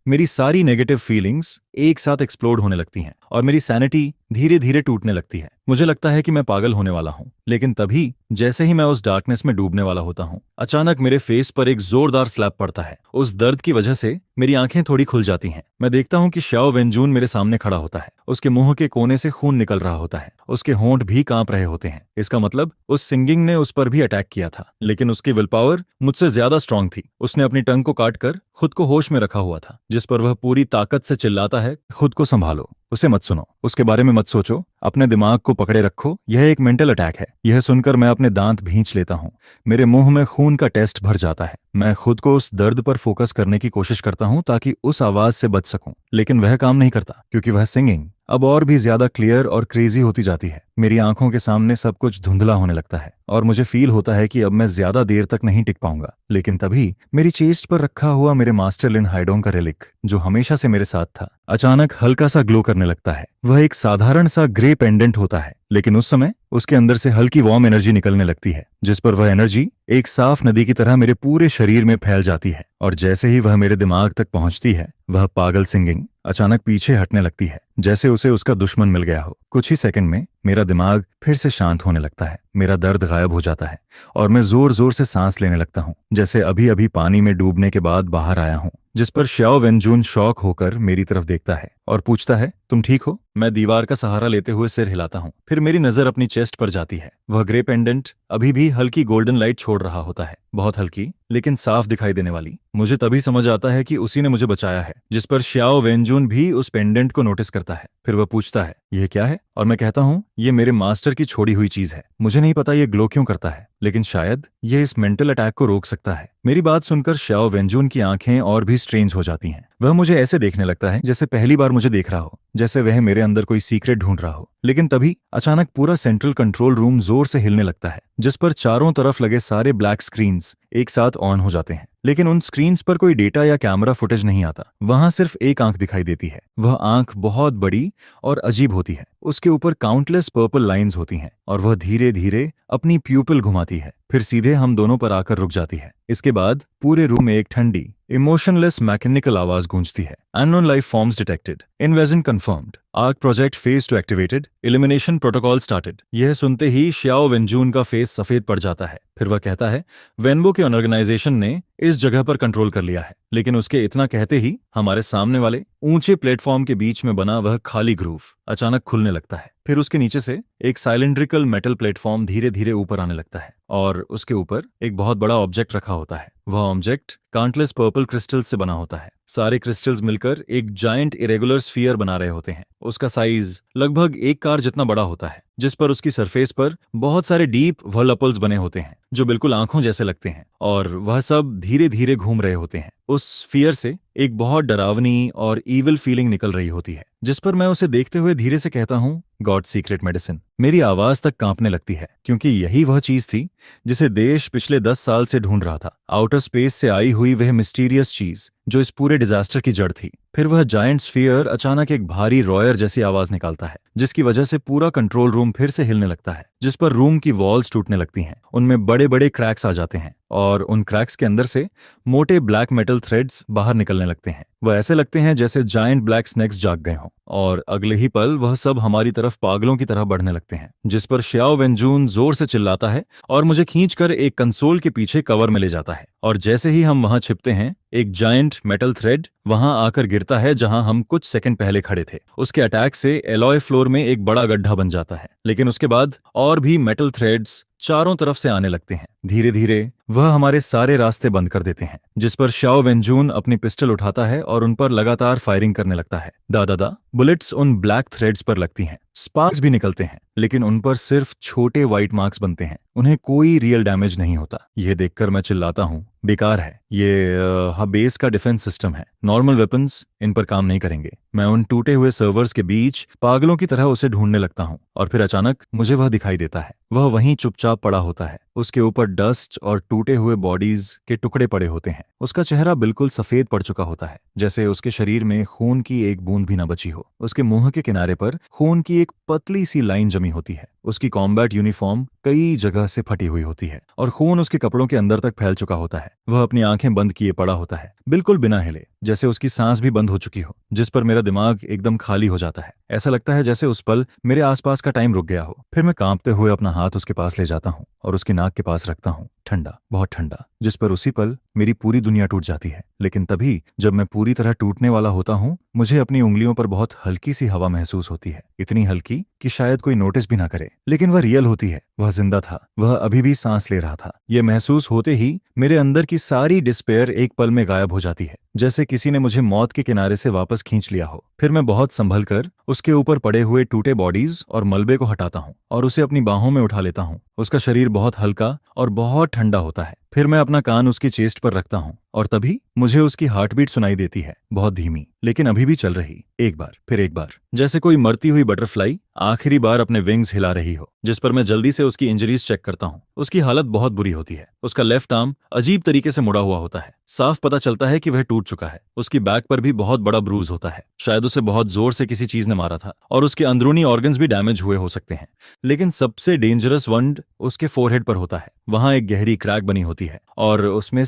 मेरी सारी नेगेटिव फीलिंग्स एक साथ एक्सप्लोड होने लगती हैं और मेरी सैनिटी धीरे धीरे टूटने लगती है। मुझे लगता है कि मैं पागल होने वाला हूँ। लेकिन तभी जैसे ही मैं उस डार्कनेस में डूबने वाला होता हूँ, अचानक मेरे फेस पर एक जोरदार स्लैप पड़ता है। उस दर्द की वजह से मेरी आंखें थोड़ी खुल जाती हैं। मैं देखता हूँ कि श्याओ वेंजून मेरे सामने खड़ा होता है। उसके मुंह के कोने से खून निकल रहा होता है। उसके होंठ भी कांप रहे होते हैं। इसका मतलब उस सिंगिंग ने उस पर भी अटैक किया था, लेकिन उसकी विल पावर मुझसे ज्यादा स्ट्रांग थी। उसने अपनी टंग को काटकर खुद को होश में रखा हुआ था, जिस पर वह पूरी ताकत से चिल्लाता है, खुद को संभालो, उसे मत सुनो, उसके बारे में मत सोचो, अपने दिमाग को पकड़े रखो, यह एक मेंटल अटैक है। यह सुनकर मैं अपने दांत भींच लेता हूँ। मेरे मुंह में खून का टेस्ट भर जाता है। मैं खुद को उस दर्द पर फोकस करने की कोशिश करता हूँ ताकि उस आवाज से बच सकूं, लेकिन वह काम नहीं करता, क्योंकि वह सिंगिंग अब और भी ज्यादा क्लियर और क्रेजी होती जाती है। मेरी आंखों के सामने सब कुछ धुंधला होने लगता है और मुझे फील होता है कि अब मैं ज्यादा देर तक नहीं टिक पाऊंगा। लेकिन तभी मेरी चेस्ट पर रखा हुआ मेरे मास्टर लिन हाइडोंग का रेलिक, जो हमेशा से मेरे साथ था, अचानक हल्का सा ग्लो करने लगता है। वह एक साधारण सा ग्रे पेंडेंट होता है, लेकिन उस समय उसके अंदर से हल्की वार्म एनर्जी निकलने लगती है, जिस पर वह एनर्जी एक साफ नदी की तरह मेरे पूरे शरीर में फैल जाती है। और जैसे ही वह मेरे दिमाग तक पहुंचती है, वह पागल सिंगिंग अचानक पीछे हटने लगती है, जैसे उसे उसका दुश्मन मिल गया हो। कुछ ही सेकंड में मेरा दिमाग फिर से शांत होने लगता है, मेरा दर्द गायब हो जाता है और मैं जोर जोर से सांस लेने लगता हूँ, जैसे अभी अभी पानी में डूबने के बाद बाहर आया हूँ। जिस पर श्याओ वेनजून शॉक होकर मेरी तरफ देखता है और पूछता है, तुम ठीक हो? मैं दीवार का सहारा लेते हुए सिर हिलाता हूँ। फिर मेरी नजर अपनी चेस्ट पर जाती है। वह ग्रे पेंडेंट अभी भी हल्की गोल्डन लाइट छोड़ रहा होता है, बहुत हल्की लेकिन साफ दिखाई देने वाली। मुझे तभी समझ आता है कि उसी ने मुझे बचाया है। जिस पर श्याओ वेनजून भी उस पेंडेंट को नोटिस करता है। फिर वह पूछता है, यह क्या है? और मैं कहता हूँ, ये मेरे मास्टर की छोड़ी हुई चीज है। मुझे नहीं पता ये ग्लो क्यों करता है, लेकिन शायद यह इस मेंटल अटैक को रोक सकता है। मेरी बात सुनकर श्याओ वेनजून की आंखें और भी स्ट्रेंज हो जाती हैं। वह मुझे ऐसे देखने लगता है जैसे पहली बार मुझे देख रहा हो, जैसे वह मेरे अंदर कोई सीक्रेट ढूंढ रहा हो। लेकिन तभी अचानक पूरा सेंट्रल कंट्रोल रूम जोर से हिलने लगता है, जिस पर चारों तरफ लगे सारे ब्लैक स्क्रीन्स एक साथ ऑन हो जाते हैं। लेकिन उन स्क्रीन्स पर कोई डेटा या कैमरा फुटेज नहीं आता। वहां सिर्फ एक आंख दिखाई देती है। वह आंख बहुत बड़ी और अजीब होती है। उसके ऊपर काउंटलेस पर्पल लाइंस होती हैं और वह धीरे धीरे अपनी प्यूपिल घुमाती है, फिर सीधे हम दोनों पर आकर रुक जाती है। इसके बाद पूरे रूम में एक ठंडी, इमोशनलेस मैकेनिकल आवाज गूंजती है। Unknown life forms detected, invasion confirmed, arc project phase two activated, elimination protocol started. यह सुनते ही श्याओ वेनजून का फेस सफेद पड़ जाता है। फिर वह कहता है, वेनबो के ऑर्गेनाइजेशन ने इस जगह पर कंट्रोल कर लिया है। लेकिन उसके इतना कहते ही हमारे सामने वाले ऊंचे प्लेटफॉर्म के बीच में बना वह खाली ग्रूव अचानक खुलने लगता है। फिर उसके नीचे से एक साइलेंड्रिकल मेटल प्लेटफॉर्म धीरे धीरे ऊपर आने लगता है और उसके ऊपर एक बहुत बड़ा ऑब्जेक्ट रखा होता है। वह ऑब्जेक्ट काउंटलेस पर्पल क्रिस्टल्स से बना होता है। सारे क्रिस्टल्स मिलकर एक जायंट इरेगुलर स्फीयर बना रहे होते हैं। उसका साइज लगभग एक कार जितना बड़ा होता है, जिस पर उसकी सरफेस पर बहुत सारे डीप व्हर्लपल्स बने होते हैं जो बिल्कुल आंखों जैसे लगते हैं और वह सब धीरे धीरे घूम रहे होते हैं। उस स्फीयर से एक बहुत डरावनी और ईविल फीलिंग निकल रही होती है, जिस पर मैं उसे देखते हुए धीरे से कहता हूँ, गॉड सीक्रेट मेडिसिन। मेरी आवाज तक कांपने लगती है, क्योंकि यही वह चीज थी जिसे देश पिछले 10 साल से ढूंढ रहा था। आउटर स्पेस से आई हुई वह मिस्टीरियस चीज जो इस पूरे डिजास्टर की जड़ थी। फिर वह जायंट स्फीयर अचानक एक भारी रॉयर जैसी आवाज निकालता है, जिसकी वजह से पूरा कंट्रोल रूम फिर से हिलने लगता है, जिस पर रूम की वॉल्स टूटने लगती हैं। उनमें बड़े बड़े क्रैक्स आ जाते हैं और उन क्रैक्स के अंदर से मोटे ब्लैक मेटल थ्रेड्स बाहर निकलने लगते हैं। वह ऐसे लगते हैं जैसे जायंट ब्लैक स्नेक्स जाग गए हों और अगले ही पल वह सब हमारी तरफ पागलों की तरह बढ़ने लगते हैं। जिस पर श्याओ वेनजून जोर से चिल्लाता है और मुझे खींचकर एक कंसोल के पीछे कवर में ले जाता है और जैसे ही हम वहां छिपते हैं, एक जायंट मेटल थ्रेड वहां आकर गिरता है जहां हम कुछ सेकंड पहले खड़े थे। उसके अटैक से एलॉय फ्लोर में एक बड़ा गड्ढा बन जाता है, लेकिन उसके बाद और भी मेटल थ्रेड्स चारों तरफ से आने लगते हैं। धीरे धीरे वह हमारे सारे रास्ते बंद कर देते हैं, जिस पर श्याओ वेनजून अपनी पिस्टल उठाता है और उन पर लगातार फायरिंग करने लगता है। दादा बुलेट्स उन ब्लैक थ्रेड्स पर लगती हैं, स्पार्क्स भी निकलते हैं, लेकिन उन पर सिर्फ छोटे व्हाइट मार्क्स बनते हैं। उन्हें कोई रियल डैमेज नहीं होता। यह देखकर मैं चिल्लाता हूँ, बेकार है ये बेस का डिफेंस सिस्टम है, नॉर्मल वेपन्स इन पर काम नहीं करेंगे। मैं उन टूटे हुए सर्वर्स के बीच पागलों की तरह उसे ढूंढने लगता हूँ और फिर अचानक मुझे वह दिखाई देता है। वह वहीं चुपचाप पड़ा होता है। उसके ऊपर डस्ट और टूटे हुए बॉडीज के टुकड़े पड़े होते हैं। उसका चेहरा बिल्कुल सफेद पड़ चुका होता है, जैसे उसके शरीर में खून की एक बूंद भी न बची हो। उसके मुंह के किनारे पर खून की एक पतली सी लाइन जमी होती है। उसकी कॉम्बैट यूनिफॉर्म कई जगह से फटी हुई होती है और खून उसके कपड़ों के अंदर तक फैल चुका होता है। वह अपनी आंखें बंद किए पड़ा होता है, बिल्कुल बिना हिले, जैसे उसकी सांस भी बंद हो चुकी हो, जिस पर मेरा दिमाग एकदम खाली हो जाता है। ऐसा लगता है जैसे उस पल मेरे आसपास का टाइम रुक गया हो। फिर मैं कांपते हुए अपना हाथ उसके पास ले जाता हूँ और उसकी नाक के पास रखता हूँ। ठंडा, बहुत ठंडा, जिस पर उसी पल मेरी पूरी दुनिया टूट जाती है। लेकिन तभी जब मैं पूरी तरह टूटने वाला होता हूँ, मुझे अपनी उंगलियों पर बहुत हल्की सी हवा महसूस होती है, इतनी हल्की कि शायद कोई नोटिस भी ना करे। लेकिन वह रियल होती है, वह जिंदा था, वह अभी भी सांस ले रहा था। यह महसूस होते ही मेरे अंदर की सारी डिस्पेयर एक पल में गायब हो जाती है, जैसे किसी ने मुझे मौत के किनारे से वापस खींच लिया हो। फिर मैं बहुत संभल कर उसके ऊपर पड़े हुए टूटे बॉडीज और मलबे को हटाता हूँ और उसे अपनी बाहों में उठा लेता हूँ। उसका शरीर बहुत हल्का और बहुत ठंडा होता है। फिर मैं अपना कान उसकी चेस्ट पर रखता हूँ और तभी मुझे उसकी हार्टबीट सुनाई देती है, बहुत धीमी लेकिन अभी भी चल रही, एक बार फिर एक बार, जैसे कोई मरती हुई बटरफ्लाई आखिरी बार अपने विंग्स हिला रही हो। जिस पर मैं जल्दी से उसकी इंजरीज चेक करता हूँ। उसकी हालत बहुत बुरी होती है। उसका लेफ्ट आर्म अजीब तरीके से मुड़ा हुआ होता है, साफ पता चलता है कि वह टूट चुका है। उसकी बैक पर भी बहुत बड़ा ब्रूज होता है, शायद उसे बहुत जोर से किसी चीज ने मारा था और उसके अंदरूनी ऑर्गन्स भी डैमेज हुए हो सकते हैं। लेकिन सबसे डेंजरस वंड उसके फोरहेड पर होता है। वहां एक गहरी क्रैक बनी होती है और उसमें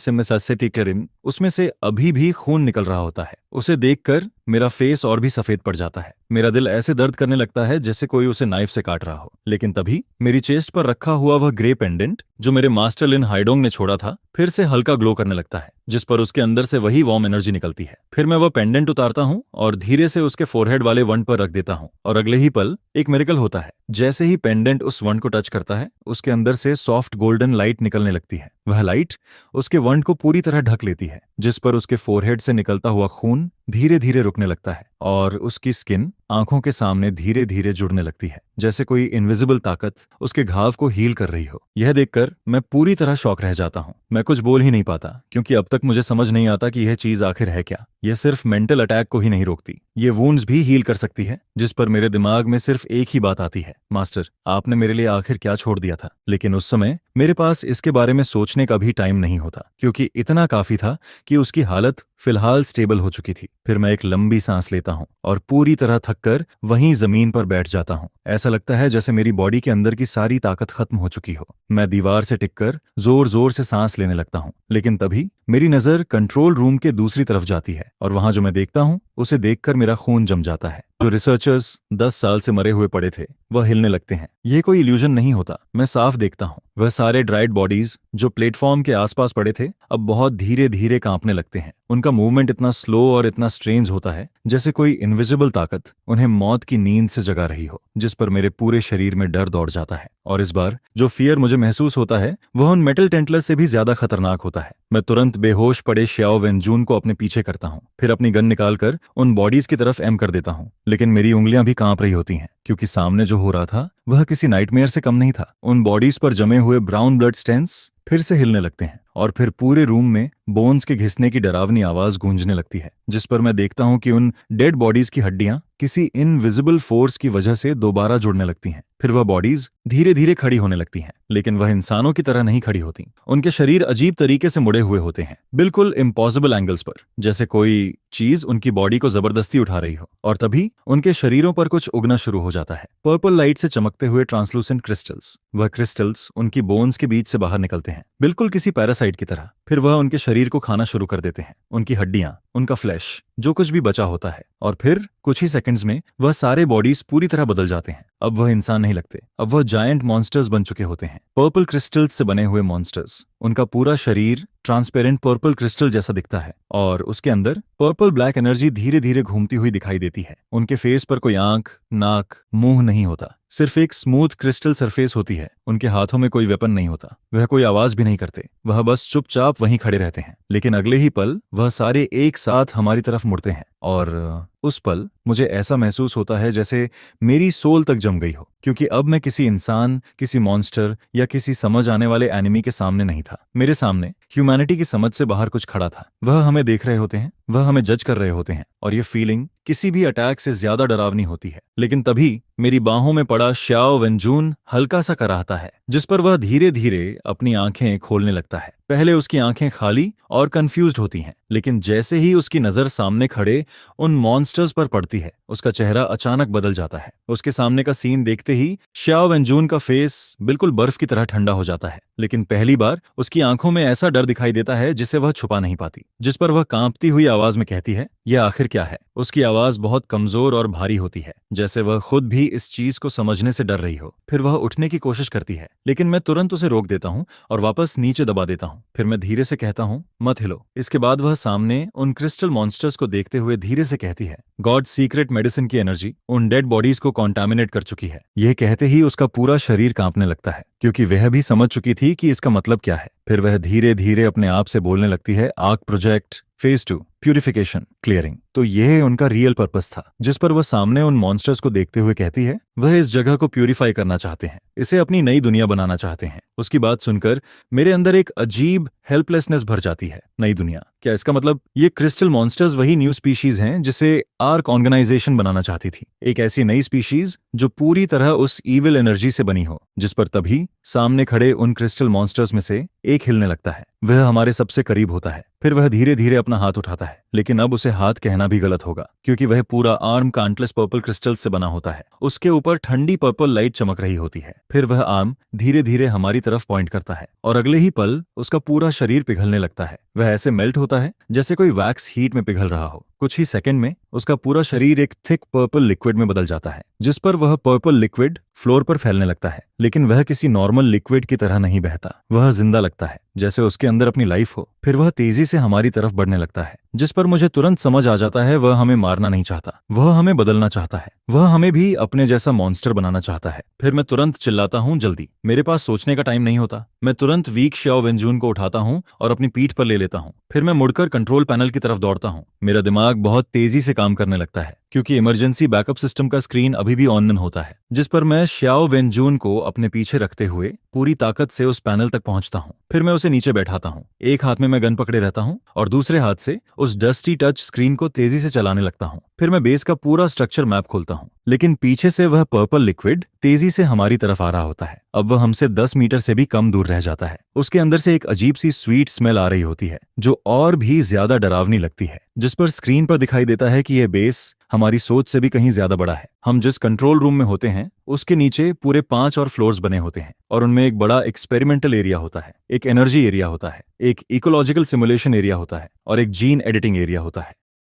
से अभी भी खून निकल रहा होता है। उसे देखकर मेरा फेस और भी सफेद पड़ जाता है। मेरा दिल ऐसे दर्द करने लगता है जैसे कोई उसे नाइफ से काट रहा हो। लेकिन तभी मेरी चेस्ट पर रखा हुआ वह ग्रे पेंडेंट जो मेरे मास्टर लिन हाइडोंग ने छोड़ा था, फिर से हल्का ग्लो करने लगता है, जिस पर उसके अंदर से वही वार्म एनर्जी निकलती है। फिर मैं वह पेंडेंट उतारता हूँ और धीरे से उसके फोरहेड वाले वंड पर रख देता हूँ और अगले ही पल एक मिरेकल होता है। जैसे ही पेंडेंट उस वंड को टच करता है, उसके अंदर से सॉफ्ट गोल्डन लाइट निकलने लगती है। वह लाइट उसके वंड को पूरी तरह ढक लेती है, जिस पर उसके फोरहेड से निकलता हुआ खून धीरे धीरे रुकने लगता है और उसकी स्किन आंखों के सामने धीरे धीरे जुड़ने लगती है, जैसे कोई इनविजिबल ताकत उसके घाव को हील कर रही हो। यह देखकर मैं पूरी तरह शॉक रह जाता हूँ। मैं कुछ बोल ही नहीं पाता, क्योंकि अब तक मुझे समझ नहीं आता कि यह चीज आखिर है क्या। यह सिर्फ मेंटल अटैक को ही नहीं रोकती, ये वुंड्स भी हील कर सकती है। जिस पर मेरे दिमाग में सिर्फ एक ही बात आती है, मास्टर, आपने मेरे लिए आखिर क्या छोड़ दिया था। लेकिन उस समय मेरे पास इसके बारे में सोचने का भी टाइम नहीं होता, क्योंकि इतना काफी था कि उसकी हालत फिलहाल स्टेबल हो चुकी थी। फिर मैं एक लंबी सांस लेता हूँ और पूरी तरह थककर वहीं जमीन पर बैठ जाता हूँ। ऐसा लगता है जैसे मेरी बॉडी के अंदर की सारी ताकत खत्म हो चुकी हो। मैं दीवार से टिककर जोर जोर से सांस लेने लगता हूँ। लेकिन तभी मेरी नजर कंट्रोल रूम के दूसरी तरफ जाती है और वहां जो मैं देखता हूँ, उसे देखकर मेरा खून जम जाता है। जो रिसर्चर्स 10 साल से मरे हुए पड़े थे, वह हिलने लगते हैं। यह कोई इल्यूजन नहीं होता, मैं साफ देखता हूँ। वह सारे ड्राइड बॉडीज जो प्लेटफॉर्म के आसपास पड़े थे, अब बहुत धीरे धीरे कांपने लगते हैं। उनका मूवमेंट इतना स्लो और इतना स्ट्रेंज होता है जैसे कोई इनविजिबल ताकत उन्हें मौत की नींद से जगा रही हो, जिस पर मेरे पूरे शरीर में डर दौड़ जाता है। और इस बार जो फियर मुझे महसूस होता है, वह उन मेटल टेंटलर्स से भी ज्यादा खतरनाक होता है। मैं तुरंत बेहोश पड़े श्याओ वेनजून को अपने पीछे करता हूँ, फिर अपनी गन निकालकर उन बॉडीज की तरफ एम कर देता हूँ। लेकिन मेरी उंगलियां भी कांप रही होती हैं, क्योंकि सामने जो हो रहा था वह किसी नाइटमेयर से कम नहीं था। उन बॉडीज पर जमे हुए ब्राउन ब्लड स्टेंस फिर से हिलने लगते हैं और फिर पूरे रूम में बोन्स के घिसने की डरावनी आवाज गूंजने लगती है, जिस पर मैं देखता हूं कि उन डेड बॉडीज की हड्डियां किसी इनविजिबल फोर्स की वजह से दोबारा जुड़ने लगती हैं। फिर वह बॉडीज धीरे धीरे खड़ी होने लगती हैं, लेकिन वह इंसानों की तरह नहीं खड़ी होती। उनके शरीर अजीब तरीके से मुड़े हुए होते हैं, बिल्कुल इम्पॉसिबल एंगल्स पर, जैसे कोई चीज उनकी बॉडी को जबरदस्ती उठा रही हो। और तभी उनके शरीरों पर कुछ उगना शुरू हो जाता है, पर्पल लाइट से चमकते हुए ट्रांसलूसेंट क्रिस्टल्स। वह क्रिस्टल्स उनकी बोन्स के बीच से बाहर निकलते हैं, बिल्कुल किसी पैरासाइट की तरह। फिर वह उनके शरीर को खाना शुरू कर देते हैं, उनकी हड्डियां, उनका फ्लैश, जो कुछ भी बचा होता है। और फिर कुछ ही सेकंड्स में वह सारे बॉडीज पूरी तरह बदल जाते हैं। अब वह इंसान नहीं लगते, अब वह जायंट मॉन्स्टर्स बन चुके होते हैं, पर्पल क्रिस्टल्स से बने हुए मॉन्स्टर्स। उनका पूरा शरीर ट्रांसपेरेंट पर्पल क्रिस्टल जैसा दिखता है और उसके अंदर पर्पल ब्लैक एनर्जी धीरे धीरे घूमती हुई दिखाई देती है। उनके फेस पर कोई आंख, नाक, मुंह नहीं होता, सिर्फ एक स्मूथ क्रिस्टल सरफेस होती है। उनके हाथों में कोई वेपन नहीं होता, वह कोई आवाज भी नहीं करते, वह बस चुपचाप वहीं खड़े रहते हैं। लेकिन अगले ही पल वह सारे एक साथ हमारी तरफ मुड़ते हैं और उस पल मुझे ऐसा महसूस होता है जैसे मेरी सोल तक जम गई हो, क्योंकि अब मैं किसी इंसान, किसी मॉन्स्टर या किसी समझ आने वाले एनिमी के सामने नहीं था। मेरे सामने ह्यूमैनिटी की समझ से बाहर कुछ खड़ा था। वह हमें देख रहे होते हैं, वह हमें जज कर रहे होते हैं और ये फीलिंग किसी भी अटैक से ज्यादा डरावनी होती है। लेकिन तभी मेरी बाहों में पड़ा श्याओ वेनजून हल्का सा कराहता है, जिस पर वह धीरे धीरे अपनी आंखें खोलने लगता है। पहले उसकी आंखें खाली और कंफ्यूज्ड होती हैं, लेकिन जैसे ही उसकी नजर सामने खड़े उन मॉन्स्टर्स पर पड़ती है, उसका चेहरा अचानक बदल जाता है। उसके सामने का सीन देखते ही श्याओ वेंजून का फेस बिल्कुल बर्फ की तरह ठंडा हो जाता है। लेकिन पहली बार उसकी आंखों में ऐसा डर दिखाई देता है जिसे वह छुपा नहीं पाती। जिस पर वह कांपती हुई आवाज में कहती है, यह आखिर क्या है। उसकी आवाज बहुत कमजोर और भारी होती है, जैसे वह खुद भी इस चीज को समझने से डर रही हो। फिर वह उठने की कोशिश करती है, लेकिन मैं तुरंत उसे रोक देता हूँ और वापस नीचे दबा देता हूँ। फिर मैं धीरे से कहता हूँ, मत हिलो। इसके बाद वह सामने उन क्रिस्टल मॉन्स्टर्स को देखते हुए धीरे से कहती है, गॉड सीक्रेट मेडिसिन की एनर्जी उन डेड बॉडीज को कॉन्टामिनेट कर चुकी है। यह कहते ही उसका पूरा शरीर कांपने लगता है, क्योंकि वह भी समझ चुकी थी कि इसका मतलब क्या है। फिर वह धीरे धीरे अपने आप से बोलने लगती है, arc project phase 2 purification clearing. तो यह उनका रियल पर्पस था, जिस पर वह सामने उन मॉन्स्टर्स को देखते हुए कहती है, वह इस जगह को प्यूरिफाई करना चाहते हैं, इसे अपनी नई दुनिया बनाना चाहते हैं। उसकी बात सुनकर मेरे अंदर एक अजीब हेल्पलेसनेस भर जाती है। नई दुनिया, क्या इसका मतलब ये क्रिस्टल मॉन्स्टर्स वही न्यू स्पीशीज हैं जिसे आर्क ऑर्गेनाइजेशन बनाना चाहती थी? एक ऐसी नई स्पीशीज जो पूरी तरह उस ईविल एनर्जी से बनी हो। जिस पर तभी सामने खड़े उन क्रिस्टल मॉन्स्टर्स में से एक हिलने लगता है। वह हमारे सबसे करीब होता है। फिर वह धीरे धीरे अपना हाथ उठाता है, लेकिन अब उसे हाथ कहना भी गलत होगा, क्योंकि वह पूरा आर्म कांटलेस पर्पल क्रिस्टल्स से बना होता है। उसके ऊपर ठंडी पर्पल लाइट चमक रही होती है। फिर वह आर्म धीरे धीरे हमारी तरफ पॉइंट करता है और अगले ही पल उसका पूरा शरीर पिघलने लगता है। वह ऐसे मेल्ट होता है जैसे कोई वैक्स हीट में पिघल रहा हो। कुछ ही सेकंड में उसका पूरा शरीर एक थिक पर्पल लिक्विड में बदल जाता है, जिस पर वह पर्पल लिक्विड फ्लोर पर फैलने लगता है। लेकिन वह किसी नॉर्मल लिक्विड की तरह नहीं बहता, वह जिंदा लगता है, जैसे उसके अंदर अपनी लाइफ हो। फिर वह तेजी से हमारी तरफ बढ़ने लगता है, जिस पर मुझे तुरंत समझ आ जाता है वह हमें मारना नहीं चाहता, वह हमें बदलना चाहता है, वह हमें भी अपने जैसा मॉन्स्टर बनाना चाहता है। फिर मैं तुरंत चिल्लाता हूँ, जल्दी। मेरे पास सोचने का टाइम नहीं होता। मैं तुरंत वीक श्याओ वेंजून को उठाता हूँ और अपनी पीठ पर ले लेता हूँ। फिर मैं मुड़कर कंट्रोल पैनल की तरफ दौड़ता हूँ। मेरा दिमाग बहुत तेजी से काम करने लगता है, क्योंकि इमरजेंसी बैकअप सिस्टम का स्क्रीन अभी भी ऑन होता है, जिस पर मैं श्याओ वेंजून को अपने पीछे रखते हुए पूरी ताकत से उस पैनल तक पहुंचता हूं। फिर मैं उसे नीचे बैठाता हूं। एक हाथ में मैं गन पकड़े रहता हूं और दूसरे हाथ से उस डस्टी टच स्क्रीन को तेजी से चलाने लगता हूं। फिर मैं बेस का पूरा स्ट्रक्चर मैप खोलता हूं, लेकिन पीछे से वह पर्पल लिक्विड तेजी से हमारी तरफ आ रहा होता है। अब वह हमसे 10 मीटर से भी कम दूर रह जाता है। उसके अंदर से एक अजीब सी स्वीट स्मेल आ रही होती है, जो और भी ज्यादा डरावनी लगती है, जिस पर स्क्रीन पर दिखाई देता है कि यह बेस हमारी सोच से भी कहीं ज्यादा बड़ा है। हम जिस कंट्रोल रूम में होते हैं उसके नीचे पूरे 5 और फ्लोर्स बने होते हैं, और उनमें एक बड़ा एक्सपेरिमेंटल एरिया होता है, एक एनर्जी एरिया होता है, एक इकोलॉजिकल सिमुलेशन एरिया होता है और एक जीन एडिटिंग एरिया होता है।